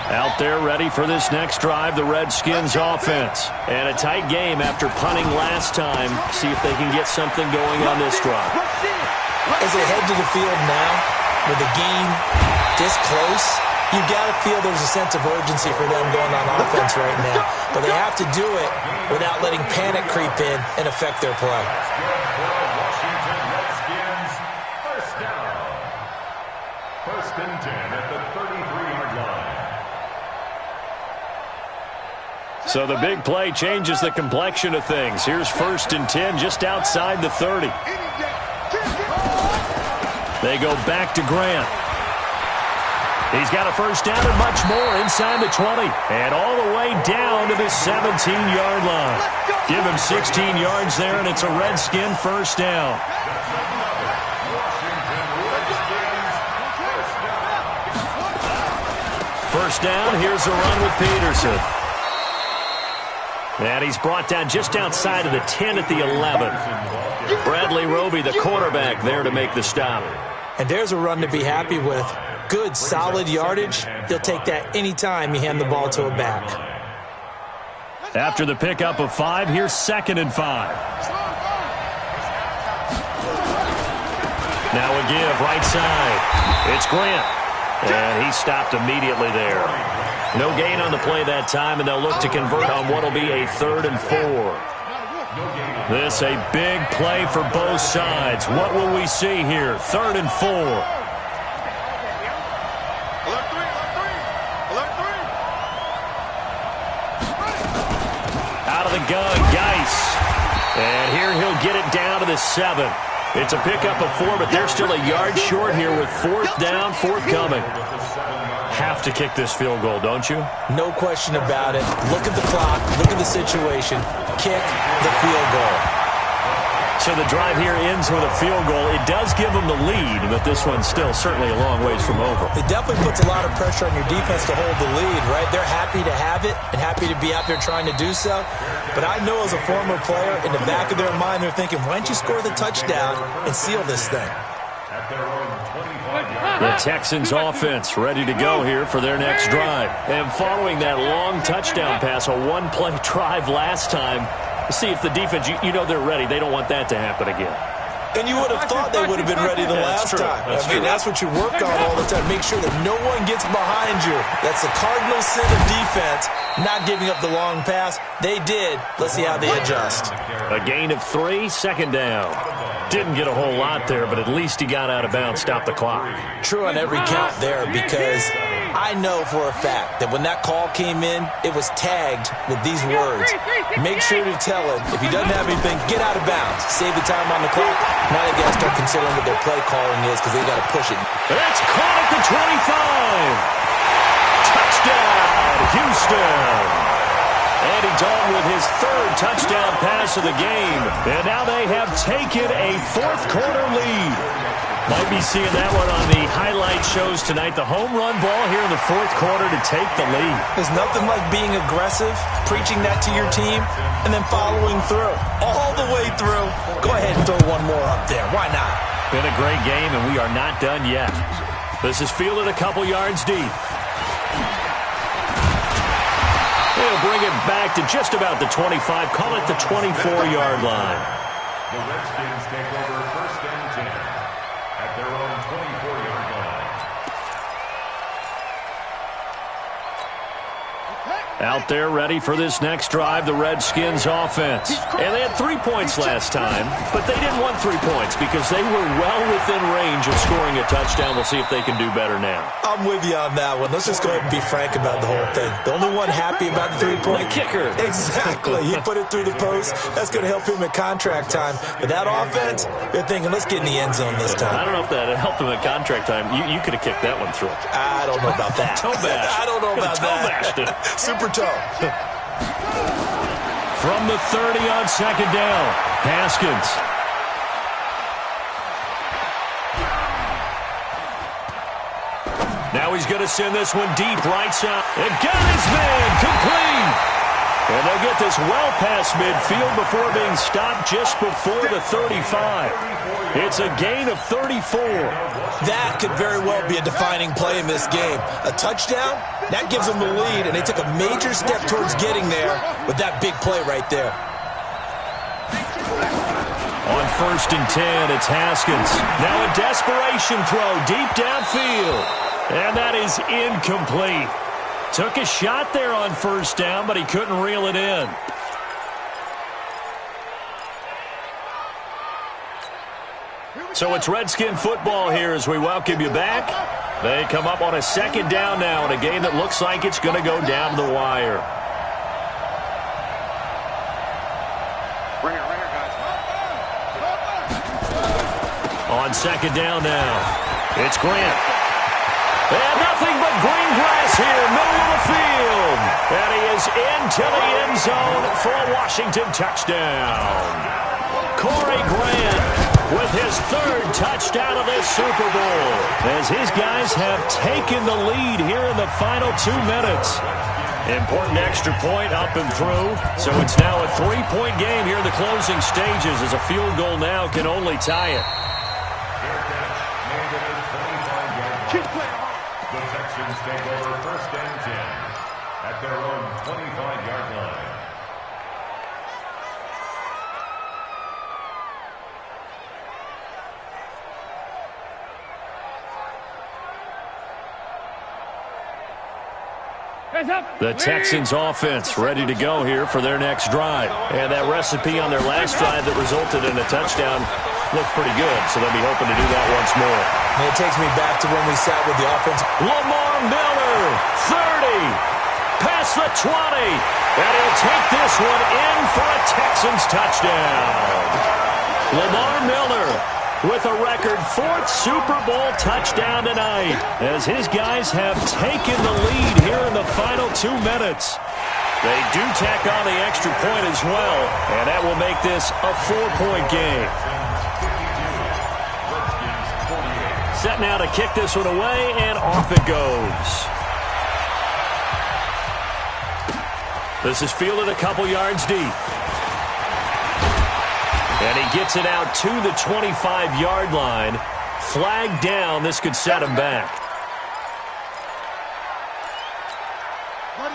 Out there ready for this next drive, the Redskins offense. And a tight game after punting last time. See if they can get something going on this drive. As they head to the field now, with the game this close, you've got to feel there's a sense of urgency for them going on offense right now. But they have to do it without letting panic creep in and affect their play. Washington Redskins, first down. 1st and 10 at the 33-yard line. So the big play changes the complexion of things. Here's 1st and 10 just outside the 30. They go back to Grant. He's got a first down and much more inside the 20. And all the way down to the 17-yard line. Give him 16 yards there, and it's a Redskin first down. First down, here's a run with Peterson. And he's brought down just outside of the 10 at the 11. Bradley Roby, the quarterback, there to make the stop. And there's a run to be happy with. Good, solid yardage. He'll take that anytime you hand the ball to a back. After the pickup of 5, here's 2nd and 5. Now a give, right side. It's Grant. And he stopped immediately there. No gain on the play that time, and they'll look to convert on what will be a 3rd and 4. This a big play for both sides. What will we see here? 3rd and 4. Out of the gun, Geis. And here he'll get it down to the 7. It's a pickup of 4, but they're still a yard short here with 4th down, forthcoming. Have to kick this field goal, don't you? No question about it. Look at the clock. Look at the situation. Kick the field goal. So the drive here ends with a field goal. It does give them the lead, but this one's still certainly a long ways from over. It definitely puts a lot of pressure on your defense to hold the lead, right? They're happy to have it and happy to be out there trying to do so. But I know as a former player, in the back of their mind, they're thinking, why don't you score the touchdown and seal this thing? The Texans offense ready to go here for their next drive. And following that long touchdown pass, a one-play drive last time, see if the defense, you know they're ready. They don't want that to happen again. And you would have thought they would have been ready the last time. That's what you work on all the time. Make sure that no one gets behind you. That's the cardinal sin of defense, not giving up the long pass. They did. Let's see how they adjust. A gain of 3, 2nd down. Didn't get a whole lot there, but at least he got out of bounds, stopped the clock. True on every count there, because I know for a fact that when that call came in, it was tagged with these words. Make sure to tell him, if he doesn't have anything, get out of bounds. Save the time on the clock. Now they got to start considering what their play calling is because they got to push it. It's caught at the 25. Touchdown, Houston. Andy Dalton with his 3rd touchdown pass of the game. And now they have taken a 4th quarter lead. Might be seeing that one on the highlight shows tonight. The home run ball here in the 4th quarter to take the lead. There's nothing like being aggressive, preaching that to your team, and then following through. All the way through. Go ahead and throw one more up there. Why not? Been a great game, and we are not done yet. This is fielded a couple yards deep. They'll bring it back to just about the 25. Call it the 24-yard line. The Redskins take over 1st and 10 at their own 24-yard line. Out there ready for this next drive, the Redskins offense. And they had 3 points last time, but they didn't want 3 points because they were well within range of scoring a touchdown. We'll see if they can do better now. I'm with you on that one. Let's just go ahead and be frank about the whole thing. The only one happy about the 3-point kicker. Exactly. He put it through the post. That's going to help him at contract time. But that offense, they're thinking, let's get in the end zone this time. I don't know if that helped him at contract time. You could have kicked that one through. I don't know about that. Toe bash. I don't know about that. Bashed it. Super toe. From the 30 on 2nd down, Haskins. Now he's going to send this one deep right side. And got his man complete. And they'll get this well past midfield before being stopped just before the 35. It's a gain of 34. That could very well be a defining play in this game. A touchdown, that gives them the lead, and they took a major step towards getting there with that big play right there. On 1st and 10, it's Haskins. Now a desperation throw deep downfield. And that is incomplete. Took a shot there on 1st down, but he couldn't reel it in. So it's Redskin football here as we welcome you back. They come up on a 2nd down now in a game that looks like it's going to go down to the wire. Right here, guys. On 2nd down now, it's Grant. And nothing but green grass here, middle of the field. And he is into the end zone for a Washington touchdown. Corey Grant with his 3rd touchdown of this Super Bowl, as his guys have taken the lead here in the final 2 minutes. Important extra point up and through, so it's now a 3-point game here in the closing stages, as a field goal now can only tie it. The Texans take over 1st and 10 at their own 25-yard line. The Texans offense ready to go here for their next drive. And that recipe on their last drive that resulted in a touchdown looked pretty good, so they'll be hoping to do that once more. And it takes me back to when we sat with the offense. Lamar Miller, 30, past the 20, and he'll take this one in for a Texans touchdown. Lamar Miller with a record 4th Super Bowl touchdown tonight, as his guys have taken the lead here in the final 2 minutes. They do tack on the extra point as well, and that will make this a 4-point game. Set now to kick this one away, and off it goes. This is fielded a couple yards deep. And he gets it out to the 25-yard line. Flag down. This could set him back.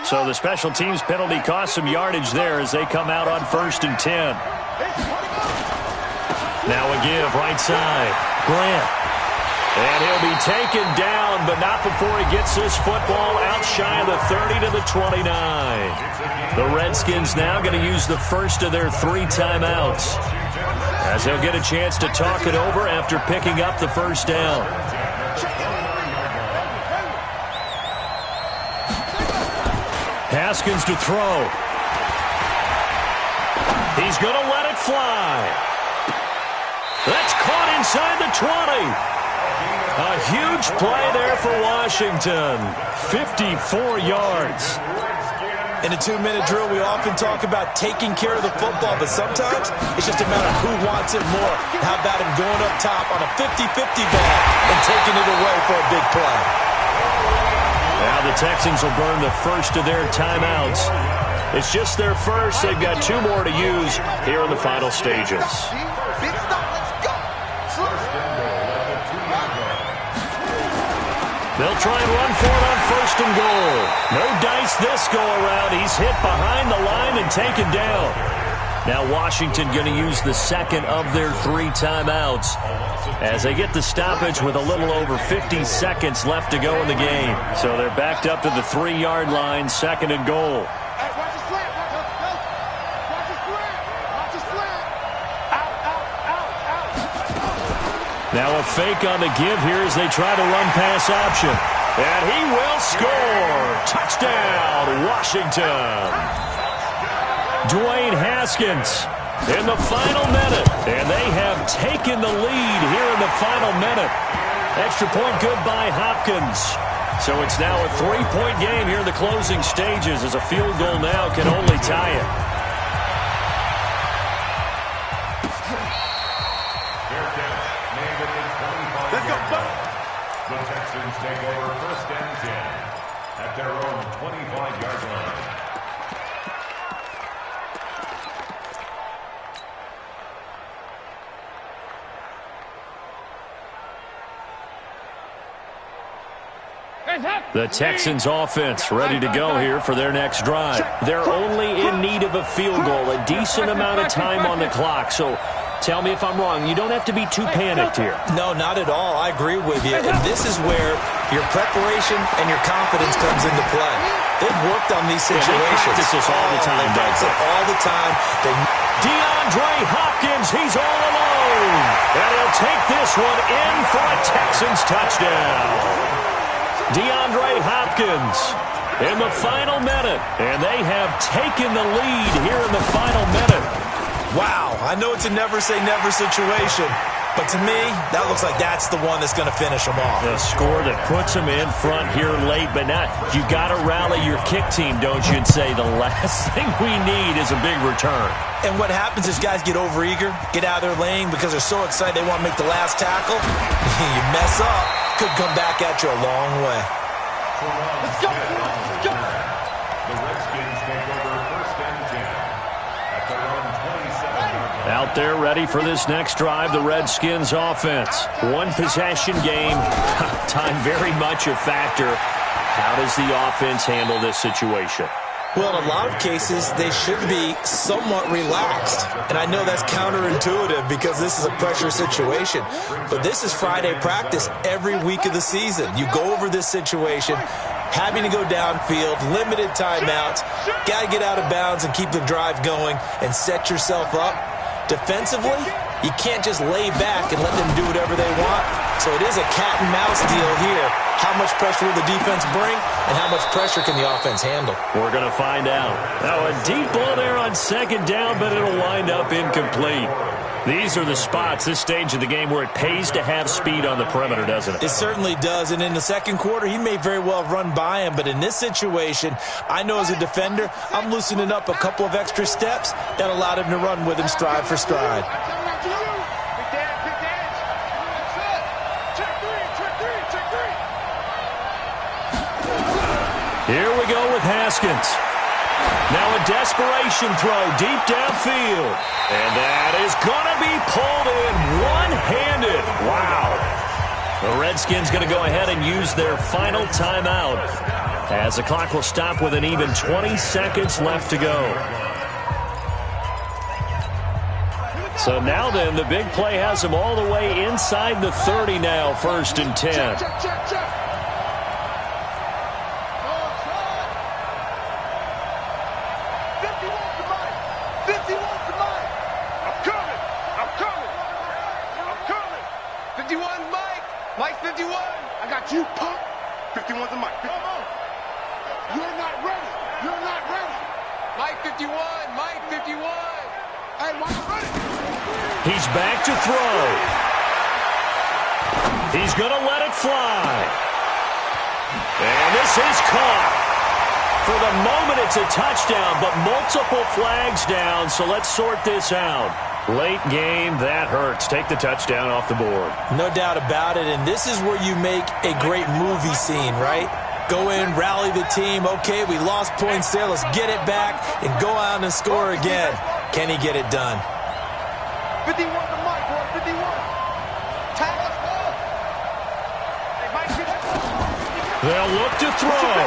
So the special teams penalty cost some yardage there as they come out on 1st and 10. Now a give right side. Grant. And he'll be taken down, but not before he gets this football out shy of the 30 to the 29. The Redskins now going to use the first of their 3 timeouts, as they'll get a chance to talk it over after picking up the first down. Haskins to throw. He's going to let it fly. That's caught inside the 20. A huge play there for Washington. 54 yards. In a 2-minute drill, we often talk about taking care of the football, but sometimes it's just a matter of who wants it more. How about him going up top on a 50-50 ball and taking it away for a big play? Now the Texans will burn the first of their timeouts. It's just their first. They've got 2 more to use here in the final stages. They'll try and run for it on 1st and goal. No dice this go-around. He's hit behind the line and taken down. Now Washington going to use the second of their 3 timeouts as they get the stoppage with a little over 50 seconds left to go in the game. So they're backed up to the 3-yard line, 2nd and goal. Now a fake on the give here as they try to run pass option. And he will score. Touchdown, Washington. Dwayne Haskins in the final minute. And they have taken the lead here in the final minute. Extra point good by Hopkins. So it's now a 3-point game here in the closing stages, as a field goal now can only tie it. The Texans take over 1st and 10 at their own 25-yard line. The Texans offense ready to go here for their next drive. They're only in need of a field goal, a decent amount of time on the clock. So tell me if I'm wrong. You don't have to be too panicked here. No, not at all. I agree with you. And this is where your preparation and your confidence comes into play. They've worked on these situations. They practice this all the time. They practice it all the time. DeAndre Hopkins, he's all alone. And he'll take this one in for a Texans touchdown. DeAndre Hopkins in the final minute. And they have taken the lead here in the final minute. Wow, I know it's a never-say-never situation, but to me, that looks like that's the one that's going to finish them off. The score that puts them in front here late, but now you got to rally your kick team, don't you, and say the last thing we need is a big return. And what happens is guys get overeager, get out of their lane because they're so excited they want to make the last tackle. You mess up, could come back at you a long way. Let's go! Let's go! The Redskins take over 1st and 10 at their own 27-yard line. Out there ready for this next drive, the Redskins offense. 1 possession game. Time very much a factor. How does the offense handle this situation? Well, in a lot of cases, they should be somewhat relaxed. And I know that's counterintuitive because this is a pressure situation. But this is Friday practice every week of the season. You go over this situation, having to go downfield, limited timeouts, got to get out of bounds and keep the drive going and set yourself up. Defensively, you can't just lay back and let them do whatever they want. So it is a cat and mouse deal here. How much pressure will the defense bring, and how much pressure can the offense handle? We're going to find out. Now, a deep ball there on 2nd down, but it'll wind up incomplete. These are the spots, this stage of the game, where it pays to have speed on the perimeter, doesn't it? It certainly does, and in the second quarter, he may very well have run by him, but in this situation, I know as a defender, I'm loosening up a couple of extra steps that allowed him to run with him stride for stride. Here we go with Haskins. Now a desperation throw deep downfield. And that is going to be pulled in one-handed. Wow. The Redskins going to go ahead and use their final timeout as the clock will stop with an even 20 seconds left to go. So now then, the big play has them all the way inside the 30 now, 1st and 10. Mike 51, I got you, punk. 51's a Mike. Come on. You're not ready. You're not ready. Mike 51, Mike 51. Hey, Mike, ready. He's back to throw. He's going to let it fly. And this is caught. For the moment, it's a touchdown, but multiple flags down, so let's sort this out. Late game, that hurts. Take the touchdown off the board. No doubt about it, and this is where you make a great movie scene, right? Go in, rally the team. Okay, we lost points there. Let's get it back and go out and score again. Can he get it done? 51 to Mike, boy, 51. Tag us all. Hey, Mike, they'll look to throw.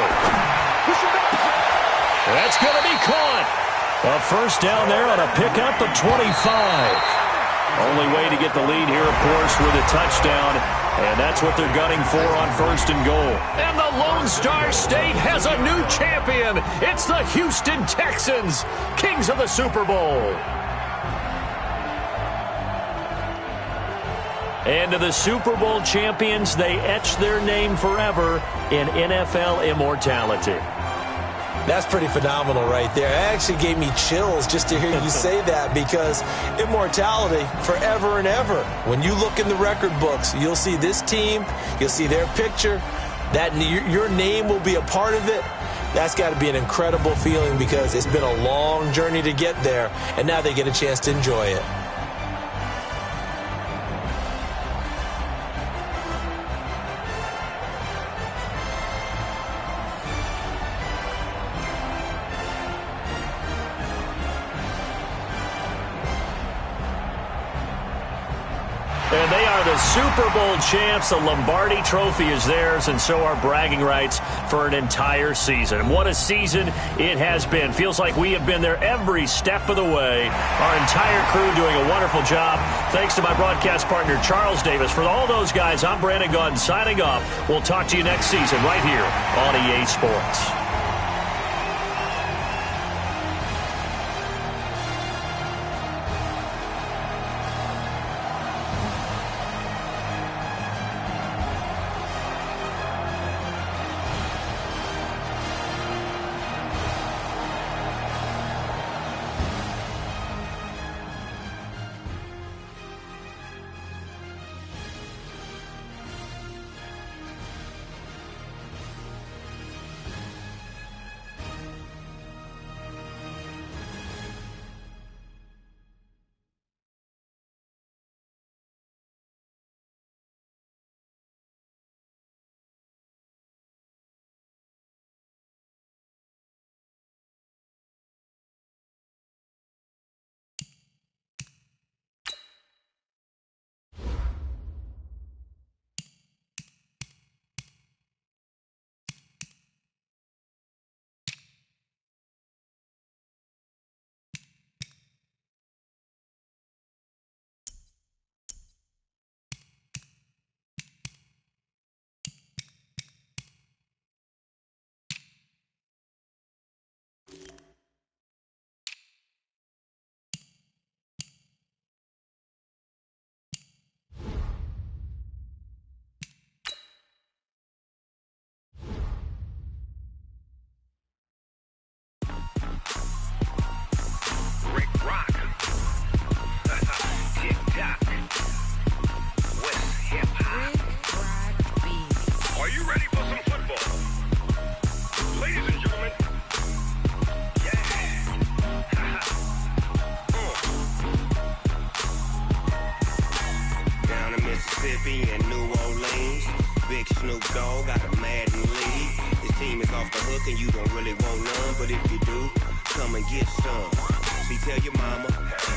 That's going to be caught. A first down there on a pickup of 25. Only way to get the lead here, of course, with a touchdown. And that's what they're gunning for on 1st and goal. And the Lone Star State has a new champion. It's the Houston Texans, kings of the Super Bowl. And to the Super Bowl champions, they etch their name forever in NFL immortality. That's pretty phenomenal right there. It actually gave me chills just to hear you say that, because immortality forever and ever. When you look in the record books, you'll see this team, you'll see their picture, that your name will be a part of it. That's got to be an incredible feeling, because it's been a long journey to get there, and now they get a chance to enjoy it. And they are the Super Bowl champs. The Lombardi Trophy is theirs, and so are bragging rights for an entire season. What a season it has been. Feels like we have been there every step of the way. Our entire crew doing a wonderful job. Thanks to my broadcast partner, Charles Davis. For all those guys, I'm Brandon Gaudin signing off. We'll talk to you next season right here on EA Sports. Mississippi and New Orleans. Big Snoop Dogg got a Madden lead. His team is off the hook and you don't really want none, but if you do, come and get some. See, tell your mama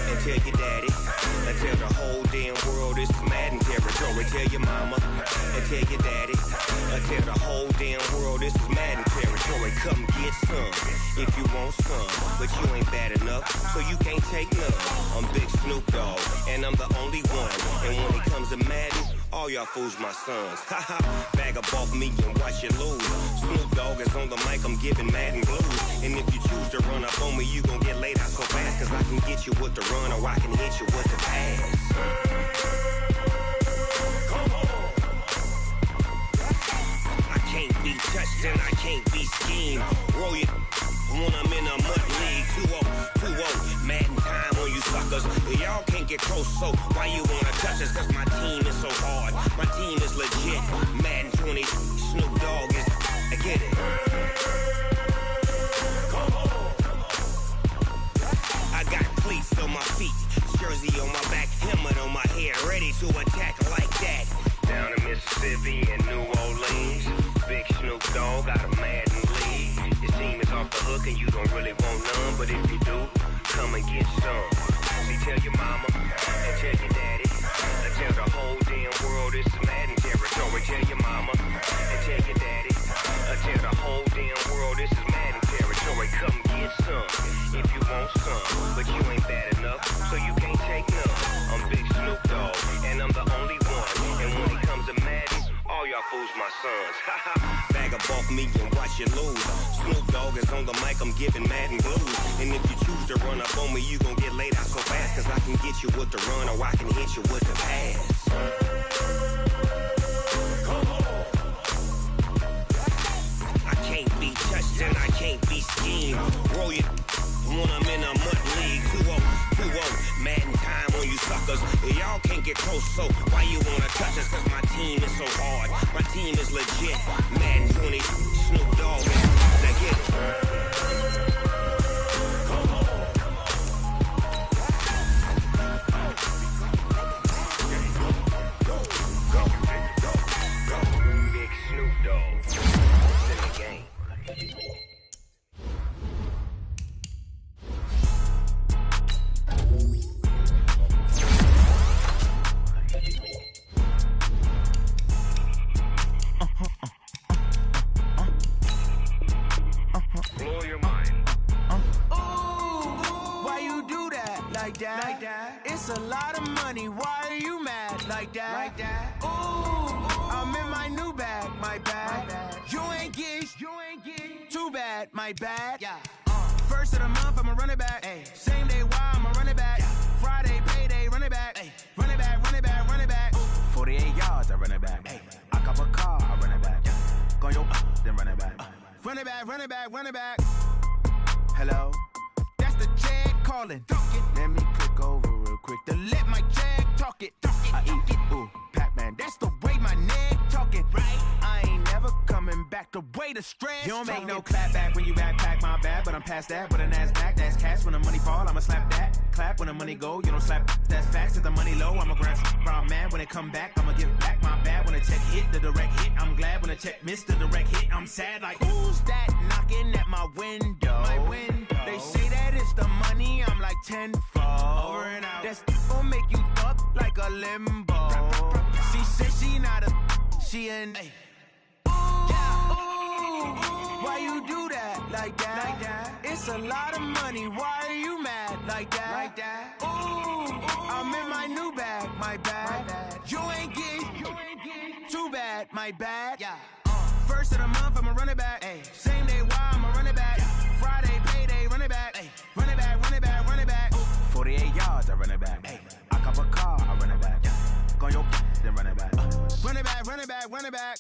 and tell your daddy and tell the whole damn world this is Madden territory. Tell your mama and tell your daddy and tell the whole damn world this is Madden territory. Come get some if you want some, but you ain't bad enough, so you can't take none. I'm Big Snoop Dogg and I'm the only one, and when it comes to Madden, all y'all fools my sons. Haha, bag up off me and watch you lose. Snoop Dogg is on the mic, I'm giving Madden blues. And if you choose to run up on me, you gon' get laid out so fast, cause I can get you with the run or I can hit you with the pass. Come on. I can't be touched and I can't be schemed. Roll you when I'm in a mud league. 2-0, Madden time on you suckers. Y'all can't get close, so why you wanna touch us? Cause my team is so hard, my team is legit. Madden 20, Snoop Dogg is, I get it. Come on. I got cleats on my feet, jersey on my back, helmet on my head, ready to attack like that. Down in Mississippi and New Orleans, Big Snoop Dogg got a Madden lead. His team is off the hook and you don't really want none, but if you do, come and get some. See, tell your mama and tell your daddy and tell the whole damn world this is Madden territory. Tell your mama and tell your daddy and tell the whole damn world this is Madden territory. Come get some if you want some, but you ain't bad enough, so you can't take none. I'm Big Snoop Dogg and I'm the only one, and when it comes to Madden, all y'all fools my sons. Haha, bag up off me and watch you lose. Snoop Dogg is on the mic, I'm giving Madden blues. And if you choose to run up on me, you gon' get laid out so fast, cause I can get you with the run or I can hit you with the pass. Come on. I can't be touched and I can't be schemed. Roll you when I'm in a mud league. 2-0, Madden time on you suckers. Y'all can't get close, so why you wanna touch us? Cause my team is so hard, my team is legit. Madden 20, Snoop Dogg, now get it. It's a lot of money, why are you mad like that? Ooh, I'm in my new bag, my bad. You ain't get too bad, my bad. Yeah. First of the month, I'ma run it back. Ay. Same day, why I'ma run it back. Yeah. Friday, payday, run it back. Ay. Run it back, run it back, run it back. 48 yards, I run it back. Ay. I cop a car, I run it back. Yeah. Go yo, then run it back. Run it back, run it back, run it back. Hello? That's the check calling. Let me click over real quick to let my check talk it. I eat it, ooh, Pac-Man. That's the way my neck talking. Right? I ain't never coming back the way the stress. You don't make no clap back when you backpack, my bad. But I'm past that, but a NASDAQ, that's cash. When the money fall, I'ma slap that. Clap when the money go, you don't slap, that's facts. If the money low, I'ma grab brown man. When it come back, I'ma give back my bad. When the check hit, the direct hit, I'm glad. When the check missed the direct hit, I'm sad like, who's that knocking at my window? My window. They say that it's the money, I'm like tenfold. Over and out. That's gon' make you up like a limbo. She said she not a, she an, ay. Why you do that like that? It's a lot of money, why are you mad like that? Ooh, I'm in my new bag, my bad. You ain't get too bad, my bad. Yeah. First of the month, I'ma run it back. Ay. Same day, why I'ma run it back. Friday, payday, run it back. Ay. Run it back, run it back, run it back. 48 yards, I run it back. Ay. I cop a car, I run it back. Go yo, then run it back. Run it back, run it back, run it back.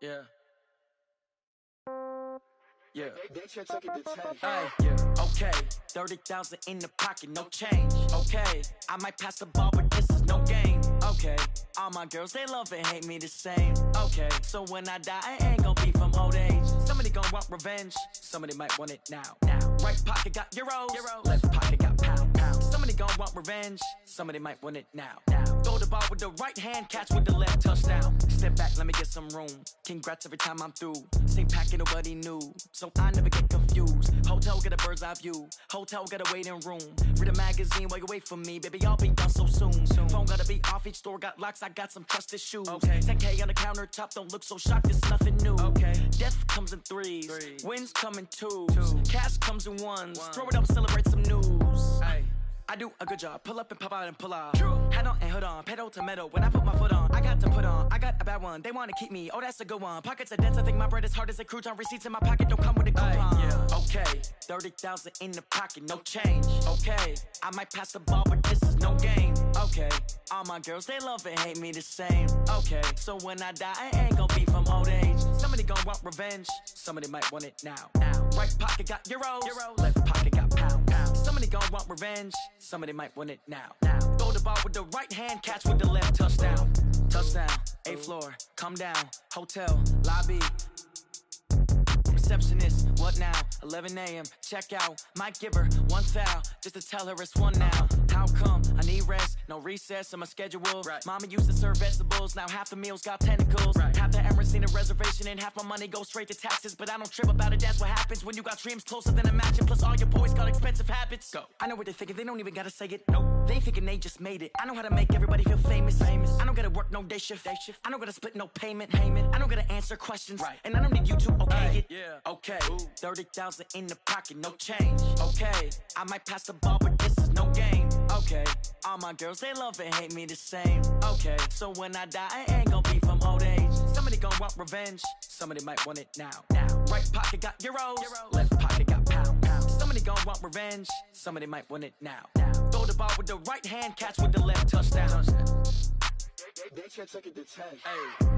Yeah. Yeah. Yeah. Okay. 30,000 in the pocket, no change. Okay. I might pass the ball, but this is no game. Okay. All my girls, they love and hate me the same. Okay. So when I die, I ain't gonna be from old age. Somebody gonna want revenge. Somebody might want it now. Right pocket got euros. Left pocket got pound. Somebody gon' want revenge. Somebody might want it now. Throw the ball with the right hand, catch with the left, touchdown. Step back, let me get some room. Congrats every time I'm through. Same packet, nobody knew, so I never get confused. Hotel get a bird's eye view. Hotel get a waiting room. Read a magazine while you wait for me, baby. I'll be done so soon. Phone gotta be off, each store got locks. I got some trusted shoes. Okay. 10K on the countertop, don't look so shocked. It's nothing new. Okay. Death comes in threes. Wins come in twos. Cash comes in ones. Throw it up, celebrate some news. Ay. I do a good job. Pull up and pop out and pull out. Head on and hood on. Pedal to metal. When I put my foot on, I got to put on. I got a bad one. They want to keep me. Oh, that's a good one. Pockets are dense. I think my bread is hard as a crouton. Receipts in my pocket don't come with a coupon. Yeah. Okay. 30,000 in the pocket. No change. Okay. I might pass the ball, but this is no game. Okay. All my girls, they love and hate me the same. Okay. So when I die, I ain't gonna be from old age. Somebody gonna want revenge. Somebody might want it now. Right pocket got euros. Left pocket got pounds. Somebody gonna want revenge. Somebody might want it now. Throw the ball with the right hand, catch with the left, touchdown. Touchdown, 8th floor, come down, hotel, lobby. Receptionist, what now? 11 a.m., check out. Might give her one foul, just to tell her it's one now. How come? I need rest, no recess in my schedule. Right. Mama used to serve vegetables, now half the meals got tentacles. Right. Half the Emirates seen a reservation and half my money goes straight to taxes. But I don't trip about it, that's what happens when you got dreams closer than a match. And plus all your boys got expensive habits. Go. I know what they're thinking, they don't even gotta say it. Nope. They ain't thinking they just made it. I know how to make everybody feel famous. I don't gotta work no day shift. I don't gotta split no payment. I don't gotta answer questions. Right. And I don't need you to okay it. Yeah. Okay. 30,000 in the pocket, no change. Okay. I might pass the ball, but this is no game. Okay. All my girls, they love and hate me the same. Okay. So when I die, I ain't gonna be from old age. Somebody gonna want revenge. Somebody might want it now. Right pocket got euros. Left pocket got pounds. Somebody gonna want revenge. Somebody might want it now. Throw the ball with the right hand, catch with the left, touchdown. They can't take it to 10. Hey.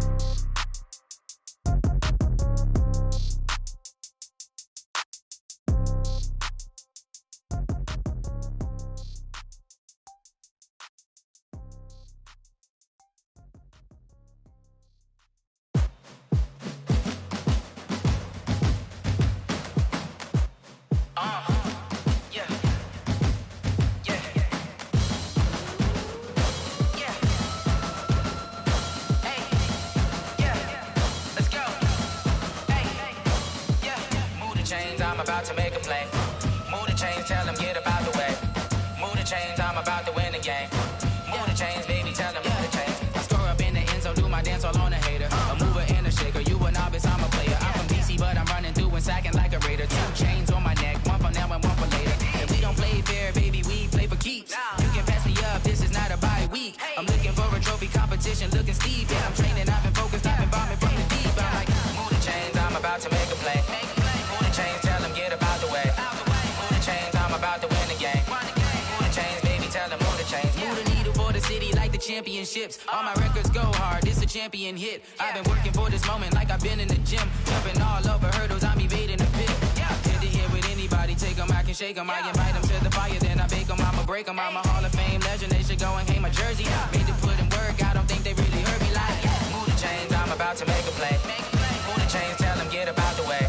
About to make a play. Move the chains, tell them get up out the way. Move the chains, I'm about to win the game. Move the chains, baby, tell them move the chains. I score up in the end zone, do my dance all on a hater. A mover and a shaker, you a novice, I'm a player. I'm from DC, but I'm running through and sacking like a raider. 2 chains on my neck, one for now and one for later. And we don't play fair, baby, we play for keeps. You can pass me up, this is not a bye week. I'm looking for a trophy competition, looking steep. Yeah, I'm training, I've been focused, I've been bombing from the deep. I'm like, move the chains, I'm about to make a play. Move the chains, tell them get up out the way. Move the chains, I'm about to win the game. Move the chains, baby, tell them move the chains. Move the needle for the city like the championships. All my records go hard, this a champion hit. I've been working for this moment like I've been in the gym. Jumping all over hurdles, I'm evading the pit. Hit it here with anybody, take them, I can shake them. I invite them to the fire, then I bake them, I'ma break them. I'm a Hall of Fame legend, they should go and hang my jersey. Made to put in work, I don't think they really heard me like. Move the chains, I'm about to make a play. Move the chains, tell them get up out the way.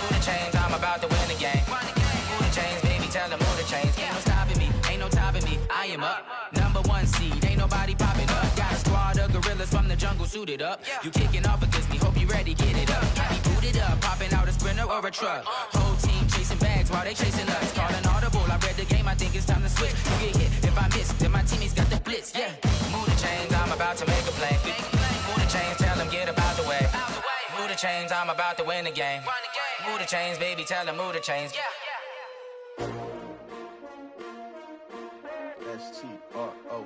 Move the chains, I'm about to win the game. Move the chains, baby, tell them move the chains. Ain't no stopping me, ain't no topping me, I am up. Number 1 seed, ain't nobody popping up. Got a squad of gorillas from the jungle suited up. You kicking off against me, hope you ready, get it up. I be booted up, popping out a sprinter or a truck. Whole team chasing bags while they chasing us. Calling audible, I read the game, I think it's time to switch. You get hit, if I miss, then my teammates got the blitz, yeah. Move the chains, I'm about to make a play. Move the chains, tell them get up out the way. Move the chains, I'm about to win the game. Move the chains, baby, tell them move the chains. S-T-R-O.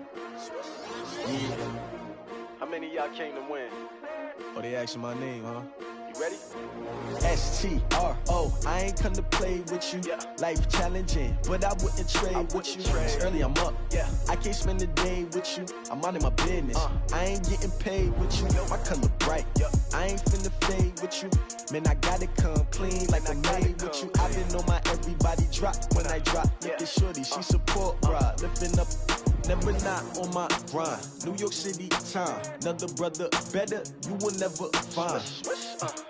How many of y'all came to win? Oh, they asking my name, huh? You ready? S-T-R-O. I ain't come to play with you. Life challenging, but I wouldn't trade with you. It's early, I'm up. I can't spend the day with you. I'm minding my business. I ain't getting paid with you. My color bright. I ain't finna fade with you. Man, I gotta come clean like I'm made with you. I've been on my everybody drop when I drop. Look at shorty, she support ride. Lifting up, never not on my grind. New York City time, another brother better, you will never find.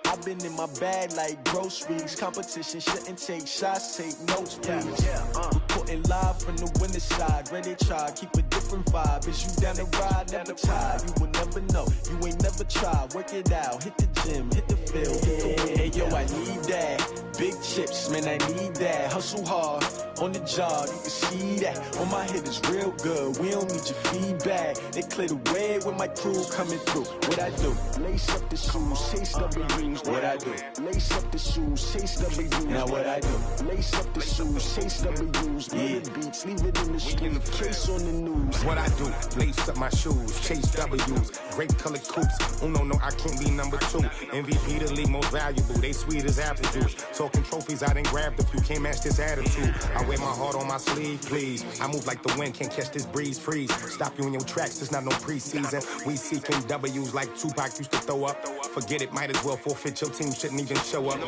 I've been in my bag like groceries. Competition shouldn't take shots, take notes, please. Report reporting live from the winter side. Ready to try, keep a different vibe. Is you down the ride, never tired. You will never know, you ain't never tried. Work it out, hit the gym, hit the field. Hey yo, I need that. Big chips, man, I need that. Hustle hard, on the job, you can see that. On my head is real good, we don't need your feedback. They clear the way with my crew coming through. What I do? Lace up the shoes, chase W's. What I do? Lace up the shoes, chase W's. Now what I do? Lace up the shoes, chase W's. Yeah, beats, leave it in the street, case on the news. What I do? Lace up my shoes, chase W's. Grape colored coops. Uno, no, I can't be number 2. MVP the league most valuable. They sweet as apple juice. Talking trophies, I done grabbed a few. Can't match this attitude. I wear my heart on my sleeve, please. I move like the wind, can't catch this breeze, freeze. Stop you in your tracks, there's not no preseason. We seeking W's like Tupac used to throw up. Forget it, might as well forfeit. Your team shouldn't even show up.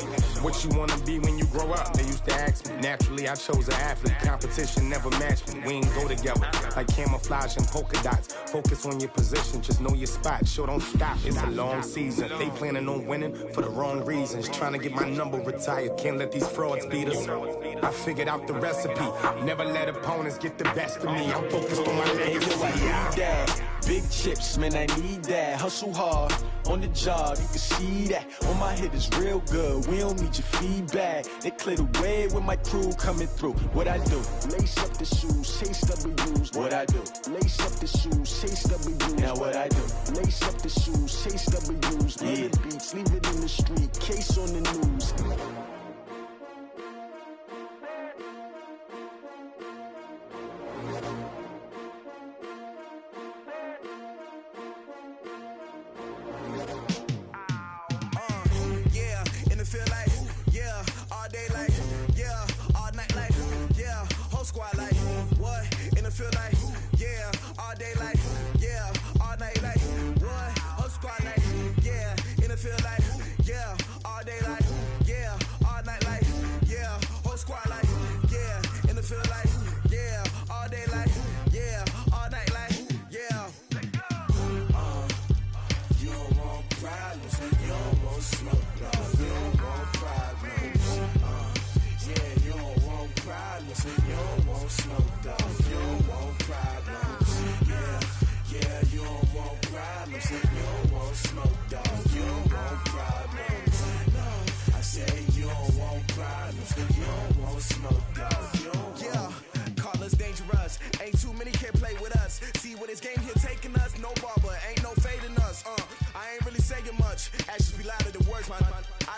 What you wanna be when you grow up? They used to ask me. Naturally, I chose an athlete. Competition never matched me. We ain't go together like camouflage and polka dots. Focus on your position, just know your spot. Sure, don't stop. It's a long season. They planning on winning for the wrong reasons. Trying to get my number retired. Can't let these frauds beat us. I figured out the recipe. Never let opponents get the best of me. I'm focused on my legacy. I need that. Big chips, man, I need that. Hustle hard, on the job, you can see that. On my head is real good, we don't need your feedback. They clear the way with my crew coming through. What I do? Lace up the shoes, chase W's. What I do? Lace up the shoes, chase W's. Now what I do? Lace up the shoes, chase W's. Yeah, beats, leave it in the street, case on the news.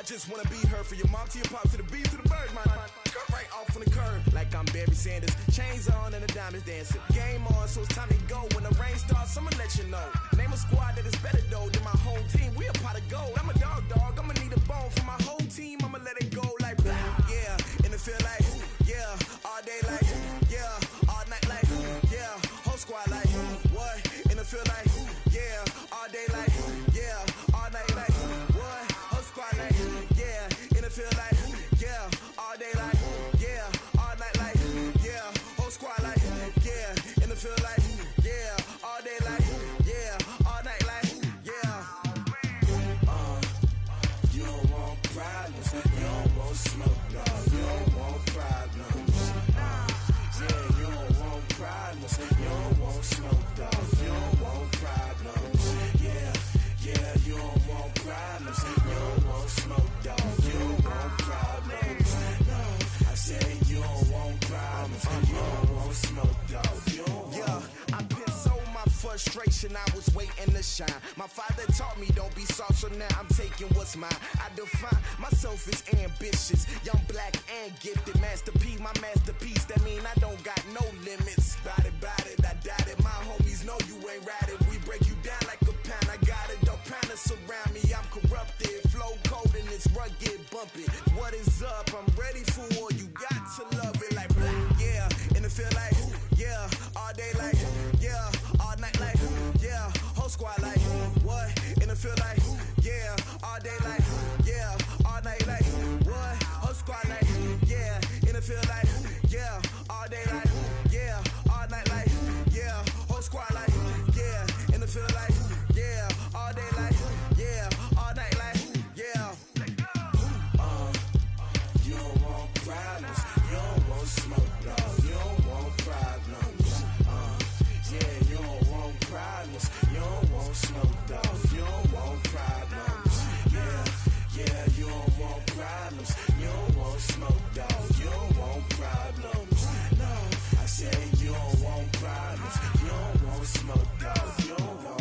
I just wanna be her for your mom to your pops to the beat to the birds, man. Cut right off on the curb like I'm Barry Sanders. Chains on and the diamonds dancing. Game on, so it's time to go. When the rain starts, I'ma let you know. Name a squad that is better though than my whole team. We a pot of gold. I'm a dog. I'ma need a bone for my whole team. I'ma let it go like yeah. And it feel like yeah. All day like yeah. All night like yeah. Whole squad like what? And it feel like yeah. All day like yeah. All night like what? Whole squad like yeah. And it feel like yeah. All day like yeah. All night like yeah. Whole squad like yeah. And it feel like yeah. All day like yeah. All night like yeah. You don't want problems. You don't want smoke, dog. You don't want problems. Yeah, you don't want problems. You don't want smoke, dog. You don't want problems. Yeah, you don't want problems. You don't want smoke, dog. You don't want problems. No, I say you don't want problems. You don't want smoke, dog. You don't want. Yeah, I've been so my frustration, I was waiting to shine. My father taught me don't be soft, so now I'm taking what's mine. I define myself as ambitious, young, black, and gifted. Master P, my masterpiece. That mean I don't got no limits. Bout it, I doubt it. My homies know you ain't ratted. We break you down like a pound. I got it, don't pound to surround me. I'm corrupted, flow cold and it's rugged, bumpy. What is up? I'm ready for war. You got to love it like yeah, and it feel like yeah, all day like yeah, all night like yeah, whole squad like what? And it feel like yeah, all day like yeah, all night like what? Whole squad like yeah, and it feel like yeah, all day like yeah, all problems. You don't want smoke, dog. You don't want.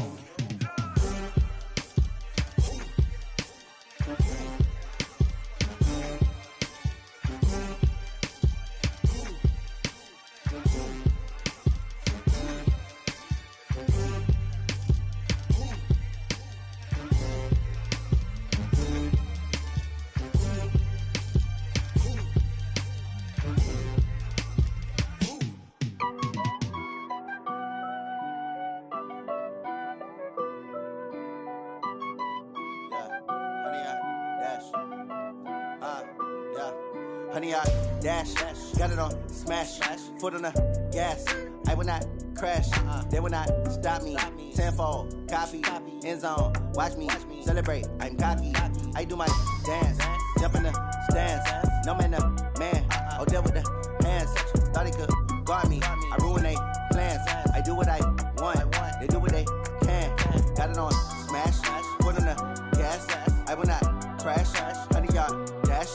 Honey, I dash, got it on smash, foot on the gas. I will not crash, they will not stop me. Tenfold, copy, end zone, watch me celebrate. I'm cocky, I do my dance, jump in the stands. No man, man, oh deal with the hands. Thought he could guard me, I ruin they plans. I do what I want, they do what they can. Got it on smash, foot on the gas. I will not crash, honey, y'all dash,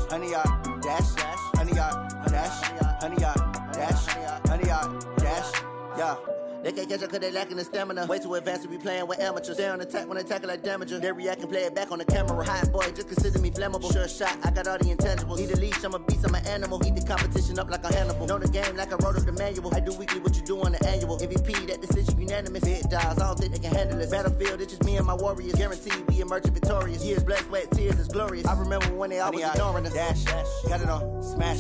honey, y'all dash, honey, y'all dash, honey, y'all dash, honey, y'all dash, yeah. They can't catch up cause they lacking the stamina. Way too advanced to be playing with amateurs. Stay on attack when they tackle like damager. They react and play it back on the camera. Hot boy, just consider me flammable. Sure shot, I got all the intangibles. Need a leash, I'm a beast, I'm an animal. Eat the competition up like a Hannibal. Know the game like I wrote up the manual. I do weekly what you do on the annual. MVP, that decision unanimous. Big dials, I don't think they can handle it. Battlefield, it's just me and my warriors. Guaranteed we emerge victorious. Years, blood, sweat, tears, is glorious. I remember when they always ignoring us. Dash, got it on smash,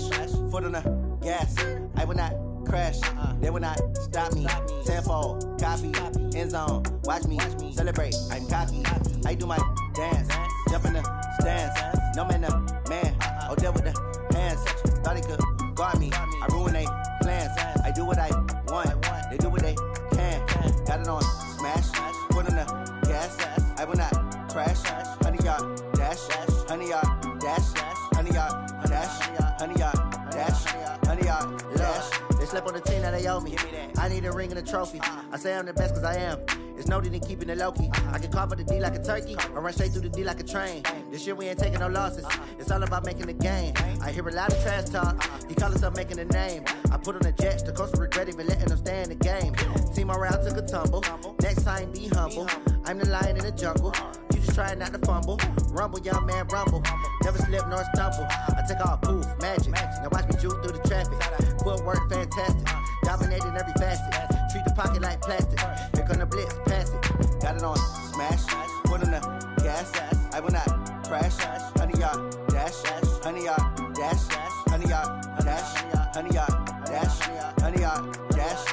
foot on the gas. I will not crash, they will not stop me. Tenfold, copy, end zone, watch me celebrate. I'm cocky, I do my dance, jump in the stands. No man, man, oh deal with the hands. Thought he could guard me, I ruin they plans. I do what I want, they do what they can. Got it on smash, foot on the gas. I will not crash, honey, y'all dash, honey, y'all dash, honey, y'all dash, honey, y'all dash, honey, y'all dash. They slept on the team that they owe me. I need a ring and a trophy. I say I'm the best cause I am. It's no need in keeping it low-key. I can carve up the D like a turkey or run straight through the D like a train. This year we ain't taking no losses. It's all about making the game. I hear a lot of trash talk. He call himself making a name. I put on the Jets. The coach regret even letting them stay in the game. Team morale took a tumble. Next time be humble. I'm the lion in the jungle. You just try not to fumble. Rumble, young man, rumble. Never slip nor stumble. I take off, poof, magic. Now watch me juke through the traffic. Footwork fantastic. Dominating every facet. Treat the pocket like plastic. Here come the blitz, pass it. Got it on smash. Foot on the gas. I will not crash. Honey, y'all dash. Honey, y'all dash. Honey, y'all dash. Honey, y'all dash. Honey, y'all dash.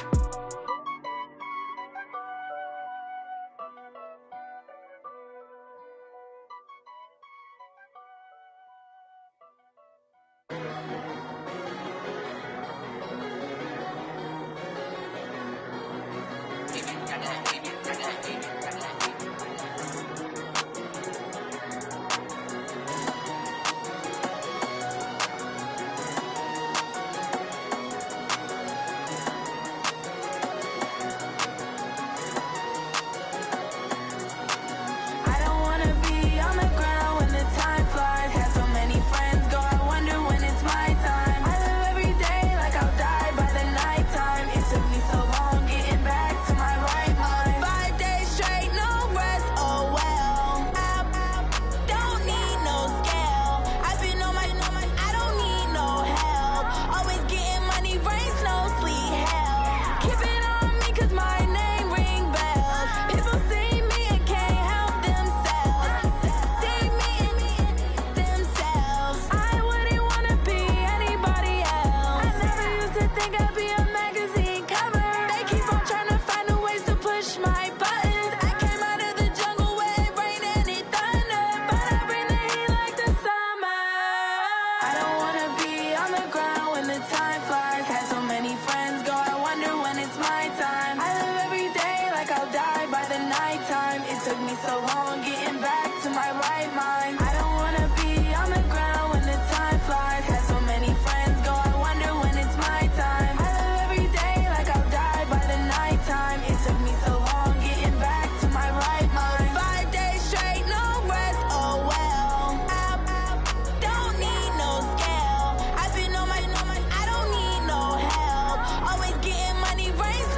Race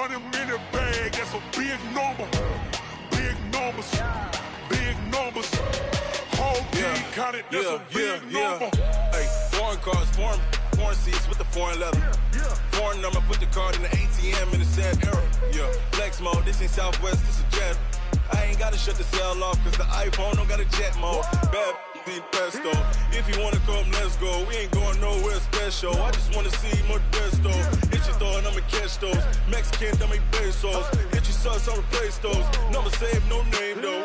100-minute bag, that's a big number. Big numbers, big numbers. Whole team counted, that's a big number. Hey, foreign cars, foreign seats with the foreign leather. Foreign number, put the card in the ATM in the sad era. Yeah, flex mode, this ain't Southwest, this a jet. I ain't gotta shut the cell off, cause the iPhone don't got a jet mode. Bad need pesto. If you wanna come, let's go. We ain't going nowhere special. I just wanna see Modesto. Hit your thought, I'ma catch those. Mexican, I make pesos. Hit your sauce, I'll replace those. Number save, no name though.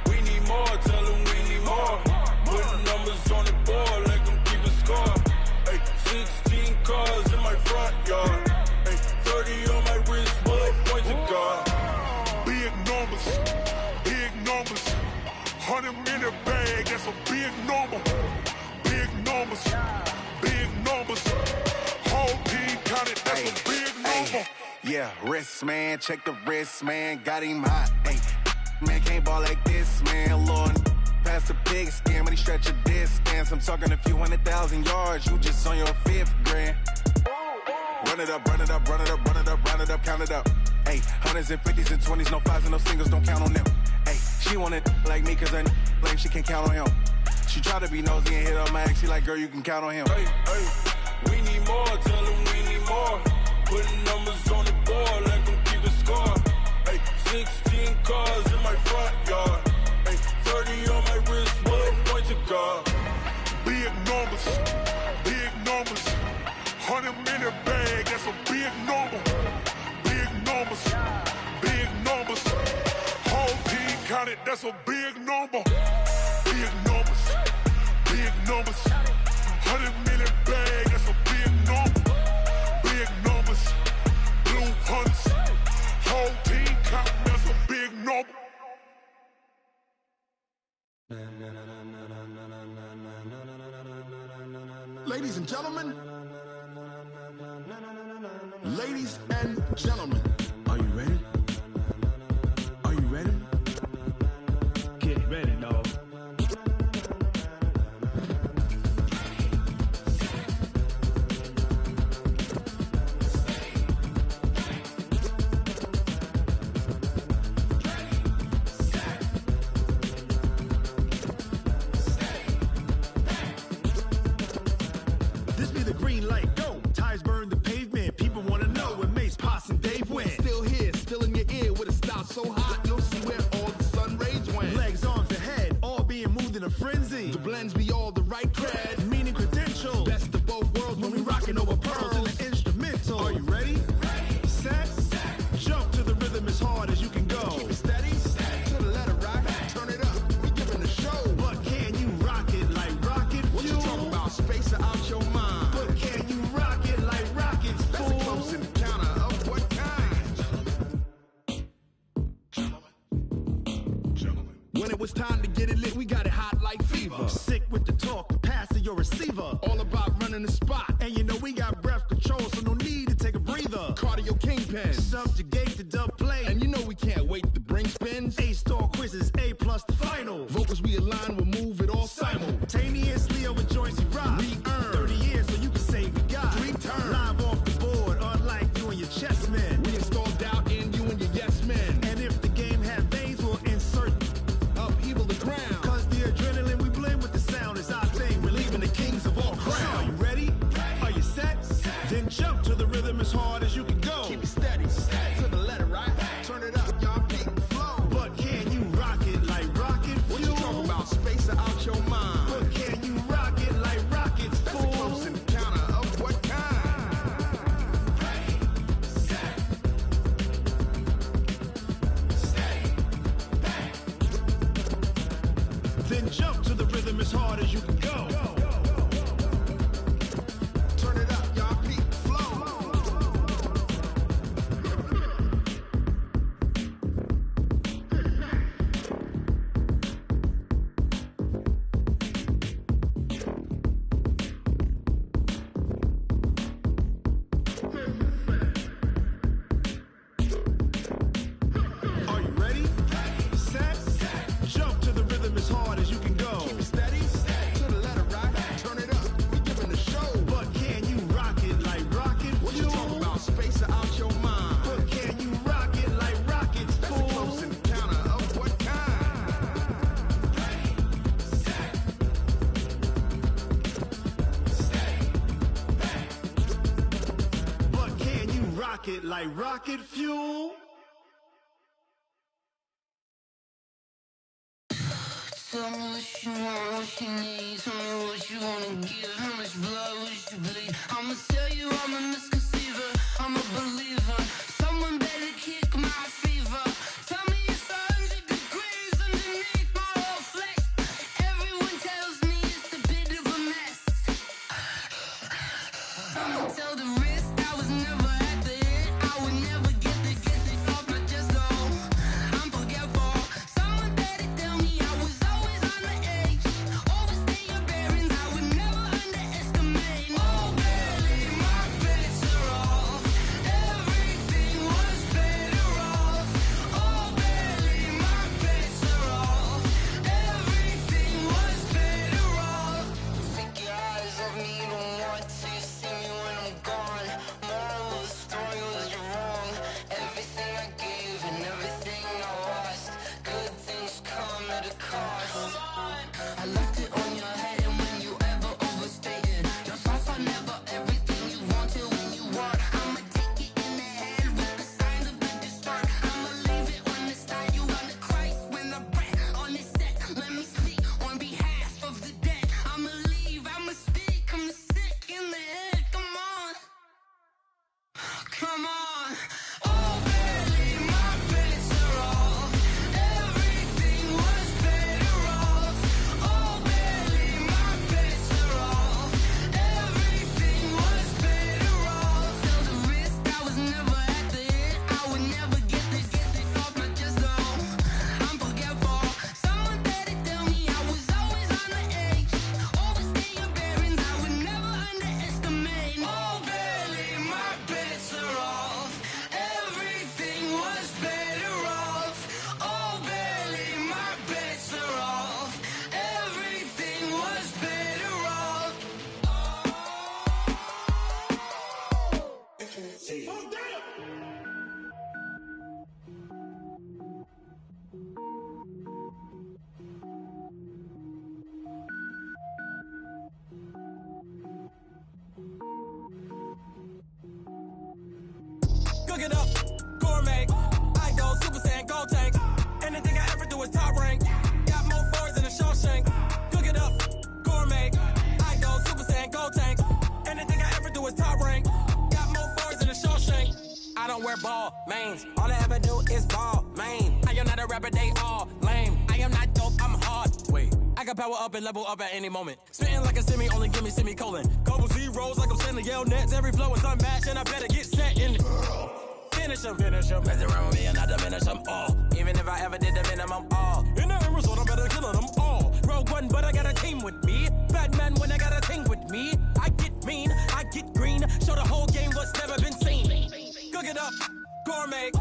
We need more, tell them we need more. Putting numbers on the board, let them keep a score. Hey, 16 cars in my front yard. Hey, 30 on my wrist, bullet points of God. Big numbers, big numbers. 100-minute bag, that's a big number. Big numbers, big numbers. Whole team counted, that's a big number. Yeah, wrist man, check the wrist man, got him hot. Ay, man can't ball like this, man. Lord, past the pig skin when he stretch a distance. I'm talking a few 100,000 yards, you just on your 5th grand. Run it up, run it up, run it up, run it up, run it up, count it up. Ay, 100s and 50s and 20s, no 5s and no singles, don't count on them. Ay, she want it like me cause her lame, she can't count on him. She try to be nosy and hit up my ex, she like, girl, you can count on him. Hey, we need more, tell them we need more. Putting numbers on the board, let them keep a score. Hey, 16 cars in my front yard. Hey, 30 on my wrist, bullet points of God. Big numbers, big numbers. 100-minute bag, that's a big number. Big numbers, big numbers. Whole team counted, that's a big number. Big numbers, big numbers. 100-minute bag, that's a big number. Big numbers, blue hunts. Whole team counting, that's a big number. Ladies and gentlemen, ladies and gentlemen, are you ready? Are you ready? Get ready, dog. This be the green light, go. Tires burn the pavement. People wanna know where Mace, Poss, and Dave went. Still here, still in your ear with a style so hot, you'll see where all the sun rays went. Legs, arms, and head, all being moved in a frenzy. The blends be all the right cred, meaning credentials. best of both worlds when we rockin' over pearls in the instrumental. Are you ready? Set, jump to the rhythm as hard as you can go. Keep it steady, to the letter right, turn it up, we giving the show. But can you rock it like rocket fuel? What you talking about, space or out your mind? But can you rock it like rockets, fool? That's a close encounter of what kind? Gentlemen. When it was time to get it lit, we got it hot like fever. Sick with the talk, the pass to your receiver. All about running the spot. And you know we got breath control, so no need to take a breather. Cardio kingpin. Subjugate the dub play. And you know we can't wait to bring spins. A-star quizzes, A+ the final. Vocals we align, we'll move it all Simultaneously over joints we rock. We earn 30 years so you can say we got 3 turns. Live off the board, unlike you and your chess men. We install doubt in you and your yes men. And if the game had veins, we'll insert upheaval the ground. Cause the adrenaline we blend with the sound is our thing. We're leaving the kings of all crowns. So are you ready? Are you set? Then jump to the rhythm as hard as you can go. Keep it steady, to the letter right. Turn it up, y'all peak flow. But can you rock it like rocket fuel? What you talking about, space or out your mind? But can you rock it like rockets, That's fool? a close encounter of what kind? Then jump to the rhythm as hard as you can go. Turn it up, y'all peak flow. rocket like rocket fuel. Tell me what you want, what you need. Tell me what you wanna give. How much blood would you bleed? I'ma tell you I'm a misconceiver. I'm a believer. Someone better kick my fever. Tell me it's 100 degrees underneath my whole flesh. Everyone tells me it's a bit of a mess. Someone tell the risk I was never at the end. I would never get the off my chest though. I'm forgetful. Someone better tell me I was always on the edge. Overstay your bearings, I would never underestimate. Oh, barely, my bets are off. Everything was better off. Oh, barely, my bets are off. Everything was better off. Take your eyes off me, you don't want to see me when I'm gone. Moral of the story was you're wrong. Everything I gave and everything I lost. Good things come at a cost. I left it on your head, and when you ever overstated, your thoughts are never everything you wanted when you want. I'ma take it in the head with the signs of the distort. I'ma leave it on the side. You on the Christ when I breath on this set. Let me speak on behalf of the dead. I'ma leave, I'ma speak. I'm the sick in the head. Come on, come on. Oh, barely, my bets are off. Everything was better off. Oh, barely, my bets are off. Everything was better off. Tell the risk I was never at the end. I would never get this off my chest though. I'm forgetful. Someone better tell me I was always on the edge. Overstay your bearings, I would never underestimate. Oh, barely, my bets are off. Everything was better off. Oh, barely, my bets are off. Everything was better off. Cook it up, gourmet. I go Super Saiyan, gold tank. Anything I ever do is top rank. Got more boys than a Shawshank. Cook it up, gourmet. I go Super Saiyan, gold tank. Anything I ever do is top rank. Got more boys than a Shawshank. I don't wear ball mains. All I ever do is ball main. I am not a rapper, they all lame. I am not dope, I'm hard. Wait, I can power up and level up at any moment. Spitting like a semi, only give me semicolon. Couple zeros like I'm sending yell nets. Every flow is unmatched and I better get set in. Finish them. Mess around with me and I diminish them all. Even if I ever did the minimum all. In the end result, I better kill them all. Rogue One, but I got a team with me. Batman when I got a thing with me. I get mean, I get green. Show the whole game what's never been seen. Cook it up, gourmet.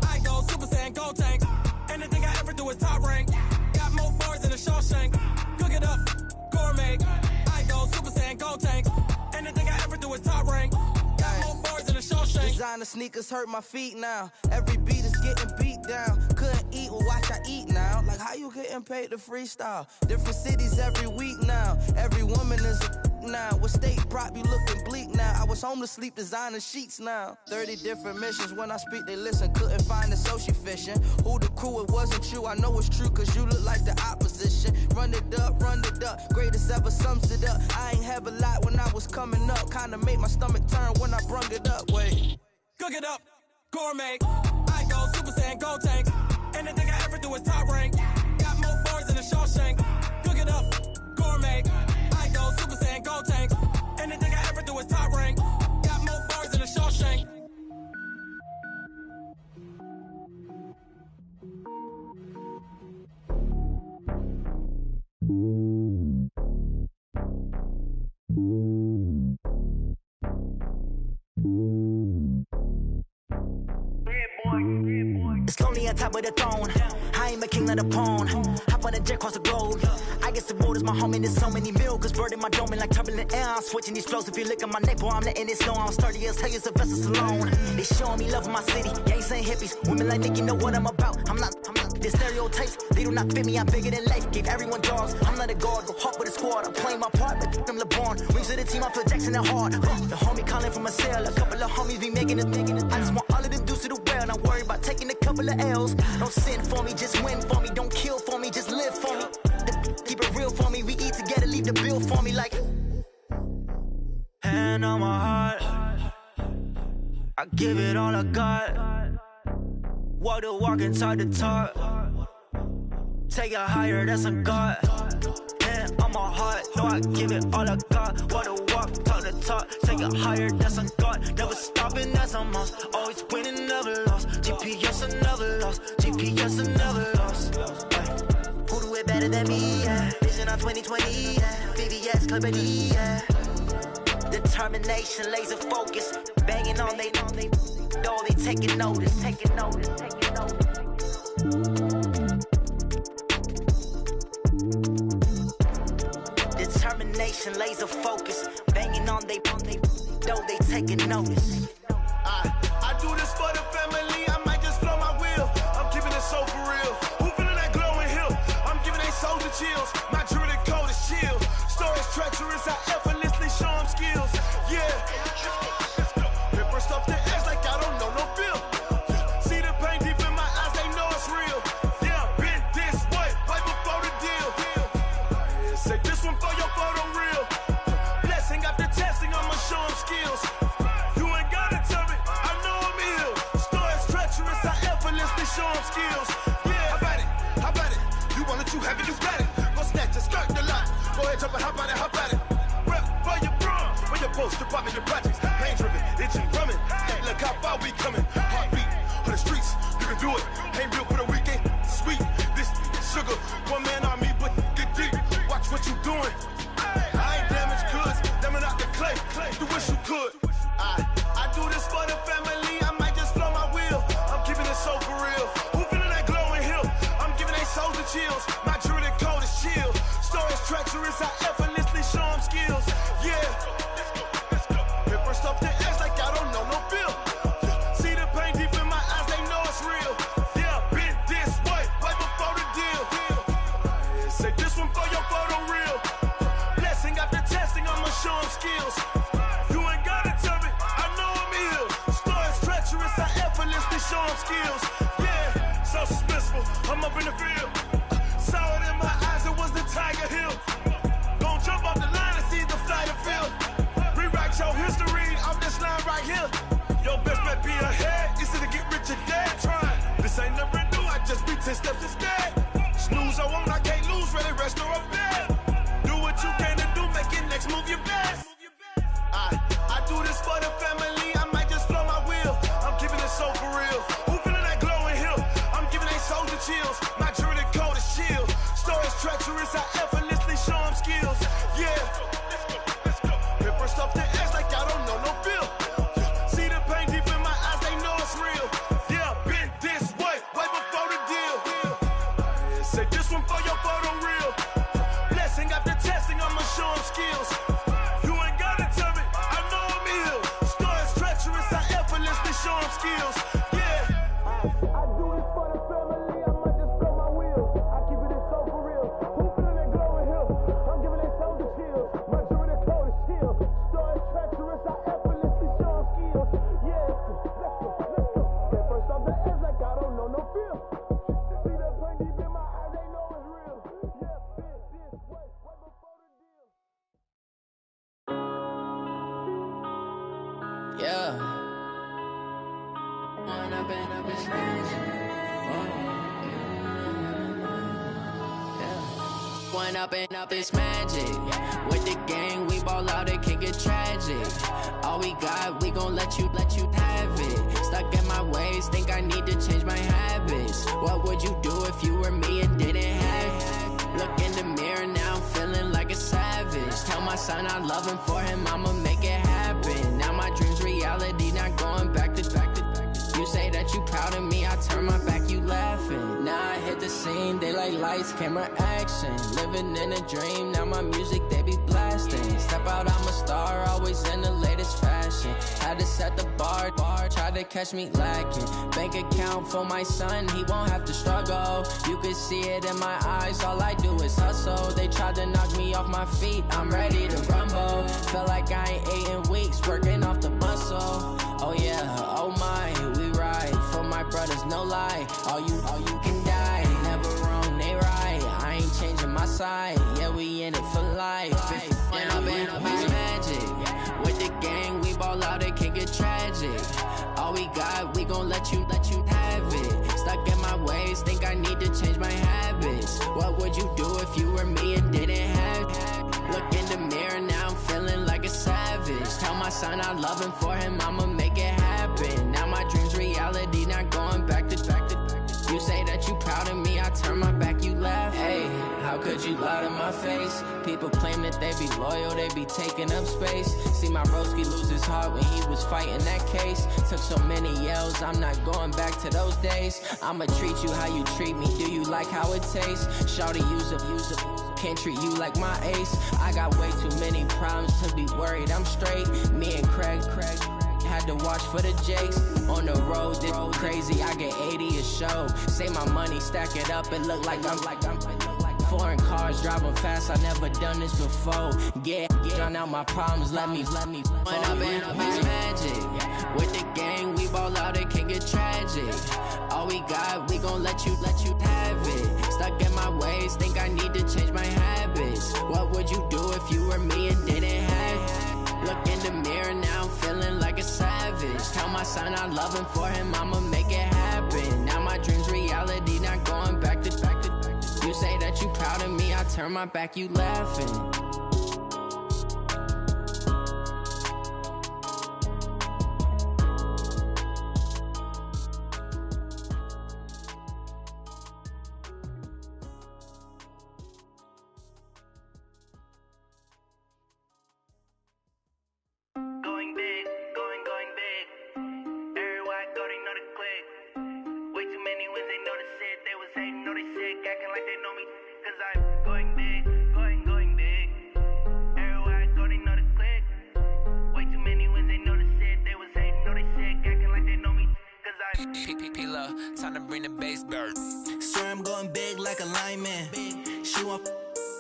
I go Super Saiyan, gold tank. Anything I ever do is top rank. Got more bars than a Shawshank. Cook it up, gourmet. I go Super Saiyan, gold tank. Anything I ever do is top rank. Got more bars than a Shawshank. Designer sneakers hurt my feet now. Every beat is getting beat down. Couldn't eat, well watch I eat now. Like how you getting paid to freestyle? Different cities every week now. Every woman is a now. With state prop you looking bleak now. I was home to sleep designer sheets now. 30 different missions. When I speak they listen. Couldn't find it so she fishing. Who the crew, it wasn't you. I know it's true cause you look like the opposition. Run it up, greatest ever sums it up. I ain't have a lot when I was coming up. Kinda made my stomach turn when I brung it up. Wait, cook it up, gourmet. I go Super Saiyan, gold tank. Anything I ever do is top rank. Got more bars than a Shawshank. Cook it up, gourmet. I go Super Saiyan, gold tank. Anything I ever do is top rank. Got more bars than a Shawshank. Yeah, boy. It's lonely on top of the throne. I ain't a king of the pawn. Hop on a jet across the globe. I guess the world is my home and there's so many miracles burning my dome like turbulent air. I'm switching these flows. If you look at my neck, boy, I'm letting it snow. I'm sturdy as hell, it's a vessel alone. They showing me love in my city. Gangs ain't hippies. Women like Nicki know what I'm about. I'm not. The stereotypes, they do not fit me. I'm bigger than life. Gave everyone jobs. I'm not a guard. Go hard with a squad. I'm playing my part, but them LeBron. Rings to the team. I feel Jackson and hard. The homie calling from a cell. A couple of homies be making it. I just want all of them dudes to the well. Not worry about taking a couple of L's. Don't sin for me, just win for me. Don't kill for me, just live for me. Keep it real for me. We eat together, leave the bill for me like. Hand on my heart, I give it all I got. Walk the walk inside the talk. Take it higher, that's a God. Hand on my heart, no, I give it all I got. Walk the walk, talk the talk. Take it higher, that's a God. Never stopping, that's a must. Always winning, never lost. GPS, I never lost. GPS, I never lost. Who do it better than me? Yeah. Vision on 2020, yeah. VVS, company, yeah. Determination, laser focus. Banging on they door, they taking notice, taking notice, taking notice. Determination, laser focus. Banging on they door, they taking notice. I do this for the family. I might just blow my wheel. I'm keeping it so for real. Who feeling that glowing hill? I'm giving they soldier chills. My jewelry code is chill. Stories treacherous. I effortlessly show them skills. Yeah. Paper stuff to edge like I don't know no feel. See the pain deep in my eyes, they know it's real. Yeah, been this way, right before the deal. Say this one for your photo reel. Blessing after testing, I'ma show them skills. You ain't gotta tell me, I know I'm ill. Stories treacherous, I effortlessly show them skills. Yeah, how about it? How about it? You want it, you have it, you got it. Go snatch it, skirt the lot. Go ahead, jump it, how about it, how about it? Rep for your bro, for your post, your poppin', your projects. Pain driven, itching, drumming. Look how far we coming. Heartbeat on the streets, you can do it. Ain't built for the weekend. Sweet, this sugar. One man on me, but get deep. Watch what you doing. I ain't damaged goods, damn it out the clay. You wish you could. I do this for the family. I might just blow my wheel. I'm keeping it so for real. Who feeling that glowing hill? I'm giving they soldier chills. My jewelry code is chill. Stories treacherous, I effortlessly show them skills. Yeah. Paper stuff to edge like I don't know no feel. See the pain deep in my eyes, they know it's real. Yeah, been this way, right before the deal. Say this one for your photo reel. Blessing after testing, I'ma show them skills. You ain't gotta tell me, I know I'm ill. Stories treacherous, I effortlessly show them skills. Yeah, so suspenseful, I'm up in the field. Saw it in my eyes, it was the Tiger Hill. Gon' jump off the line and see the flight of field. Rewrite your history off this line right here. Your best bet be ahead, easy to get rich or dead. Trying, this ain't never new, I just be 10 steps instead. Snooze, I won't, I can't lose, ready, rest or up bed. Do what you can to do, make it next move your best. I do this for the family, I might just blow my wheel. I'm keeping it so for real. Who feeling that glowing hill? I'm giving they soldier chills. My jewelry code is chill. Stories treacherous, I effortlessly show them skills. Yeah. Paper stuff to edge like I don't know no feel. See the pain deep in my eyes, they know it's real. Yeah, been this way, right before the deal. Say this one for your photo reel. Blessing after testing, I'ma show them skills. You ain't gotta tell me, I know I'm ill. Stories treacherous, I effortlessly show them skills. Yeah. I do this for the family, I might just blow my wheel. I keep it so for real. Who feeling that glowing hill? I'm giving they soldier chills. My jewelry code is chill. Stories treacherous, I effortlessly show them skills. Yeah, let's go. Paper stuff the edge like I don't know no feel. See that pain deep in my eyes, they know it's real. Yeah, been this way, right before the deal. Yeah. When I've been up in space. When up is magic. With the gang, we ball out, it can get tragic. All we got, we gon' let you have it. Stuck in my ways, think I need to change my habits. What would you do if you were me and didn't have it? Look in the mirror, now I'm feeling like a savage. Tell my son I love him, for him I'ma make it happen. Now my dreams reality, not going back to. You say that you proud of me, I turn my back lights, camera action. Living in a dream, now my music they be blasting. Step out, I'm a star, always in the latest fashion. Had to set the bar, try to catch me lacking. Bank account for my son, he won't have to struggle. You can see it in my eyes, all I do is hustle. They tried to knock me off my feet, I'm ready to rumble. Feel like I ain't ate in weeks, working off the muscle. Oh yeah, oh my, we ride for my brothers, no lie. All you can die, never wrong, they right. I ain't changing my side, yeah, we in it for life. When I've been magic, with the gang, we ball out, it can get tragic. All we got, we gon' let you have it. Stuck in my ways, think I need to change my habits. What would you do if you were me and didn't have it? Look in the mirror, now I'm feeling like a savage. Tell my son I love him, for him I'ma make it happen. Now my dream's reality, not going back to. You say that you proud of me, I turn my back, you laugh. Hey, how could you lie to my face? People claim that they be loyal, they be taking up space. See my broski lose his heart when he was fighting that case. Took so many yells, I'm not going back to those days. I'ma treat you how you treat me, do you like how it tastes? Shawty, use up, can't treat you like my ace. I got way too many problems to be worried, I'm straight. Me and Craig had to watch for the Jakes. On the road, this crazy, I get 80 a show. Say my money, stack it up, it look like I'm foreign cars, driving fast, I never done this before. Get drown out my problems, let me When I've been magic, with the gang, we ball out, it can get tragic. All we got, we gon' let you have it. Stuck in my ways, think I need to change my habits. What would you do if you were me and didn't have it? Look in the mirror, now I'm feeling like a savage. Tell my son I love him, for him I'ma make it happen. Now my dream's reality, not going back to. You say that you proud of me, I turn my back, you laughing. Going big, going big. Everywhere I go, they know the click. Way too many wins, they know the shit. They was hating, know they sick, acting like they know me. Cause I'm going big, going big. Everywhere I go, they know the click. Way too many wins, they know the shit. They was hating, know they sick, acting like they know me. Cause I'm P-P-P-Love, time to bring the bass bird. Swear I'm going big like a lineman. She want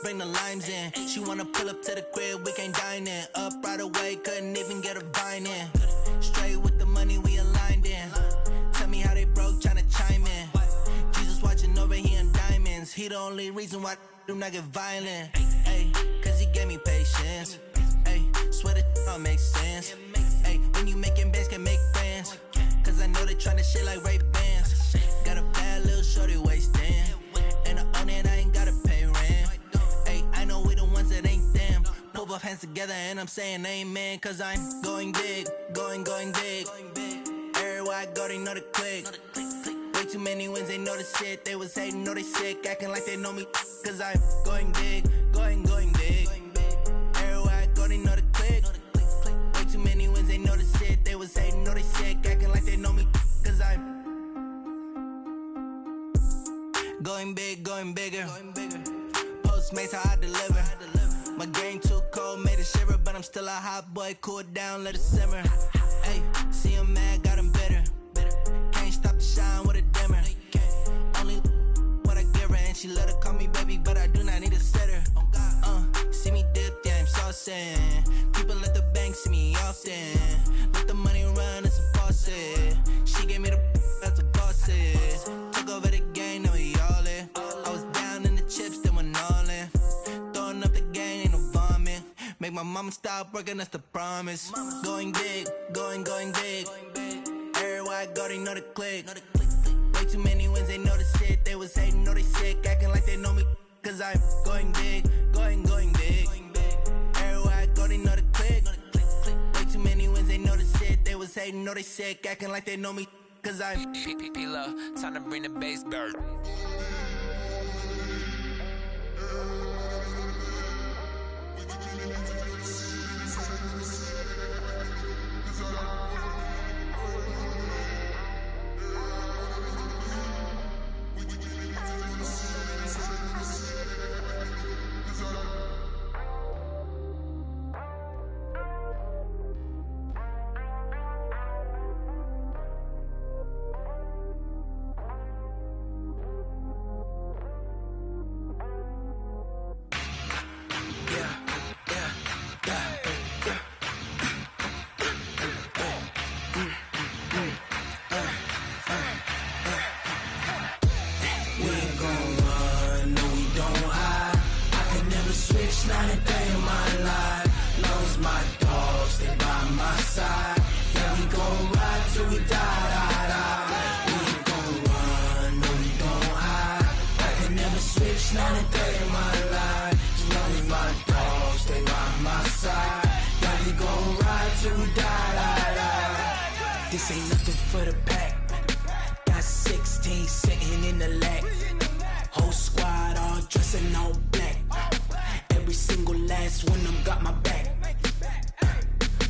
bring the limes in. She wanna pull up to the crib, we can't dine in. Up right away, couldn't even get a vine in. Straight with the money, we aligned in. Tell me how they broke, tryna chime in. Jesus watching over, he in diamonds. He the only reason why do not get violent. Ay, cause he gave me patience. Ay, swear that all makes sense. Ay, when you making bands, can make friends. Cause I know they tryna shit like Ray Bans. Got a bad little shorty wasting. And I own it, I ain't gotta pay rent. Ay, I know we the ones that ain't them. Pull both hands together and I'm saying amen. Cause I'm going big, going big. Everywhere I go, they know the click. Way too many wins, they know the shit. They was hating, know they sick, acting like they know me. Cause I'm going big, going big. Everywhere I go, they know the click. Way too many wins, they know the shit. They was hating, know they sick, acting like they know me. Cause I'm going big, going bigger. Postmates, how I deliver. My game too cold, made it shiver. But I'm still a hot boy, cool it down, let it simmer. Hey, see him mad, got him bitter. Can't stop the shine with a dimmer. Only what I give her, and she let her call me baby, but I do not need a sitter. See me dip, yeah, I'm saucing. People at the bank see me often. Let the money run, it's a faucet. She gave me the that's a boss is. Took over the game, now we all in. I was down in the chips, then went all in. Throwing up the game, ain't no vomit. Make my mama stop working, that's the promise. Going big, going big. Everywhere I go, they know the click. Way too many wins, they know the shit. They was hating, know they sick, acting like they know me. Cause I'm going big, going big. Everywhere I go, they know the click. Way too many wins, they know the shit. They was hating, know they sick, acting like they know me. Cause I'm P-P-P-Love, time to bring the bass bird. This ain't nothing for the pack. Got 16 sitting in the lag. Whole squad all dressing all black. Every single last one of them got my back.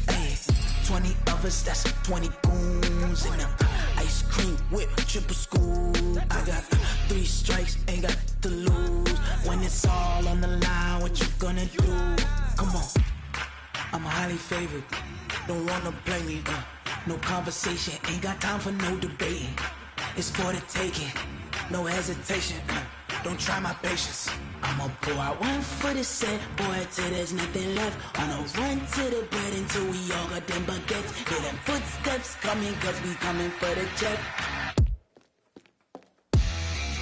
Hey, 20 of us, that's 20 goons in them. Ice cream whip, triple scoop. I got 3 strikes, ain't got to lose. When it's all on the line, what you gonna do? Come on, I'm highly favored. Don't wanna play me, no conversation, ain't got time for no debating. It's for the taking, no hesitation. Don't try my patience. I'ma pour out one for the set, boy, till there's nothing left. On a run to the bread until we all got them baguettes. Hear them footsteps coming, cause we coming for the jet.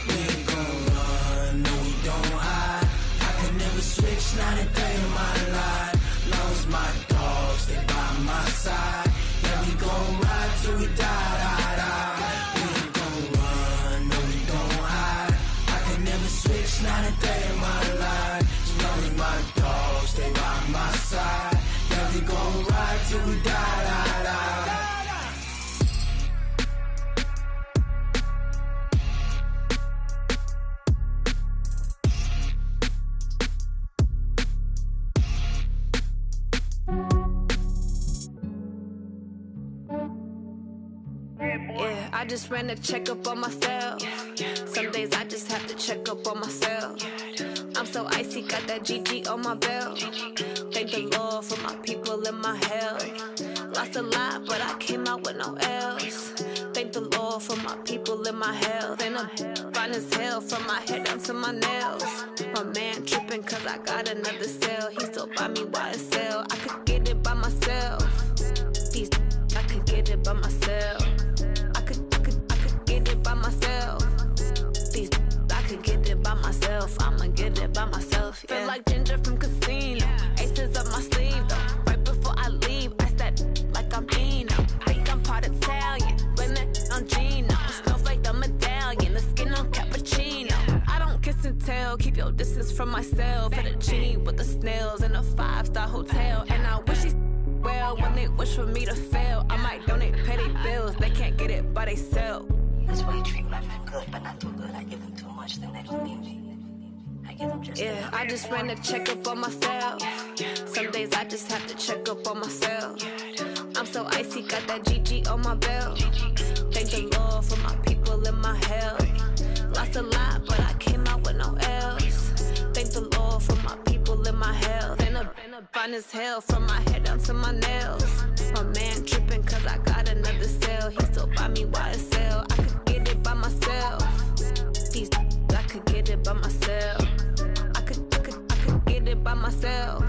We ain't gon' run, no we don't hide. I could never switch, not a day in my life. Long as my dogs stay by my side. Yeah, we gon' ride till we die, die, die. We ain't gon' run, no we don't hide. I could never switch, not a day in my life. As long as my dogs stay by my side. Yeah, we gon' ride till we die, die, die. Yeah, I just ran a checkup on myself. Some days I just have to check up on myself. I'm so icy, got that GG on my belt. Thank the Lord for my people in my health. Lost a lot, but I came out with no L's. Thank the Lord for my people in my health. And I'm fine as hell from my head down to my nails. My man tripping cause I got another cell. He still buy me YSL. I could get it by myself. These I could get it by myself. I could get it by myself. These I could get it by myself. I'ma get it by myself. Yeah. Feel like Ginger from Casino. Aces up my sleeve though. Right before I leave, I start like I'm Eno. Think I'm part Italian. Blame that on Gino. Snowflake the medallion. The skin on cappuccino. I don't kiss and tell. Keep your distance from myself. Fettuccine with the snails in a 5-star hotel. And I wish he's well when they wish for me to fail. I might donate petty bills. They can't get it by themselves. That's why you treat my friend good, but not too good. I give them too much, then they don't need me. I give them just yeah, I just ran a checkup on myself. Some days I just have to check up on myself. I'm so icy, got that GG on my belt. Thank the Lord for my people in my health. Lost a lot, but I came out with no L's. Thank the Lord for my people in my health. And I'm fine as hell from my head down to my nails. My man tripping cause I got another cell. He still buy me YSL. I could get it by myself. These I could get it by myself. I could get it by myself.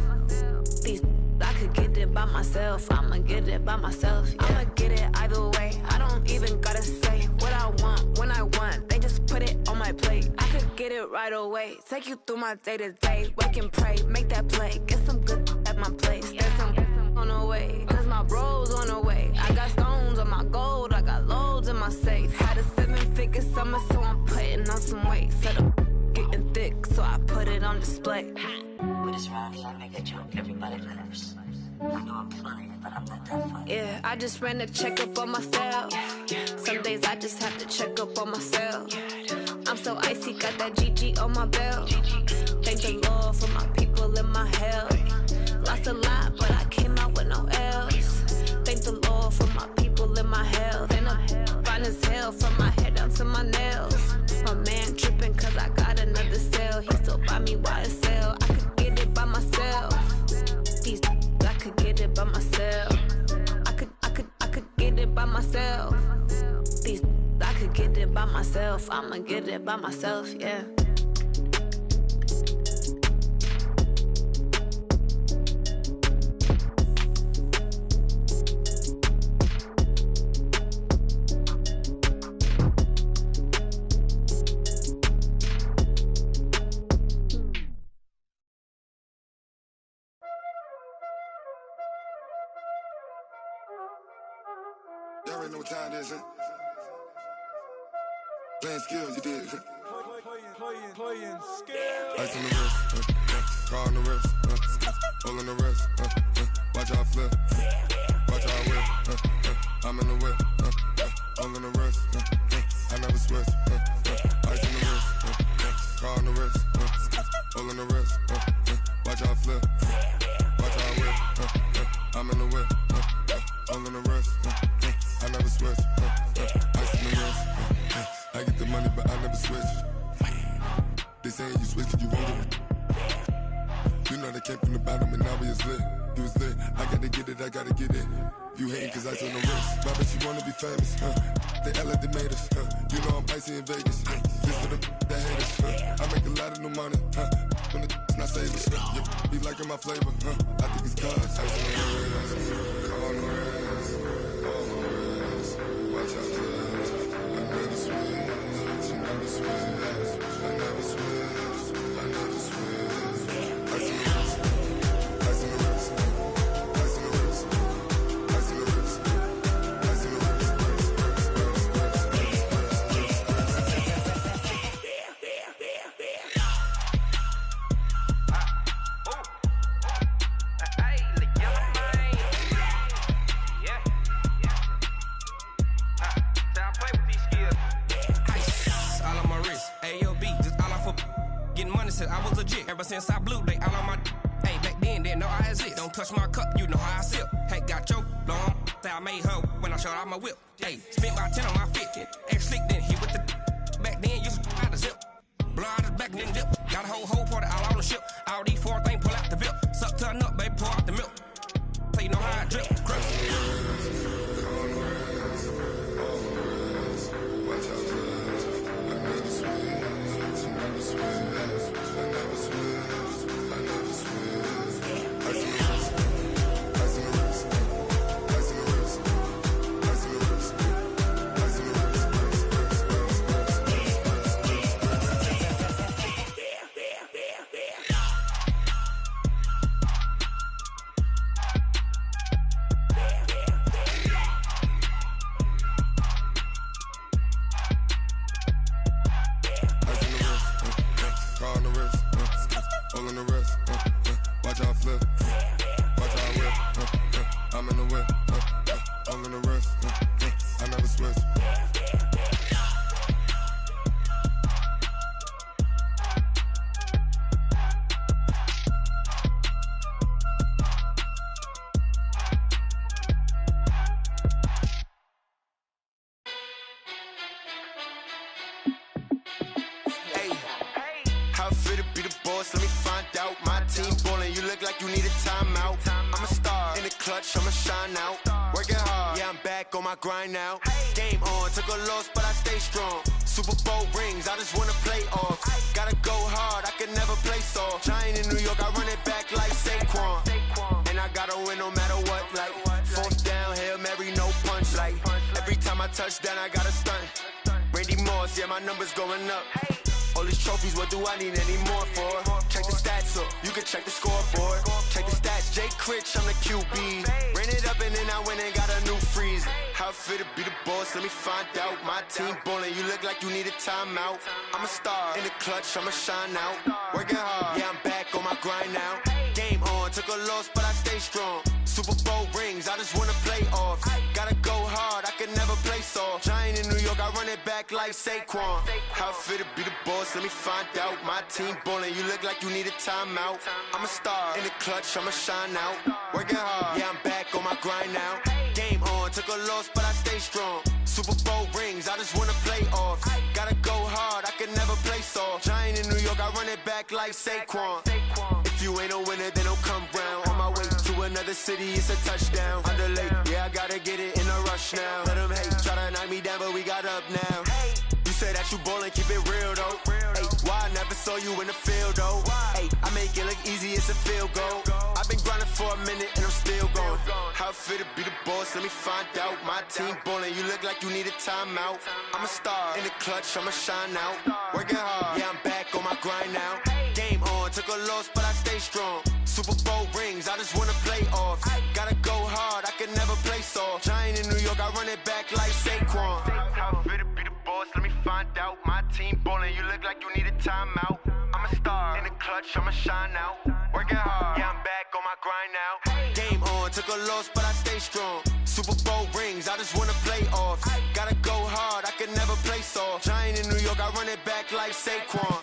These I could get it by myself. I'ma get it by myself. Yeah. I'ma get it either way. I don't even gotta say what I want when I want. They just put it on my plate. I could get it right away. Take you through my day to day. Wake and pray, make that play. Get some good at my place. There's some on the way. Cause my bro's on the way. I got stones on my gold. I got loads in my safe. Had a 7-figure summer, so I'm putting on some weight. Set up getting thick, so I put it on display. With this round, I make a joke. Everybody laughs. I know I'm funny, but I'm not that funny. Yeah, I just ran a checkup on myself. Some days I just have to check up on myself. I'm so icy, got that GG on my belt. Thank the Lord for my people in my health. Lost a lot, but I came out with no L's. Thank the Lord for my people in my health. And I'm fine as hell from my head down to my nails. My man tripping cause I got another cell. He still buy me YSL. I could get it by myself. These I could get it by myself. I could get it by myself. These I could get it by myself. I'ma get it by myself, yeah. Y'all already know what time it is, huh? Playing skills, you did. Playing skills. Ice on the wrist, car on the wrist, hole on the wrist, watch out flip, watch out whip, I'm in the whip, all in the wrist, I never switch, ice in the wrist, car on the wrist, all in the wrist, watch how I flip, watch how I whip, I'm in the whip, all in the wrist, I never switch, ice in the wrist, I get the money but I never switch, they saying you switch cause you won't do it. You know they came from the bottom and now we is lit. You was lit, I gotta get it, I gotta get it. You hating cause ice on the wrist. My bitch, you wanna be famous, They act like they made us, You know I'm icy in Vegas, This for the that hate us, I make a lot of new money, When the not savers, yeah, be liking my flavor, I think it's cause ice on the wrist, on the wrist, on the wrist. Watch out, cuz I never switch, you never switch, I never switch, I never switch. Ice on the wrist, ice on the wrist, ice on the wrist, ice on the wrist, ice on the wrist, all on my wrist, AOB, just all off of getting money since I was legit. Ever since I blew, they all on my. Hey, back then, didn't know I exist. Don't touch my cup, you know how I sip. Hey, got choked, long. Say I made her when I showed out my whip. Hey, spent about 10 on my fit. Ex slick, then hit with the. Back then, used to out the zip. Blow out his back, then dip. Got a whole party all on the ship. All these four things pull out the VIP. Suck, turn up, baby, pour out the milk. So you know how I drip. How fit to be the boss? Let me find out. My team ballin', you look like you need a timeout. I'm a star in the clutch, I'ma shine out. Working hard, yeah, I'm back on my grind now. Game on, took a loss, but I stay strong. Super Bowl rings, I just wanna play off. Gotta go hard, I can never play soft. Giant in New York, I run it back like Saquon. And I gotta win no matter what, like fourth down, Hail Mary, no punch. Like every time I touch down, I gotta stunt. Randy Moss, yeah, my numbers going up. All these trophies, what do I need any more for? Check the stats up, you can check the scoreboard. Check the stats, Jay Critch, I'm the QB. Ran it up and then I went and got a new freeze. How fit to be the boss, let me find out. My team ballin', you look like you need a timeout. I'm a star in the clutch, I'ma shine out. Working hard, yeah, I'm back on my grind now. Game on, took a loss, but I stay strong. Super Bowl rings, I just wanna play off. Gotta go hard, I can never play soft. Giant in New York, I run it back like Saquon. How fit to be the boss, let me find out. My team ballin', you look like you need a timeout. I'm a star in the clutch, I'ma shine out. Working hard, yeah, I'm back on my grind now. Game on, took a loss, but I stay strong. Super Bowl rings, I just wanna play off. Gotta go hard, I can never play soft. Giant in New York, I run it back like Saquon. If you ain't a winner, then don't come round. On my way to another city, it's a touchdown. Underlay, yeah, I gotta get it in a rush now. Let them hate, try to knock me down, but we got up now. You say that you ballin', keep it real though. Hey, why I never saw you in the field though? Hey, I make it look easy, it's a field goal. I've been grinding for a minute and I'm still going. How fit to be the boss, let me find out. My team ballin', you look like you need a timeout. I'm a star in the clutch, I'ma shine out. Working hard, yeah, I'm back on my grind now. Game on, took a loss, but I stay strong. Super Bowl rings, I just wanna play off. Gotta go hard, I can never play soft. Giant in New York, I run it back like Saquon. How fit to be the boss, let me find out. My team ballin', you look like you need a timeout. I'm a star in the clutch, I'ma shine out. Working hard, yeah, I'm back on my grind now. Game on, took a loss, but I stay strong. Super Bowl rings, I just wanna like Saquon.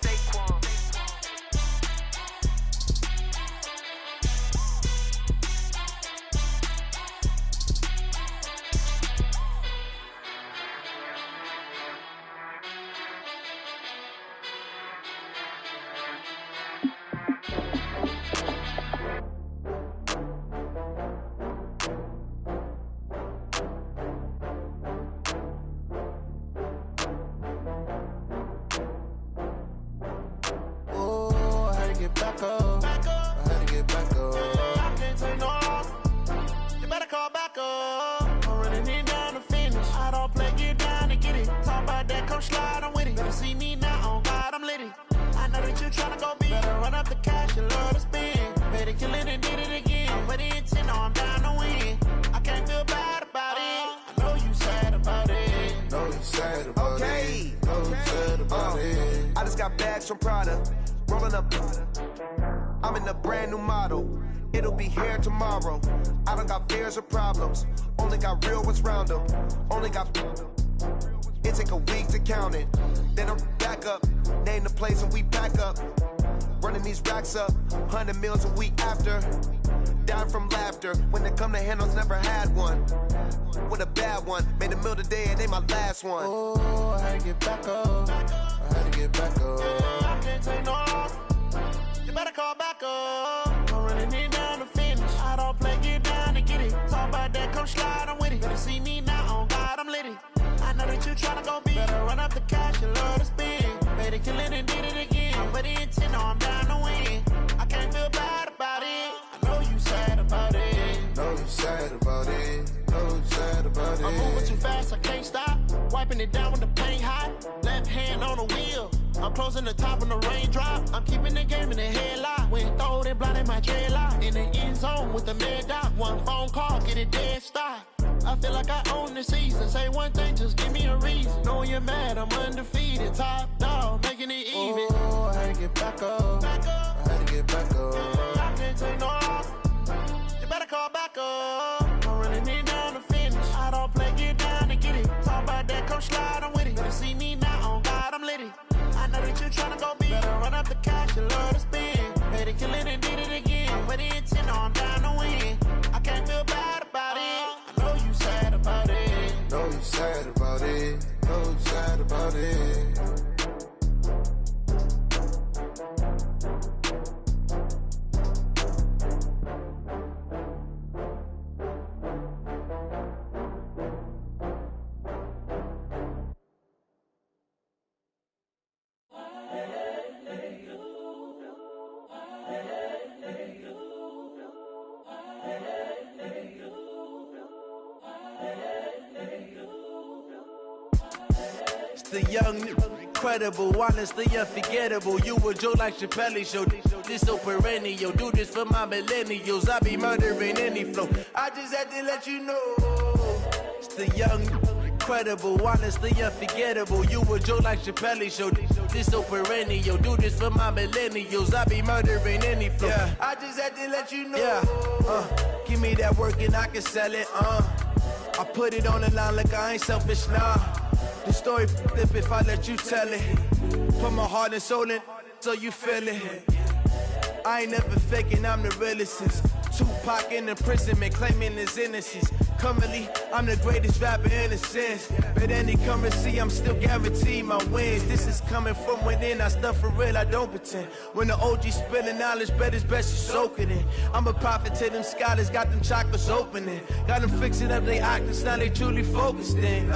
From Prada, rolling up. I'm in a brand new model. It'll be here tomorrow. I don't got fears or problems. Only got real ones round them. Only got. It take a week to count it. Then I'm back up. Name the place and we back up. Running these racks up. 100 meals a week after. Dying from laughter. When they come to handles, never had one. With a bad one. Made a meal today and they my last one. Oh, I had to get back up. I had to get back up. I can't take no loss. You better call back up. I'm running it down to finish. I don't play, get down to get it. Talk about that, come slide, I'm with it. Better see me now, on God, I'm litty. I know that you tryna go big. Better run up the cash, you love to spend. Made it, kill it, and did it again. But the intent, no, I'm down to win. I can't feel bad about it. I know you sad about it. Know you sad about it. Know you sad about it. I'm moving too fast, I can't stop. Wiping it down with the paint hot. Left hand on the wheel. I'm closing the top when the raindrop. I'm keeping the game in the headlock. When throwed and blinded my dreadlock. In the end zone with the mad dot. One phone call, get it dead stop. I feel like I own the season. Say one thing, just give me a reason. Knowing you're mad, I'm undefeated. Top dog, making it even. Oh, I had to get back up. I had to get back up. I can't take no loss. You better call back up. I'm running it down to finish. I don't play, get down to get it. Talk about that, come slide, I'm with it. Better see me now, on God, I'm litty. I know that you tryna go big. Better run up the cash, you love to spend. Made it, kill it, and did it again. But the intent, no, I'm down to win. I can't feel bad about it. I know you sad about it. Know you sad about it. Know you sad about it. The young, incredible, honestly unforgettable. You a Joe like Chappelle show. This so perennial. Do this for my millennials. I be murdering any flow. I just had to let you know. It's the young, incredible, honestly unforgettable. You a Joe like Chappelle show. This so perennial. Do this for my millennials. I be murdering any flow. Yeah. I just had to let you know. Yeah. Give me that work and I can sell it. I put it on the line like I ain't selfish, nah. The story flip if I let you tell it. Put my heart and soul in so you feel it. I ain't never faking, I'm the realest since Tupac in imprisonment, claiming his innocence. Currently, I'm the greatest rapper in a sense. But any currency, I'm still guaranteed my wins. This is coming from within, I stuff for real, I don't pretend. When the OG spilling knowledge, bet it's best you soak it in. I'm a prophet to them scholars, got them chakras opening. Got them fixing up their octaves, now they truly focused in.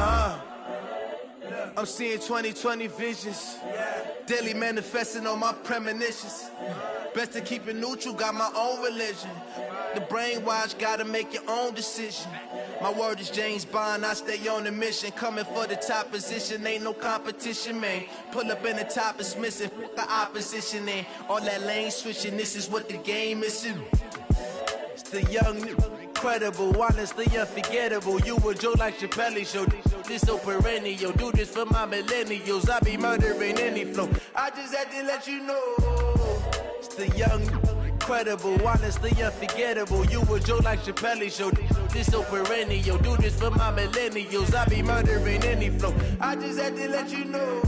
I'm seeing 2020 visions. Daily manifesting on my premonitions. Best to keep it neutral, got my own religion. The brainwash, gotta make your own decision. My word is James Bond, I stay on the mission. Coming for the top position, ain't no competition, man. Pull up in the top is missing, the opposition in. All that lane switching, this is what the game is. It's the young, incredible, honestly unforgettable. You a Joe like Chappelle show. This so perennial. Do this for my millennials. I be murdering any flow. I just had to let you know. It's the young, incredible, honestly unforgettable. You a Joe like Chappelle show. This so perennial. Do this for my millennials. I be murdering any flow. I just had to let you know.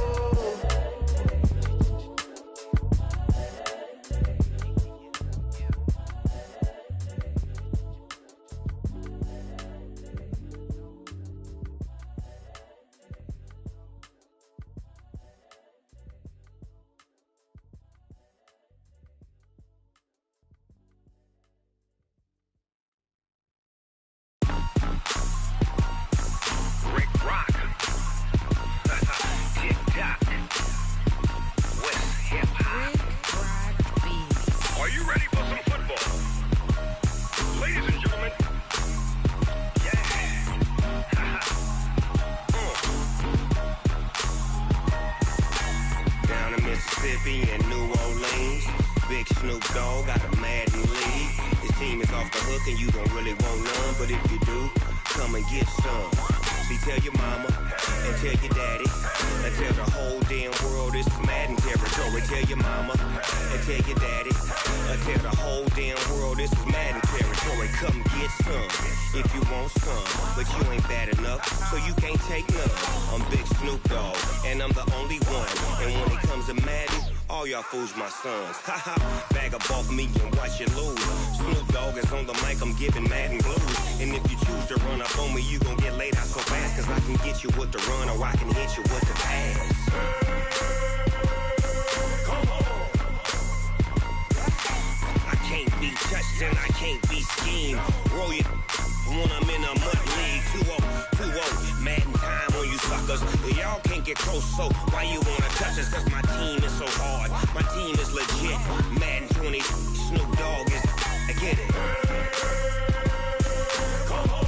Mississippi and New Orleans. Big Snoop Dogg got a Madden league. His team is off the hook and you don't really want none, but if you do, come and get some. See, tell your mama and tell your daddy and tell the whole damn world this is Madden territory. Tell your mama and tell your daddy and tell the whole damn world this is Madden territory. Come get some if you want some, but you ain't bad enough, so you can't take none. I'm Big Snoop Dogg and I'm the only one, and when it comes to Madden, all y'all fools my sons. Haha, bag up off me and watch you lose. Snoop Dogg is on the mic, I'm giving Madden blues. And if you choose to run up on me, you gon' get laid out so fast, cause I can get you with the run or I can hit you with the pass. Come on. I can't be touched and I can't be schemed. Roll you when I'm in a mud league. 2-0, Madden time on you suckers. Y'all can't get close, so why you wanna touch us? Cause my team is so hard, my team is legit. Madden 20, Snoop Dogg is, I get it. Come on.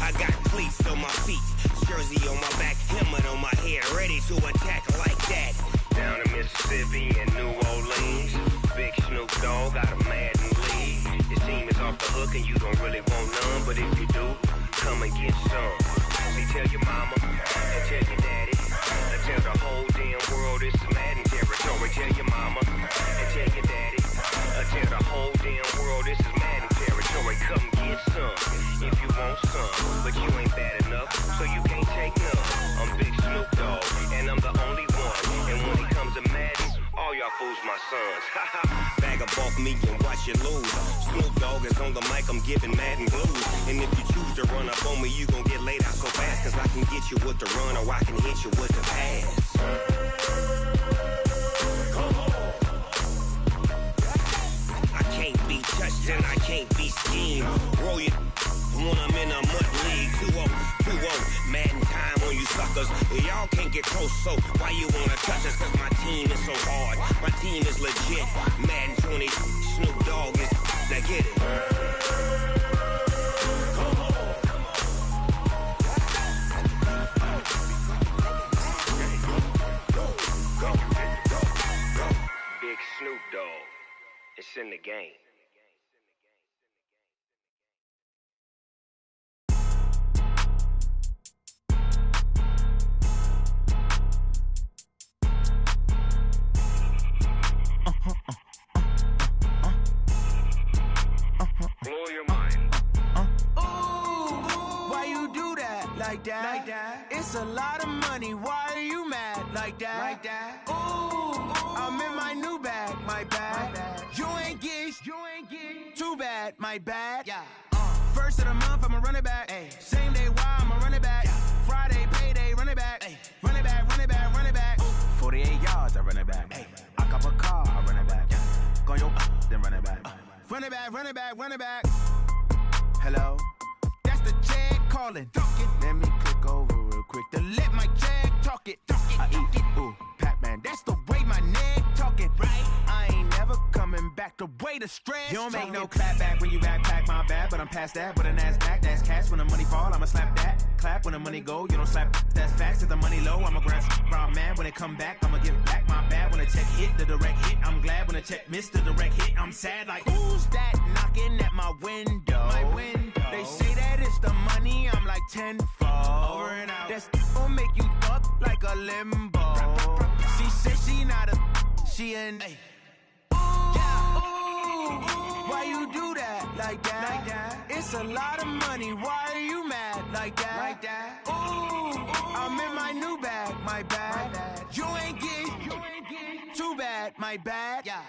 I got cleats on my feet, jersey on my back, helmet on my head, ready to attack like that. Down in Mississippi and New Orleans, Big Snoop Dogg got a Madden league. His team is off the hook and you don't really want none, but if you do, come and get some. See, tell your mama and tell your daddy and tell the whole damn world this is Madden territory. Tell your mama and tell your daddy and tell the whole damn world this is Madden territory. Come get some if you want some, but you ain't bad enough, so you can't take none. I'm Big Snoop Dogg and I'm the only one, and when it comes to Madden, all y'all fools my sons. Bag up off me and watch you lose. Snoop Dogg is on the mic, I'm giving Madden blues. And if you choose to run up on me, you gon' get laid out so fast, cause I can get you with the run or I can hit you with the pass. Come on. I can't be touched and I can't be schemed. Roll you when I'm in a mud league. 2-0, Madden time on you suckers. Y'all can't get close, so why you wanna touch us? Cause my team is so hard, my team is legit. Madden 20, Snoop Dogg is, now get it. Come on. Go. Big Snoop Dogg, it's in the game. Blow your mind. Ooh, why you do that? Like that? It's a lot of money. Why are you mad? Like that? Ooh, I'm in my new bag. My bad. You ain't get too bad. My bad. Yeah. First of the month, I'ma run it back. Ay. Same day, why I'ma run it back. Yeah. Friday, payday, run it back. Ay. Run it back. 48 yards, I run it back. Ay. I cop a car, I run it back. Yeah. Go your then run it back. Run it back. Hello? That's the Jag calling. Let me click over real quick to let my Jag talk it. I eat, ooh, Pac-Man. That's the way my neck talking. Right? I ain't never coming back the way the stress. You don't make no clap back when you backpack, my bad. But I'm past that, but a NASDAQ, that's cash. When the money fall, I'ma slap that. Clap when the money go, you don't slap. That's facts. If the money low, I'ma grab brown man. When it come back, I'ma give back my bad. When the check hit, the direct hit. I'm glad when the check missed the direct hit. I'm sad like, who's that knocking at my window? They say that it's the money, I'm like tenfold. Over and out. That's gon' make you up like a limbo. She said she not a, she an. Ay. Why you do that? Like that? It's a lot of money. Why are you mad? Like that? Ooh, I'm in my new bag. My bad. You ain't get too bad. My bad. Yeah.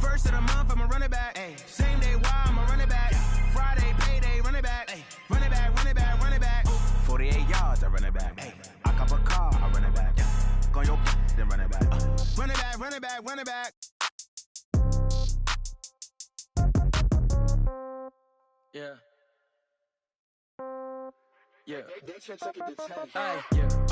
First of the month, I'ma run it back. Ay. Same day, why I'ma run it back. Friday, payday, run it back. Ay. Run it back. 48 yards, I run it back. Ay. I cop a car, I run it back. Yeah. Go your then run it back. Run it back. Yeah.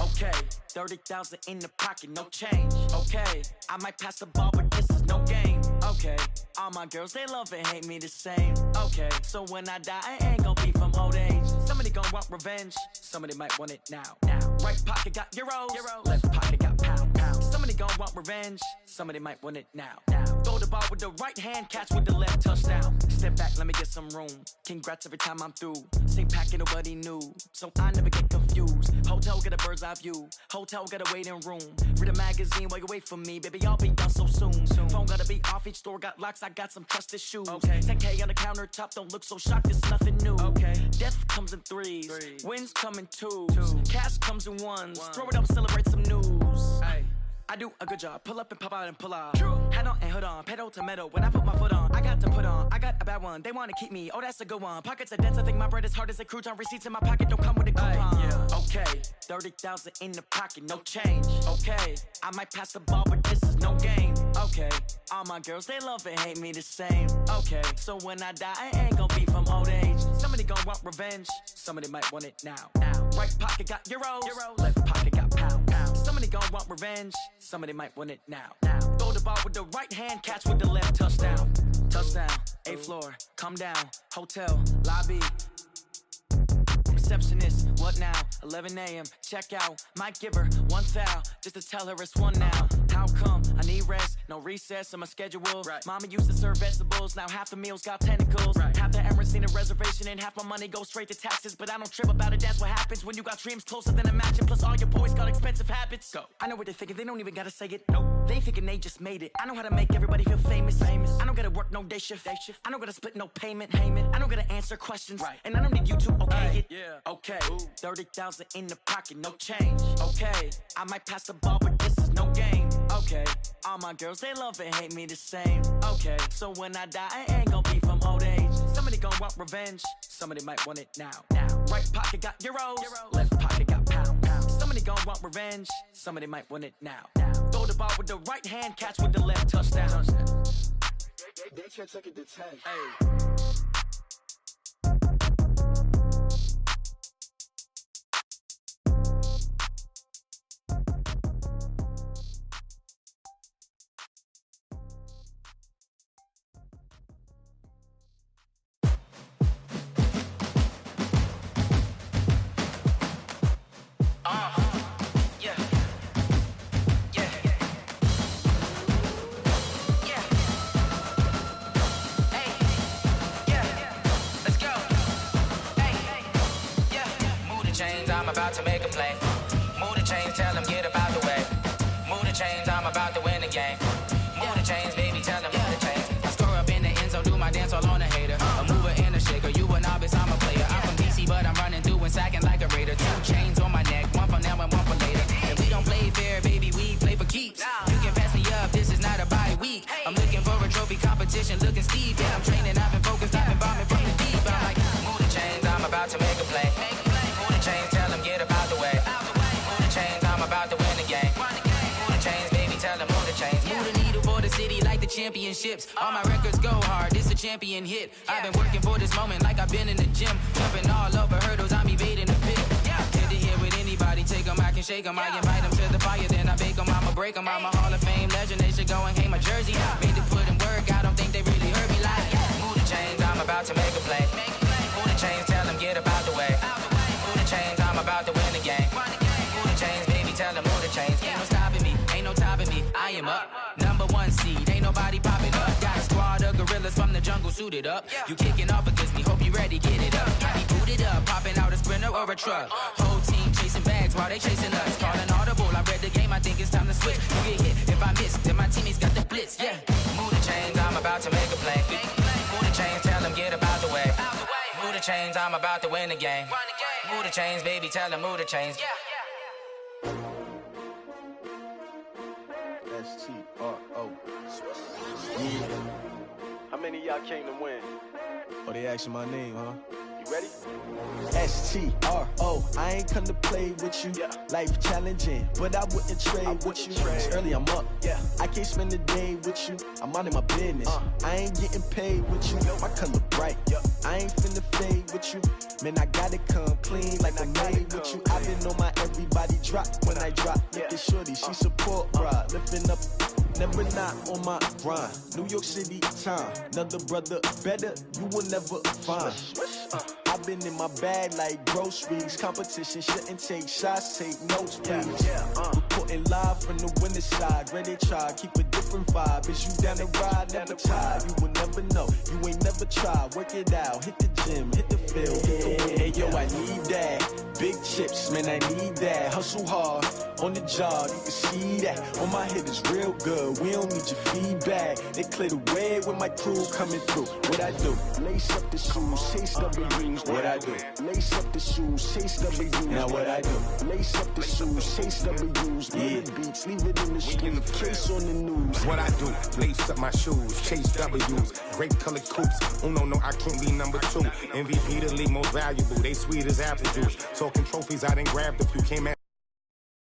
Okay, 30,000 in the pocket, no change. Okay, I might pass the ball, but this is no game. Okay, all my girls, they love and hate me the same. Okay, so when I die, I ain't gon' be from old age. Somebody gon' want revenge, somebody might want it now. Right pocket got euros, left pocket got pound. Somebody gon' want revenge, somebody might want it now. Throw the ball with the right hand, catch with the left, touchdown. Step back, let me get some room. Congrats every time I'm through. Same packing, nobody knew, so I never get confused. Hotel get a bird's eye view. Hotel got a waiting room. Read a magazine while you wait for me, baby. I'll be done so soon. Phone gotta be off, each store got locks. I got some trusted shoes. Okay. 10K on the countertop, don't look so shocked. It's nothing new. Okay. Death comes in threes. Wins come in twos. Cash comes in ones. Throw it up, celebrate some news. Hey. I do a good job, pull up and pop out and pull off. Hat on and hood on, pedal to metal. When I put my foot on, I got to put on. I got a bad one, they wanna keep me. Oh, that's a good one. Pockets are dense, I think my bread is hard as a crouton. Receipts in my pocket don't come with a coupon. Yeah. Okay, 30,000 in the pocket, no change. Okay, I might pass the ball, but this is no game. Okay, all my girls, they love and hate me the same. Okay, so when I die, I ain't gon' be from old age. Somebody gon' want revenge, somebody might want it now. Right pocket got euros, left pocket got pounds. Somebody gon' want revenge, somebody might want it now. Throw the ball with the right hand, catch with the left, touchdown. Touchdown, 8th floor, come down, hotel, lobby. Receptionist, what now? 11 a.m., check out. Might give her one foul, just to tell her it's one now. How come? I need rest, no recess on my schedule. Mama used to serve vegetables, now half the meals got tentacles. Half the Emirates need a reservation and half my money goes straight to taxes. But I don't trip about it, that's what happens when you got dreams closer than a match. And plus all your boys got expensive habits. Go. I know what they're thinking, they don't even gotta say it. Nope. They thinking they just made it. I know how to make everybody feel famous. I don't gotta work no day shift. I don't gotta split no payment. I don't gotta answer questions. And I don't need you to okay it. Okay, 30,000 in the pocket, no change. Okay, I might pass the ball, but this is no game. Okay, all my girls, they love and hate me the same. Okay, so when I die, I ain't gon' be from old age. Somebody gon' want revenge, somebody might want it now. Right pocket got euros, left pocket got pounds. Somebody gon' want revenge, somebody might want it now. Throw the ball with the right hand, catch with the left, touchdown. They can't take it to 10. Hey. I'm about to make a play. Move the chains, tell them get about the way. Move the chains, I'm about to win the game. Move the chains, baby, tell them move the chains. I score up in the end zone, do my dance all on a hater. A mover and a shaker, you a novice, I'm a player. I'm from DC, but I'm running through and sacking like a raider. 2 chains on my neck, one for now and one for later. And we don't play fair, baby, we play for keeps. You can pass me up, this is not a bye week. I'm looking for a trophy competition, looking steep. Yeah, I'm training, I've been focused, I've been bombing from the deep. I'm like, move the chains, I'm about to make a play. Move the chains, tell them get about the way. Move the chains, I'm about to win the game. Move the chains, baby, tell them move the chains. Move the needle for the city like the championships. All my records go hard, this a champion hit. I've been working for this moment like I've been in the gym. Jumping all over hurdles, I'm evading the pit. Get to here with anybody, take them, I can shake them. I invite them to the fire, then I bake them, I'ma break them. I'm a Hall of Fame legend, they should go and hang my jersey. Made to put in work, I don't think they really heard me like. Move the chains, I'm about to make a play. Move the chains, tell them get about the way. Move the chains, I'm about to win the game. Move the chains, baby, tell them move the chains. Ain't no stopping me, ain't no topping me. I am up, #1 seed, ain't nobody popping up. Got a squad of gorillas from the jungle suited up. You kicking off against me, hope you ready, get it up. I be booted up, popping out a Sprinter or a truck. Whole team chasing bags while they chasing us. Calling audible, I read the game, I think it's time to switch. You get hit, if I miss, then my teammates got the blitz, yeah. Move the chains, I'm about to make a play. Move the chains, tell them get about the way. Move the chains, I'm about to win the game. Move the chains, baby, tell them move the chains. S-T-R-O. Yeah. How many of y'all came to win? Oh, they asking my name, huh? You ready? S-T-R-O. I ain't come to play with you. Life challenging, but I wouldn't trade with you. It's early, I'm up. I can't spend the day with you. I'm out of my business. I ain't getting paid with you. My color bright. I ain't finna fade with you. Man, I gotta come clean like I'm made with you. I've been on my everybody drop when I drop. Look at shorty, she support, bruh. Lifting up, never not on my grind. New York City time. Another brother better, you will never find. I I've been in my bag like groceries. Competition shouldn't take shots, take notes, please. Reporting live from the winter side. Ready to try, keep a different vibe. Is you down the ride, never tired. You will never know, you ain't never tried. Work it out, hit the gym, hit the field, hit the wind. Hey yo, I need that. Big chips, man, I need that. Hustle hard, on the job, you can see that. On my head is real good, we don't need your feedback. They clear the way with my crew coming through. What I do? Lace up the shoes, chase W's. What I do? Lace up the shoes, chase W's. Now what I do? Lace up the shoes, chase W's. Yeah. Beats, leave it in the street, case on the news. What I do? Lace up my shoes, chase W's. Great colored coops. Oh no, I can't be number 2. MVP the league most valuable. They sweet as apple juice. Talking trophies, I didn't grab the few. Came at